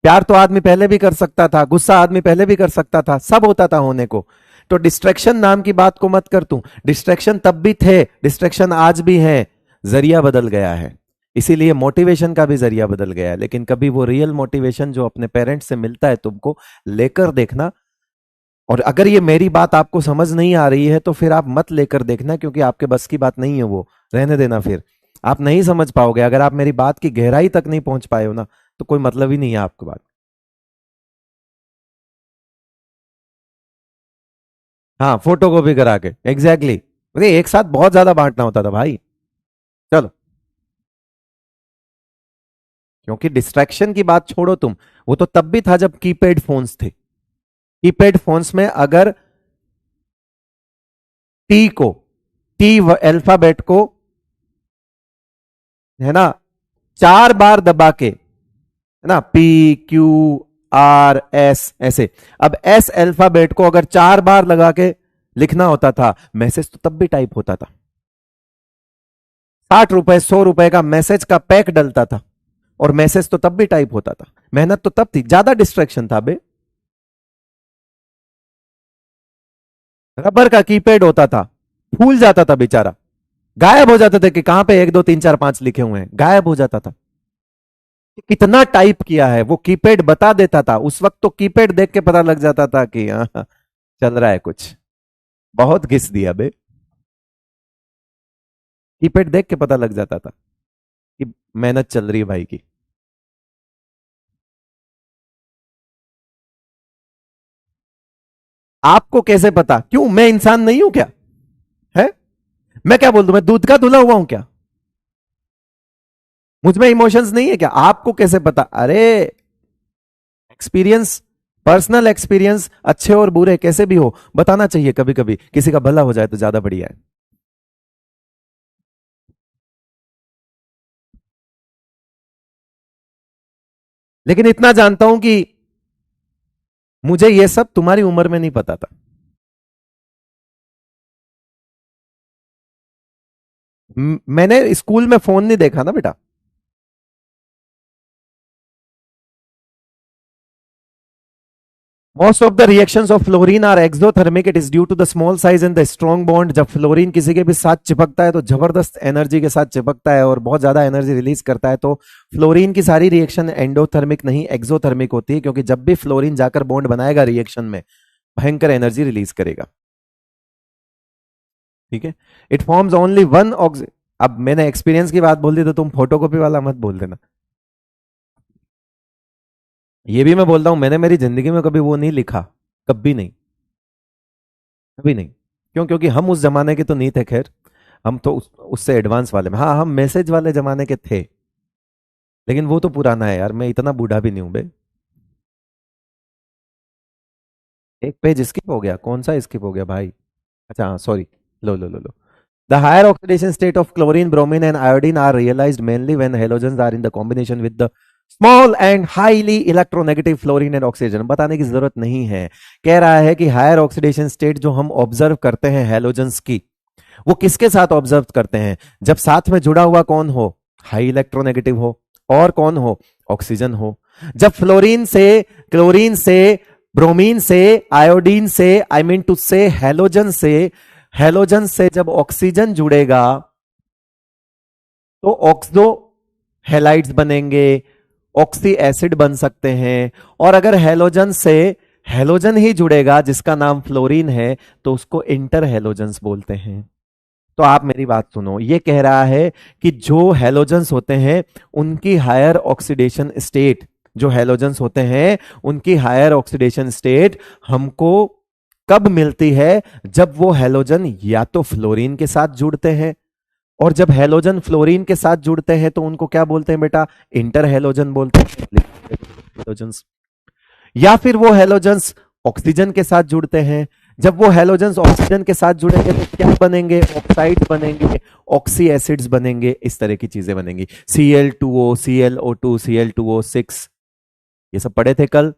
प्यार तो आदमी पहले भी कर सकता था, गुस्सा आदमी पहले भी कर सकता था, सब होता था होने को। तो डिस्ट्रैक्शन नाम की बात को मत कर तू। डिस्ट्रैक्शन तब भी थे, डिस्ट्रैक्शन आज भी है, जरिया बदल गया है। इसीलिए मोटिवेशन का भी जरिया बदल गया है। लेकिन कभी वो रियल मोटिवेशन जो अपने पेरेंट्स से मिलता है तुमको, लेकर देखना। और अगर ये मेरी बात आपको समझ नहीं आ रही है तो फिर आप मत लेकर देखना, क्योंकि आपके बस की बात नहीं है वो, रहने देना। फिर आप नहीं समझ पाओगे। अगर आप मेरी बात की गहराई तक नहीं पहुंच पाए हो ना, तो कोई मतलब ही नहीं है आपकी बात। हाँ, फोटो कॉपी करा के, एग्जैक्टली। अरे एक साथ बहुत ज्यादा बांटना होता था भाई। चलो, क्योंकि डिस्ट्रैक्शन की बात छोड़ो तुम, वो तो तब भी था जब कीपैड फोन्स थे। कीपैड फोन्स में अगर टी को, टी अल्फाबेट को है ना, 4 बार दबा के, है ना, PQRS ऐसे। अब एस अल्फाबेट को अगर 4 बार लगा के लिखना होता था, मैसेज तो तब भी टाइप होता था। 60 रुपए 100 रुपए का मैसेज का पैक डलता था, और मैसेज तो तब भी टाइप होता था। मेहनत तो तब थी, ज्यादा डिस्ट्रैक्शन था बे। रबर का कीपैड होता था, फूल जाता था बेचारा, गायब हो जाते थे कि कहां पे 1 2 3 4 5 लिखे हुए हैं, गायब हो जाता था। कितना टाइप किया है वो कीपैड बता देता था। उस वक्त तो कीपैड देख के पता लग जाता था कि हाँ, चल रहा है कुछ। बहुत घिस दिया बे, कीपैड देख के पता लग जाता था कि मेहनत चल रही है भाई की। आपको कैसे पता? क्यों, मैं इंसान नहीं हूं क्या? है, मैं क्या बोल दूं, मैं दूध का धुला हुआ हूं क्या? मुझ में इमोशंस नहीं है क्या? आपको कैसे पता? अरे एक्सपीरियंस, पर्सनल एक्सपीरियंस, अच्छे और बुरे कैसे भी हो बताना चाहिए। कभी कभी किसी का भला हो जाए तो ज्यादा बढ़िया है। लेकिन इतना जानता हूं कि मुझे यह सब तुम्हारी उम्र में नहीं पता था। मैंने स्कूल में फोन नहीं देखा ना बेटा। Most of the reactions of fluorine are exothermic, it is due to the small size and the strong bond. जब फ्लोरीन किसी के भी साथ चिपकता है तो जबरदस्त एनर्जी के साथ चिपकता है और बहुत ज्यादा एनर्जी रिलीज करता है। तो फ्लोरीन की सारी रिएक्शन एंडोथर्मिक नहीं एक्सोथर्मिक होती है, क्योंकि जब भी फ्लोरीन जाकर बॉन्ड बनाएगा रिएक्शन में, भयंकर एनर्जी रिलीज करेगा। ठीक है, it forms only one oxy. अब मैंने एक्सपीरियंस की बात बोल दी तो तुम फोटोकॉपी वाला मत बोल देना। ये भी मैं बोलता हूं, मैंने मेरी जिंदगी में कभी वो नहीं लिखा, कभी नहीं, कभी नहीं। क्यों? क्योंकि हम उस जमाने के तो नहीं थे, खैर हम तो उससे एडवांस वाले में, हाँ हम मैसेज वाले जमाने के थे, लेकिन वो तो पुराना है यार, मैं इतना बूढ़ा भी नहीं हूं बे। एक पेज स्किप हो गया, कौन सा स्किप हो गया भाई? अच्छा हाँ sorry, low low low low. The higher oxidation state of chlorine, bromine, and iodine are realized mainly when halogens are in the combination with the small and highly electronegative fluorine and oxygen। बताने की जरूरत नहीं है। कह रहा है कि हायर ऑक्सीडेशन स्टेट जो हम ऑब्जर्व करते हैं हेलोजेंस की, वो किसके साथ ऑब्जर्व करते हैं? जब साथ में जुड़ा हुआ कौन हो? हाई इलेक्ट्रोनेगेटिव हो, और कौन हो? ऑक्सीजन हो। जब फ्लोरीन से, क्लोरीन से, ब्रोमीन से, आयोडीन से, आई मीन टू से हेलोजन से, हेलोजन से जब ऑक्सीजन जुड़ेगा तो ऑक्सो हेलाइड्स बनेंगे, ऑक्सी एसिड बन सकते हैं। और अगर हेलोजन से हेलोजन ही जुड़ेगा जिसका नाम फ्लोरीन है, तो उसको इंटर हेलोजेंस बोलते हैं। तो आप मेरी बात सुनो, ये कह रहा है कि जो हेलोजेंस होते हैं उनकी हायर ऑक्सीडेशन स्टेट, जो हेलोजेंस होते हैं उनकी हायर ऑक्सीडेशन स्टेट हमको कब मिलती है? जब वो हेलोजन या तो फ्लोरीन के साथ जुड़ते हैं, और जब हेलोजन फ्लोरीन के साथ जुड़ते हैं तो उनको क्या बोलते हैं बेटा? इंटर हेलोजन बोलते हैं, हेलोजेंस। या फिर वो हेलोजेंस ऑक्सीजन के साथ जुड़ते हैं। जब वो हेलोजेंस ऑक्सीजन के साथ जुड़ेंगे तो क्या बनेंगे? ऑक्साइड बनेंगे, ऑक्सी एसिड्स बनेंगे, इस तरह की चीजें बनेंगी। Cl2O, ClO2, Cl2O6, ये सब पढ़े थे कल।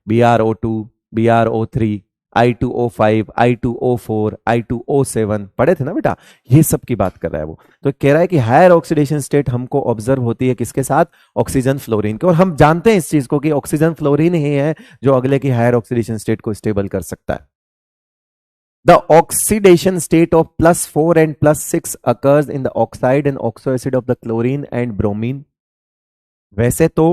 BrO2, BrO3, I2O5, I2O4, I2O7 पढ़े थे ना बेटा। ये सब की बात कर रहा है वो। तो कह रहा है कि हायर ऑक्सीडेशन स्टेट हमको ऑब्जर्व होती है किसके साथ? ऑक्सीजन फ्लोरीन के। और हम जानते हैं इस चीज को कि ऑक्सीजन फ्लोरीन ही है जो अगले की हायर ऑक्सीडेशन स्टेट को स्टेबल कर सकता है। The oxidation state of +4 and +6 occurs in the oxide and oxo acid of the chlorine and bromine। वैसे तो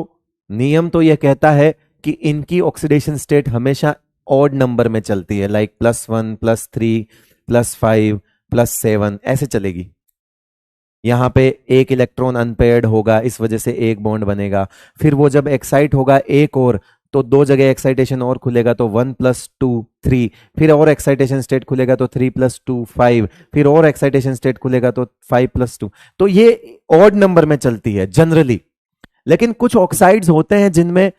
नियम तो यह कहता है कि इनकी ऑक्सीडेशन स्टेट हमेशा ऑड नंबर में चलती है, लाइक +1, +3, +5, +7 ऐसे चलेगी। यहां पे एक इलेक्ट्रॉन अनपेयर्ड होगा, इस वजह से एक बॉन्ड बनेगा। फिर वो जब एक्साइट होगा एक और, तो दो जगह एक्साइटेशन और खुलेगा, तो 1 + 2 3, फिर और एक्साइटेशन स्टेट खुलेगा तो 3 + 2 5, फिर और एक्साइटेशन स्टेट खुलेगा तो 5 + 2। तो ये ऑड नंबर में चलती है जनरली। लेकिन कुछ ऑक्साइड्स होते हैं जिनमें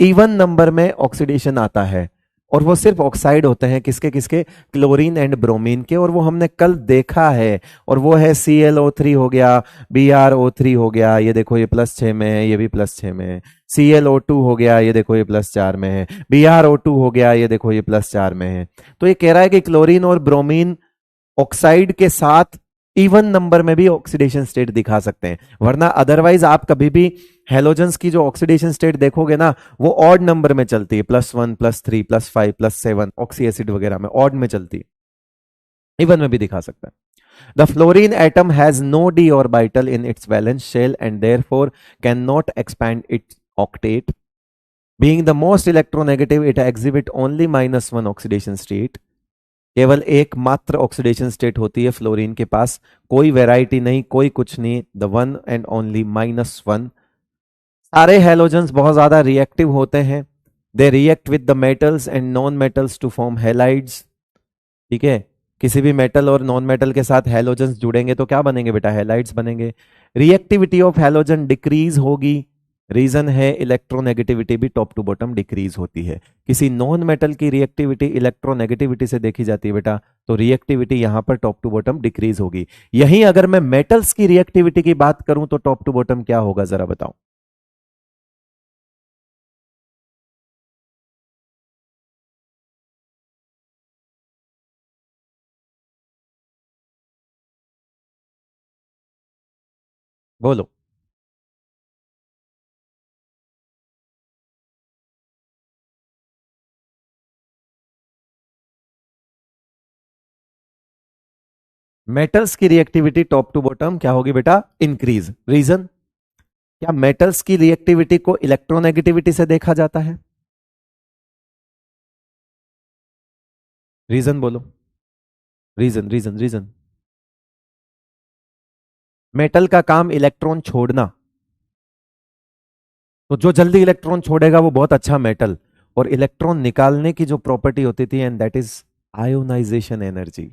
इवन नंबर में ऑक्सीडेशन आता है, और वो सिर्फ ऑक्साइड होते हैं किसके किसके, क्लोरीन एंड ब्रोमीन के, और वो हमने कल देखा है, और वो है ClO3 हो गया, BrO3 हो गया, ये देखो ये +6 में है, ये भी +6 में है, ClO2 हो गया, ये देखो ये +4 में है, BrO2 हो गया, ये देखो ये +4 में है। तो ये कह रहा है कि क्लोरीन और ब्रोमीन ऑक्साइड के साथ इवन नंबर में भी ऑक्सीडेशन स्टेट दिखा सकते हैं, वरना अदरवाइज आप कभी भी हेलोजेंस की जो ऑक्सीडेशन स्टेट देखोगे ना, वो ऑड नंबर में चलती है, +1 +3 +5 +7, ऑक्सी एसिड वगैरह में ऑड में चलती है, इवन में भी दिखा सकता है। The fluorine atom has no d orbital in its valence shell and therefore cannot expand its octet. Being the most electronegative, it exhibit only -1 oxidation state. केवल एक मात्र ऑक्सीडेशन स्टेट होती है फ्लोरीन के पास, कोई वेराइटी नहीं, कोई कुछ नहीं, द वन एंड ओनली -1। सारे हेलोजेंस बहुत ज्यादा रिएक्टिव होते हैं, they react with the metals and non metals to form halides. ठीक है, किसी भी मेटल और नॉन मेटल के साथ हेलोजेंस जुड़ेंगे तो क्या बनेंगे बेटा, हेलाइड्स बनेंगे। रिएक्टिविटी ऑफ हेलोजन डिक्रीज होगी, रीजन है इलेक्ट्रोनेगेटिविटी भी टॉप टू बॉटम डिक्रीज होती है। किसी नॉन मेटल की रिएक्टिविटी इलेक्ट्रोनेगेटिविटी से देखी जाती है बेटा, तो रिएक्टिविटी यहां पर टॉप टू बॉटम डिक्रीज होगी। यहीं अगर मैं मेटल्स की रिएक्टिविटी की बात करूं तो टॉप टू बॉटम क्या होगा जरा बताओ। बोलो। मेटल्स की रिएक्टिविटी टॉप टू बॉटम क्या होगी बेटा, इंक्रीज। रीजन, क्या मेटल्स की रिएक्टिविटी को इलेक्ट्रोनेगेटिविटी से देखा जाता है? रीजन बोलो, रीजन रीजन रीजन। मेटल का काम इलेक्ट्रॉन छोड़ना, तो जो जल्दी इलेक्ट्रॉन छोड़ेगा वो बहुत अच्छा मेटल, और इलेक्ट्रॉन निकालने की जो प्रॉपर्टी होती थी and that is ionisation energy.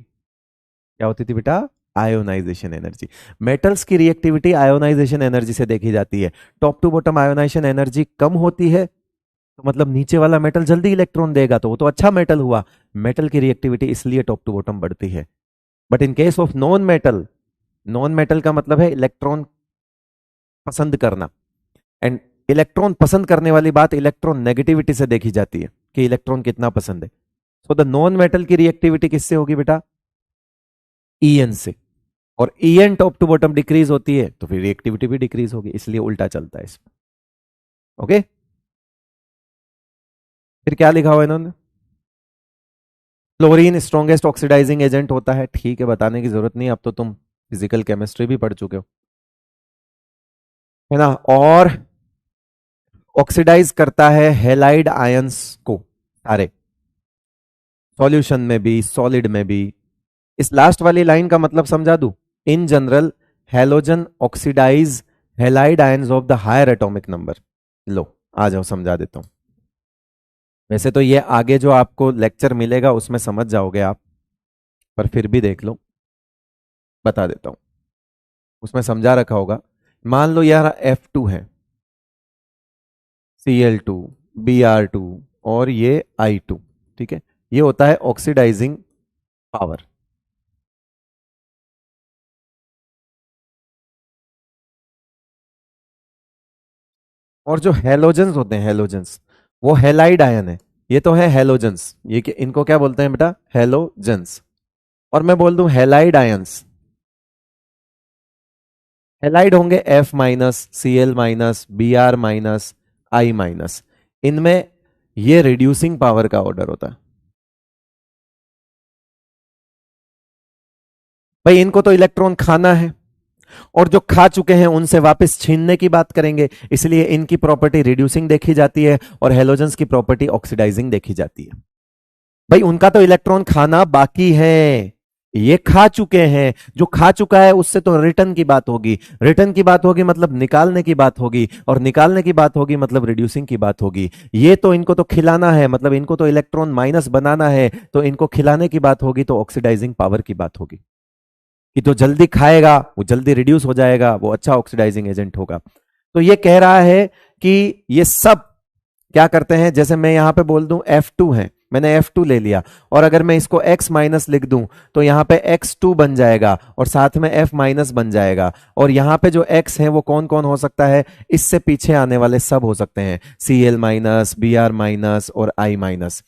क्या होती थी बेटा, आयोनाइजेशन एनर्जी। मेटल्स की रिएक्टिविटी आयोनाइजेशन एनर्जी से देखी जाती है। Top to bottom ionisation energy कम होती है तो मतलब नीचे वाला मेटल जल्दी इलेक्ट्रॉन देगा, तो वो तो अच्छा मेटल हुआ, मेटल की रिएक्टिविटी इसलिए टॉप टू बॉटम बढ़ती है। But in case of non metal, non metal का मतलब है इलेक्ट्रॉन पसंद करना, एंड इलेक्ट्रॉन पसंद करने वाली बात इलेक्ट्रॉन नेगेटिविटी से देखी जाती है कि इलेक्ट्रॉन कितना पसंद है। सो द नॉन मेटल की रिएक्टिविटी किससे होगी बेटा, En से, और En top to bottom decrease होती है तो फिर रिएक्टिविटी भी डिक्रीज होगी, इसलिए उल्टा चलता है इसमें। ओके, फिर क्या लिखा हुआ इन्होंने, क्लोरीन स्ट्रॉन्गेस्ट ऑक्सीडाइजिंग एजेंट होता है। ठीक है, बताने की जरूरत नहीं, अब तो तुम फिजिकल केमिस्ट्री भी पढ़ चुके हो, है ना। और ऑक्सीडाइज करता है हेलाइड आयंस को सारे, सॉल्यूशन में भी सॉलिड में भी। इस लास्ट वाली लाइन का मतलब समझा दूं, in general halogen oxidise halide ions of the higher atomic number. लो आ जाओ समझा देता हूं। वैसे तो ये आगे जो आपको लेक्चर मिलेगा उसमें समझ जाओगे आप, पर फिर भी देख लो, बता देता हूं, उसमें समझा रखा होगा। मान लो यार F2 है, Cl2, Br2 और ये I2, ठीक है, ये होता है ऑक्सीडाइजिंग पावर। और जो हेलोजेंस होते हैं, हेलोजेंस वो हेलाइड आयन है, ये तो है हेलोजेंस, इनको क्या बोलते हैं बेटा, हेलोजेंस। और मैं बोल दूं हेलाइड आयंस, हेलाइड होंगे F-Cl-, Br-, I-। इनमें ये रिड्यूसिंग पावर का ऑर्डर होता है। भाई इनको तो इलेक्ट्रॉन खाना है, और जो खा चुके हैं उनसे वापस छीनने की बात करेंगे, इसलिए इनकी प्रॉपर्टी रिड्यूसिंग देखी जाती है और हेलोजेंस की प्रॉपर्टी ऑक्सीडाइजिंग देखी जाती है। भाई उनका तो इलेक्ट्रॉन खाना बाकी है, ये खा चुके हैं, जो खा चुका है उससे तो रिटर्न की बात होगी, रिटर्न की बात होगी मतलब निकालने की बात होगी, और निकालने की बात होगी मतलब रिड्यूसिंग की बात होगी। ये तो इनको तो खिलाना है, मतलब इनको तो इलेक्ट्रॉन माइनस बनाना है, तो इनको खिलाने की बात होगी, तो ऑक्सीडाइजिंग पावर की बात होगी कि जो जल्दी खाएगा वो जल्दी रिड्यूस हो जाएगा, वो अच्छा ऑक्सीडाइजिंग एजेंट होगा। तो ये कह रहा है कि ये सब क्या करते हैं, जैसे मैं यहां पे बोल दूं F2 है, मैंने F2 ले लिया, और अगर मैं इसको X माइनस लिख दूं तो यहाँ पे X2 बन जाएगा और साथ में F माइनस बन जाएगा, और यहाँ पे जो X है वो कौन कौन हो सकता है, इससे पीछे आने वाले सब हो सकते हैं, Cl माइनस, Br माइनस और I माइनस।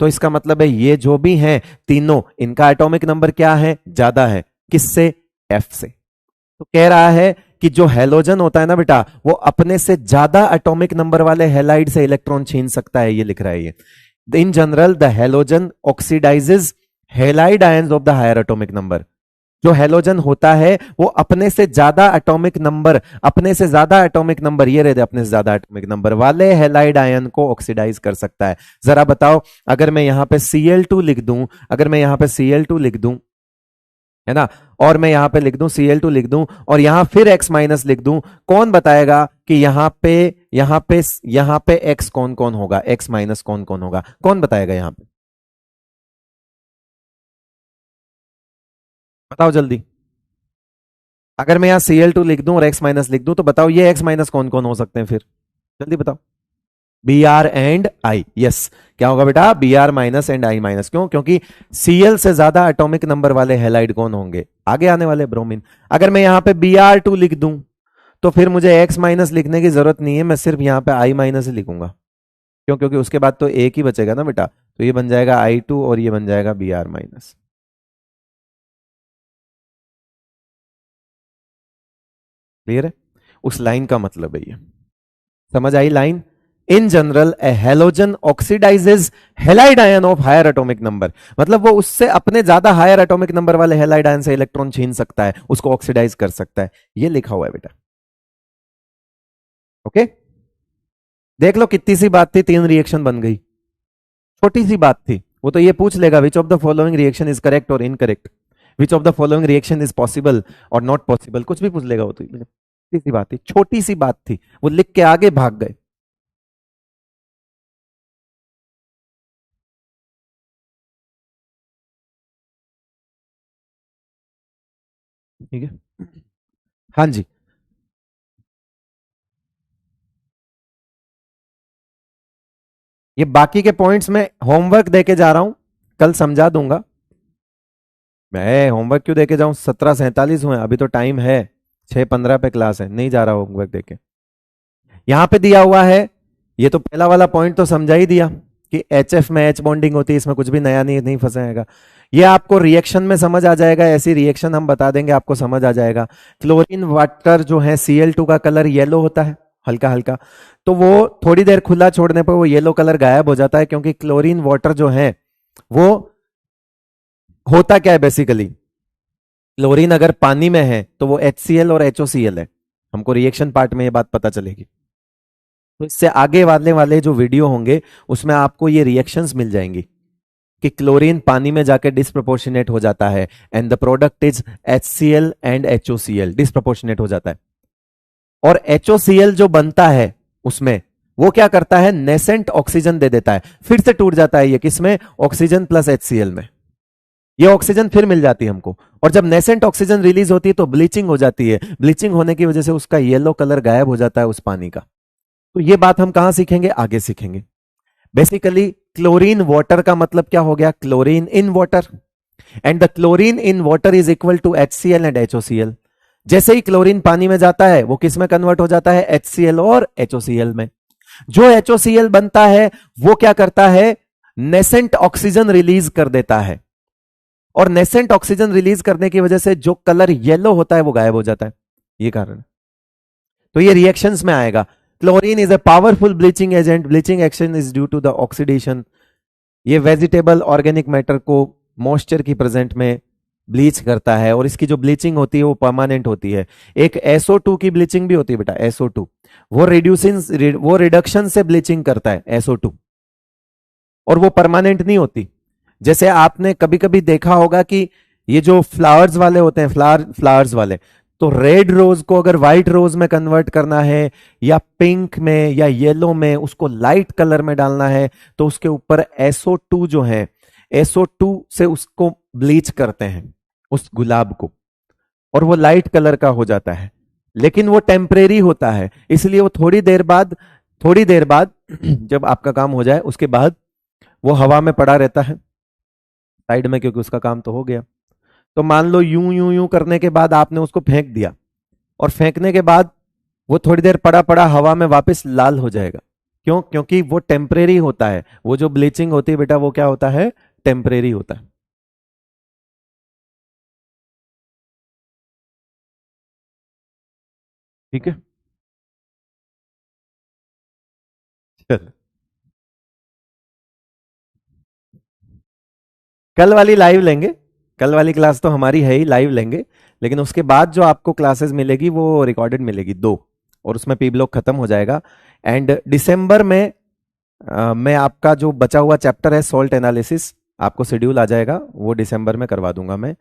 तो इसका मतलब है ये जो भी हैं तीनों, इनका एटॉमिक नंबर क्या है, ज्यादा है, किससे, F से। तो कह रहा है कि जो हेलोजन होता है ना बेटा, वो अपने से ज्यादा एटॉमिक नंबर वाले हेलाइड से इलेक्ट्रॉन छीन सकता है, ये लिख रहा है ये। In general the halogen oxidizes halide ions of the higher atomic number. जो हेलोजन होता है वो अपने से ज्यादा एटॉमिक नंबर, अपने से ज्यादा एटॉमिक नंबर, ये रहते अपने से ज्यादा एटॉमिक नंबर वाले हेलाइड आयन को ऑक्सीडाइज कर सकता है। जरा बताओ, अगर मैं यहां पे Cl2 लिख दूं, अगर मैं यहां पे Cl2 लिख दूं, है ना, और मैं यहां पे लिख दूं Cl2 लिख दूं और यहां फिर X माइनस लिख दूं, कौन बताएगा कि यहां पे X कौन कौन होगा, X माइनस कौन कौन होगा, कौन बताएगा यहां पे, बताओ जल्दी। अगर मैं यहां Cl2 लिख दूं और X माइनस लिख दूं तो बताओ ये X माइनस कौन कौन हो सकते हैं, फिर जल्दी बताओ। Br एंड आई, यस, क्या होगा बेटा, Br minus and I minus. क्यों, क्योंकि Cl से ज्यादा एटॉमिक नंबर वाले हेलाइड कौन होंगे, आगे आने वाले ब्रोमीन। अगर मैं यहां पे Br2 लिख दूं तो फिर मुझे X माइनस लिखने की जरूरत नहीं है, मैं सिर्फ यहां पे I माइनस ही लिखूंगा। क्यों, क्योंकि उसके बाद तो एक ही बचेगा ना बेटा, तो ये बन जाएगा I2 और ये बन जाएगा Br माइनस। क्लियर है, उस लाइन का मतलब है ये, समझ आई line. In general a halogen oxidizes halide ion of higher atomic number, मतलब वो उससे अपने ज्यादा हायर एटॉमिक नंबर वाले हेलाइड आयन से इलेक्ट्रॉन छीन सकता है, उसको ऑक्सीडाइज कर सकता है, ये लिखा हुआ है बेटा। ओके, देख लो कितनी सी बात थी, 3 रिएक्शन बन गई, छोटी सी बात थी। वो तो ये पूछ लेगा which of the following reaction is correct और incorrect, which of the following reaction is possible और नॉट पॉसिबल, कुछ भी पूछ लेगा वो तो। छोटी सी बात थी, छोटी सी बात थी, वो लिख के आगे भाग गए। ठीक है, हाँ जी। ये बाकी के पॉइंट्स में होमवर्क देके जा रहा हूं, कल समझा दूंगा। मैं होमवर्क क्यों देके जाऊं, 17:47 हुए, अभी तो टाइम है, 6:15 पे क्लास है, नहीं जा रहा होमवर्क देके। यहां पे दिया हुआ है, ये तो पहला वाला पॉइंट तो समझा ही दिया कि HF में H बॉन्डिंग होती है, इसमें कुछ भी नया नहीं फंसाएगा। ये आपको रिएक्शन में समझ आ जाएगा, ऐसी रिएक्शन हम बता देंगे, आपको समझ आ जाएगा। क्लोरीन वाटर जो है, Cl2 का कलर येलो होता है, हल्का हल्का, तो वो थोड़ी देर खुला छोड़ने पर वो येलो कलर गायब हो जाता है, क्योंकि क्लोरीन वाटर जो है वो होता क्या है बेसिकली, क्लोरीन अगर पानी में है तो वो HCl और HOCl है, हमको रिएक्शन पार्ट में ये बात पता चलेगी। तो इससे आगे वाले वाले जो वीडियो होंगे उसमें आपको ये रिएक्शंस मिल जाएंगी कि क्लोरीन पानी में जाके डिस्प्रोपोर्शनेट हो जाता है and the product is HCl and HOCl, disproportionate हो जाता है। और HOCl जो बनता है उसमें वो क्या करता है, नेसेंट ऑक्सीजन दे देता है, फिर से टूट जाता है ये किसमें, ऑक्सीजन प्लस HCl में, ये ऑक्सीजन फिर मिल जाती है हमको। और जब नेसेंट ऑक्सीजन रिलीज होती है तो ब्लीचिंग हो जाती है, ब्लीचिंग होने की वजह से उसका येलो कलर गायब हो जाता है उस पानी का। तो ये बात हम कहां सीखेंगे, आगे सीखेंगे। बेसिकली क्लोरीन वाटर का मतलब क्या हो गया, chlorine in water, and the chlorine in water is equal to HCl and HOCl। जैसे ही क्लोरीन पानी में जाता है वो किस में कन्वर्ट हो जाता है, HCl और HOCl में। जो HOCl बनता है वो क्या करता है, नेसेंट ऑक्सीजन रिलीज कर देता है, और नेसेंट ऑक्सीजन रिलीज करने की वजह से जो कलर येलो होता है वो गायब हो जाता है, ये कारण। तो ये रिएक्शंस में आएगा। Chlorine is a powerful bleaching agent, bleaching action is due to the oxidation. ये वेजिटेबल ऑर्गेनिक मैटर को मॉइस्चर की प्रेजेंट में ब्लीच करता है, और इसकी जो ब्लीचिंग होती है वो परमानेंट होती है। एक SO2 की ब्लीचिंग भी होती है बेटा, SO2 वो रिडक्शन से ब्लीचिंग करता है SO2, और वो परमानेंट नहीं होती। जैसे आपने कभी कभी देखा होगा कि ये जो फ्लावर्स वाले होते हैं, फ्लावर्स वाले, तो रेड रोज को अगर व्हाइट रोज में कन्वर्ट करना है, या पिंक में या येलो में उसको लाइट कलर में डालना है, तो उसके ऊपर SO2 जो है, SO2 से उसको ब्लीच करते हैं उस गुलाब को, और वो लाइट कलर का हो जाता है। लेकिन वो टेम्परेरी होता है, इसलिए वो थोड़ी देर बाद जब आपका काम हो जाए उसके बाद वो हवा में पड़ा रहता है साइड में, क्योंकि उसका काम तो हो गया। तो मान लो यूं यूं यूं करने के बाद आपने उसको फेंक दिया, और फेंकने के बाद वो थोड़ी देर पड़ा पड़ा हवा में वापस लाल हो जाएगा। क्यों? क्योंकि वो टेम्परेरी होता है। वो जो ब्लीचिंग होती है बेटा, वो क्या होता है? टेम्परेरी होता है। ठीक है, चल। कल वाली लाइव लेंगे, कल वाली क्लास तो हमारी है ही, लाइव लेंगे। लेकिन उसके बाद जो आपको क्लासेस मिलेगी वो रिकॉर्डेड मिलेगी, दो। और उसमें पी ब्लॉक खत्म हो जाएगा। एंड दिसंबर में मैं आपका जो बचा हुआ चैप्टर है सॉल्ट एनालिसिस, आपको शेड्यूल आ जाएगा, वो दिसंबर में करवा दूंगा मैं।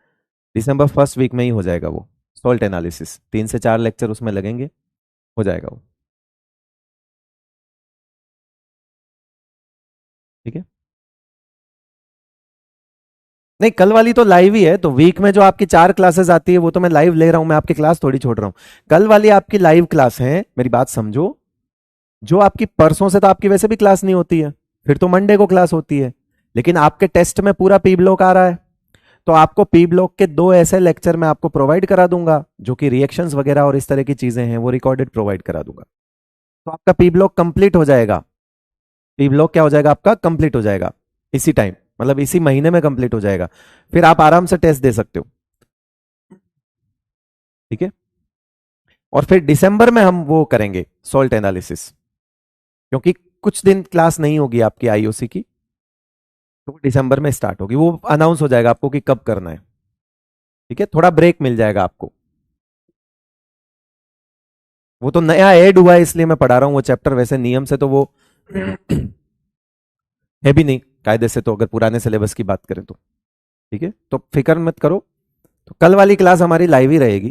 दिसंबर फर्स्ट वीक में ही हो जाएगा वो सॉल्ट एनालिसिस, 3 से 4 लेक्चर उसमें लगेंगे, हो जाएगा वो। ठीक है। नहीं, कल वाली तो लाइव ही है, तो वीक में जो आपकी 4 क्लासेस आती है वो तो मैं लाइव ले रहा हूं, मैं आपकी क्लास थोड़ी छोड़ रहा हूं। कल वाली आपकी लाइव क्लास है, मेरी बात समझो। जो आपकी परसों से तो आपकी वैसे भी क्लास नहीं होती है, फिर तो मंडे को क्लास होती है। लेकिन आपके टेस्ट में पूरा पी ब्लॉक आ रहा है, तो आपको पी ब्लॉक के 2 ऐसे लेक्चर मैं आपको प्रोवाइड करा दूंगा, जो कि रिएक्शंस वगैरह और इस तरह की चीजें हैं वो रिकॉर्डेड प्रोवाइड करा दूंगा। तो आपका पी ब्लॉक कंप्लीट हो जाएगा। पी ब्लॉक क्या हो जाएगा आपका? कंप्लीट हो जाएगा इसी टाइम, मतलब इसी महीने में कंप्लीट हो जाएगा। फिर आप आराम से टेस्ट दे सकते हो। ठीक है। और फिर दिसंबर में हम वो करेंगे सॉल्ट एनालिसिस, क्योंकि कुछ दिन क्लास नहीं होगी आपकी आईओसी की, तो वो दिसंबर में स्टार्ट होगी, वो अनाउंस हो जाएगा आपको कि कब करना है। ठीक है, थोड़ा ब्रेक मिल जाएगा आपको। वो तो नया ऐड हुआ है इसलिए मैं पढ़ा रहा हूँ वो चैप्टर, वैसे नियम से तो वो है भी नहीं कायदे से, तो अगर पुराने सिलेबस की बात करें तो। ठीक है, तो फिक्र मत करो। तो कल वाली क्लास हमारी लाइव ही रहेगी।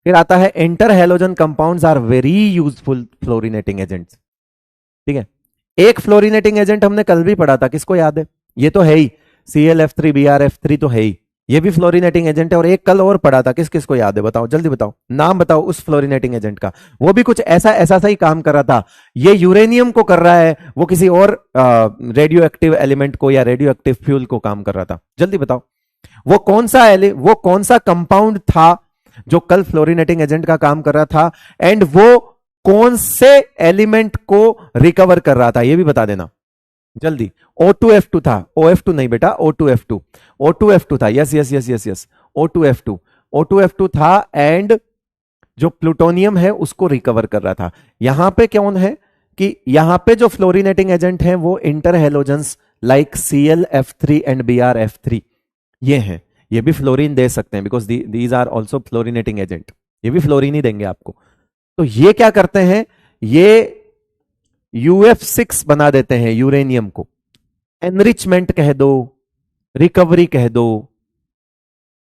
फिर आता है inter halogen compounds are very useful fluorinating agents. ठीक है। एक फ्लोरिनेटिंग एजेंट हमने कल भी पढ़ा था, किसको याद है? ये तो है ही, ClF3Br(F3) तो है ही, ये भी फ्लोरिनेटिंग एजेंट है। और एक कल और पढ़ा था, किस किस को याद है? बताओ जल्दी बताओ, नाम बताओ उस फ्लोरिनेटिंग एजेंट का। वो भी कुछ ऐसा ऐसा सा ही काम कर रहा था। ये यूरेनियम को कर रहा है, वो किसी और रेडियो एक्टिव एलिमेंट को या रेडियो एक्टिव फ्यूल को काम कर रहा था। जल्दी बताओ, वो कौन सा कंपाउंड था जो कल फ्लोरिनेटिंग एजेंट का काम कर रहा था, एंड वो कौन से एलिमेंट को रिकवर कर रहा था, ये भी बता देना जल्दी। O2F2 था, OF2 नहीं बेटा, O2F2, O2F2 था, yes yes yes yes yes, O2F2, O2F2 था, एंड जो प्लूटोनियम है उसको रिकवर कर रहा था। यहां पे कौन है कि यहां पे जो फ्लोरिनेटिंग एजेंट है वो inter halogens like ClF3 and Br(F3) ये हैं। ये भी फ्लोरीन दे सकते हैं, because these are also fluorinating agent, ये भी फ्लोरीन ही देंगे आपको। तो ये क्या करते हैं? ये UF6 बना देते हैं यूरेनियम को। एनरिचमेंट कह दो, रिकवरी कह दो,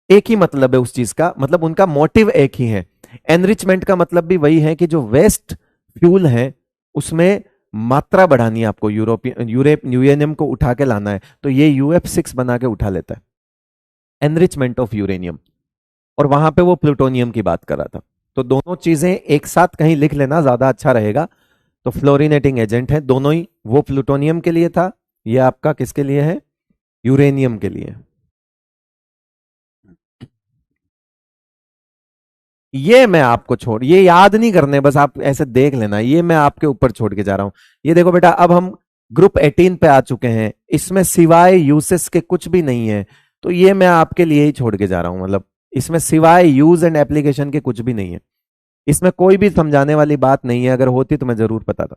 एक ही मतलब है उस चीज का, मतलब उनका मोटिव एक ही है। एनरिचमेंट का मतलब भी वही है कि जो वेस्ट फ्यूल है उसमें मात्रा बढ़ानी है आपको, यूरेनियम को उठा के लाना है, तो ये UF6 बना के उठा लेता है, एनरिचमेंट ऑफ यूरेनियम। और वहां पे वो प्लूटोनियम की बात कर रहा था। तो दोनों चीजें एक साथ कहीं लिख लेना ज्यादा अच्छा रहेगा। तो फ्लोरिनेटिंग एजेंट है दोनों ही, वो प्लूटोनियम के लिए था, ये आपका किसके लिए है? यूरेनियम के लिए। ये मैं आपको छोड़, ये याद नहीं करने, बस आप ऐसे देख लेना, ये मैं आपके ऊपर छोड़ के जा रहा हूं। ये देखो बेटा, अब हम ग्रुप 18 पे आ चुके हैं, इसमें सिवाय यूसेस के कुछ भी नहीं है। तो ये मैं आपके लिए ही छोड़ के जा रहा हूं, मतलब इसमें सिवाय यूज एंड एप्लीकेशन के कुछ भी नहीं है। इसमें कोई भी समझाने वाली बात नहीं है, अगर होती तो मैं जरूर बताता।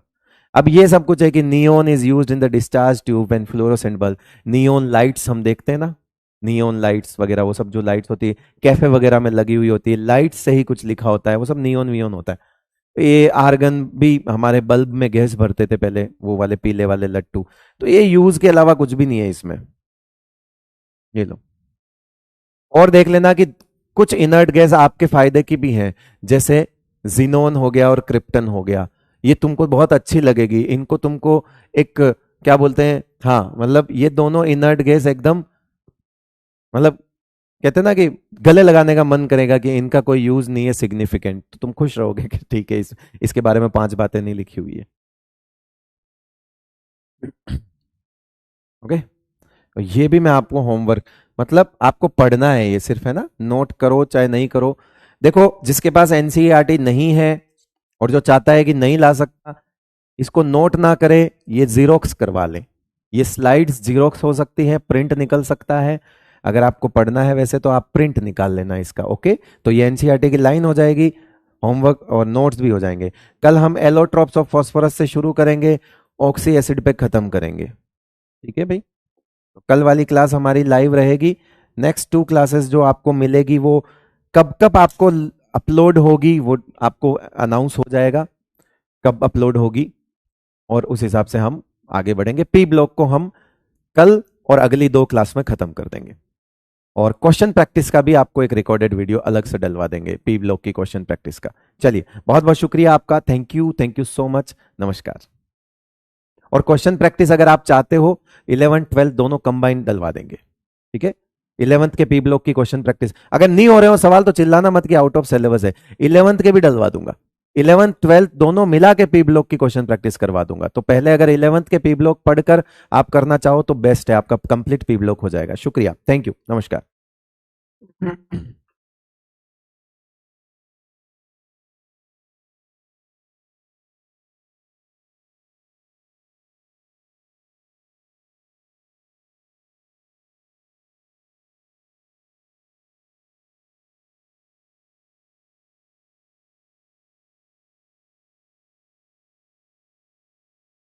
अब ये सब कुछ है कि neon is used in the discharge tube and fluorescent bulb. Neon lights हम देखते हैं ना, नियोन लाइट्स वगैरह, वो सब जो लाइट्स होती है कैफे वगैरह में लगी हुई होती है, लाइट से ही कुछ लिखा होता है, वो सब नियोन वियोन होता है। ये आर्गन भी हमारे बल्ब में गैस भरते थे पहले, वो वाले पीले वाले लट्टू। तो ये यूज के अलावा कुछ भी नहीं है इसमें। ये लो, और देख लेना कि कुछ इनर्ट गैस आपके फायदे की भी हैं, जैसे जिनोन हो गया और क्रिप्टन हो गया। ये तुमको बहुत अच्छी लगेगी, इनको तुमको एक क्या बोलते हैं, हाँ मतलब ये दोनों इनर्ट गैस एकदम, मतलब कहते हैं ना कि गले लगाने का मन करेगा कि इनका कोई यूज नहीं है सिग्निफिकेंट, तो तुम खुश रहोगे कि ठीक है, इसके बारे में 5 बातें नहीं लिखी हुई है। ओके, तो ये भी मैं आपको होमवर्क, मतलब आपको पढ़ना है, ये सिर्फ है ना, नोट करो चाहे नहीं करो। देखो जिसके पास एनसीईआरटी नहीं है और जो चाहता है कि नहीं ला सकता, इसको नोट ना करे, ये जीरोक्स करवा ले। ये स्लाइड्स जीरोक्स हो सकती है, प्रिंट निकल सकता है। अगर आपको पढ़ना है वैसे तो आप प्रिंट निकाल लेना इसका। ओके, तो ये एनसीईआरटी की लाइन हो जाएगी, होमवर्क और नोट्स भी हो जाएंगे। कल हम एलोट्रॉप्स ऑफ फास्फोरस से शुरू करेंगे, ऑक्सी एसिड पे खत्म करेंगे। ठीक है भाई, तो कल वाली क्लास हमारी लाइव रहेगी। नेक्स्ट 2 क्लासेस जो आपको मिलेगी वो कब कब आपको अपलोड होगी वो आपको अनाउंस हो जाएगा, कब अपलोड होगी, और उस हिसाब से हम आगे बढ़ेंगे। पी ब्लॉक को हम कल और अगली 2 क्लास में खत्म कर देंगे, और क्वेश्चन प्रैक्टिस का भी आपको एक रिकॉर्डेड वीडियो अलग से डलवा देंगे, पी ब्लॉक की क्वेश्चन प्रैक्टिस का। चलिए, बहुत बहुत शुक्रिया आपका, थैंक यू सो मच, नमस्कार। और क्वेश्चन प्रैक्टिस अगर आप चाहते हो 11 12 दोनों कंबाइन डलवा देंगे। ठीक है, 11th के पी ब्लॉक की क्वेश्चन प्रैक्टिस अगर नहीं हो रहे हो सवाल तो चिल्लाना मत कि आउट ऑफ सिलेबस है, 11th के भी डलवा दूंगा। 11th 12th दोनों मिला के पी ब्लॉक की क्वेश्चन प्रैक्टिस करवा दूंगा। तो पहले अगर 11th के पी ब्लॉक पढ़कर आप करना चाहो तो बेस्ट है, आपका कंप्लीट पी ब्लॉक हो जाएगा। शुक्रिया, थैंक यू, नमस्कार।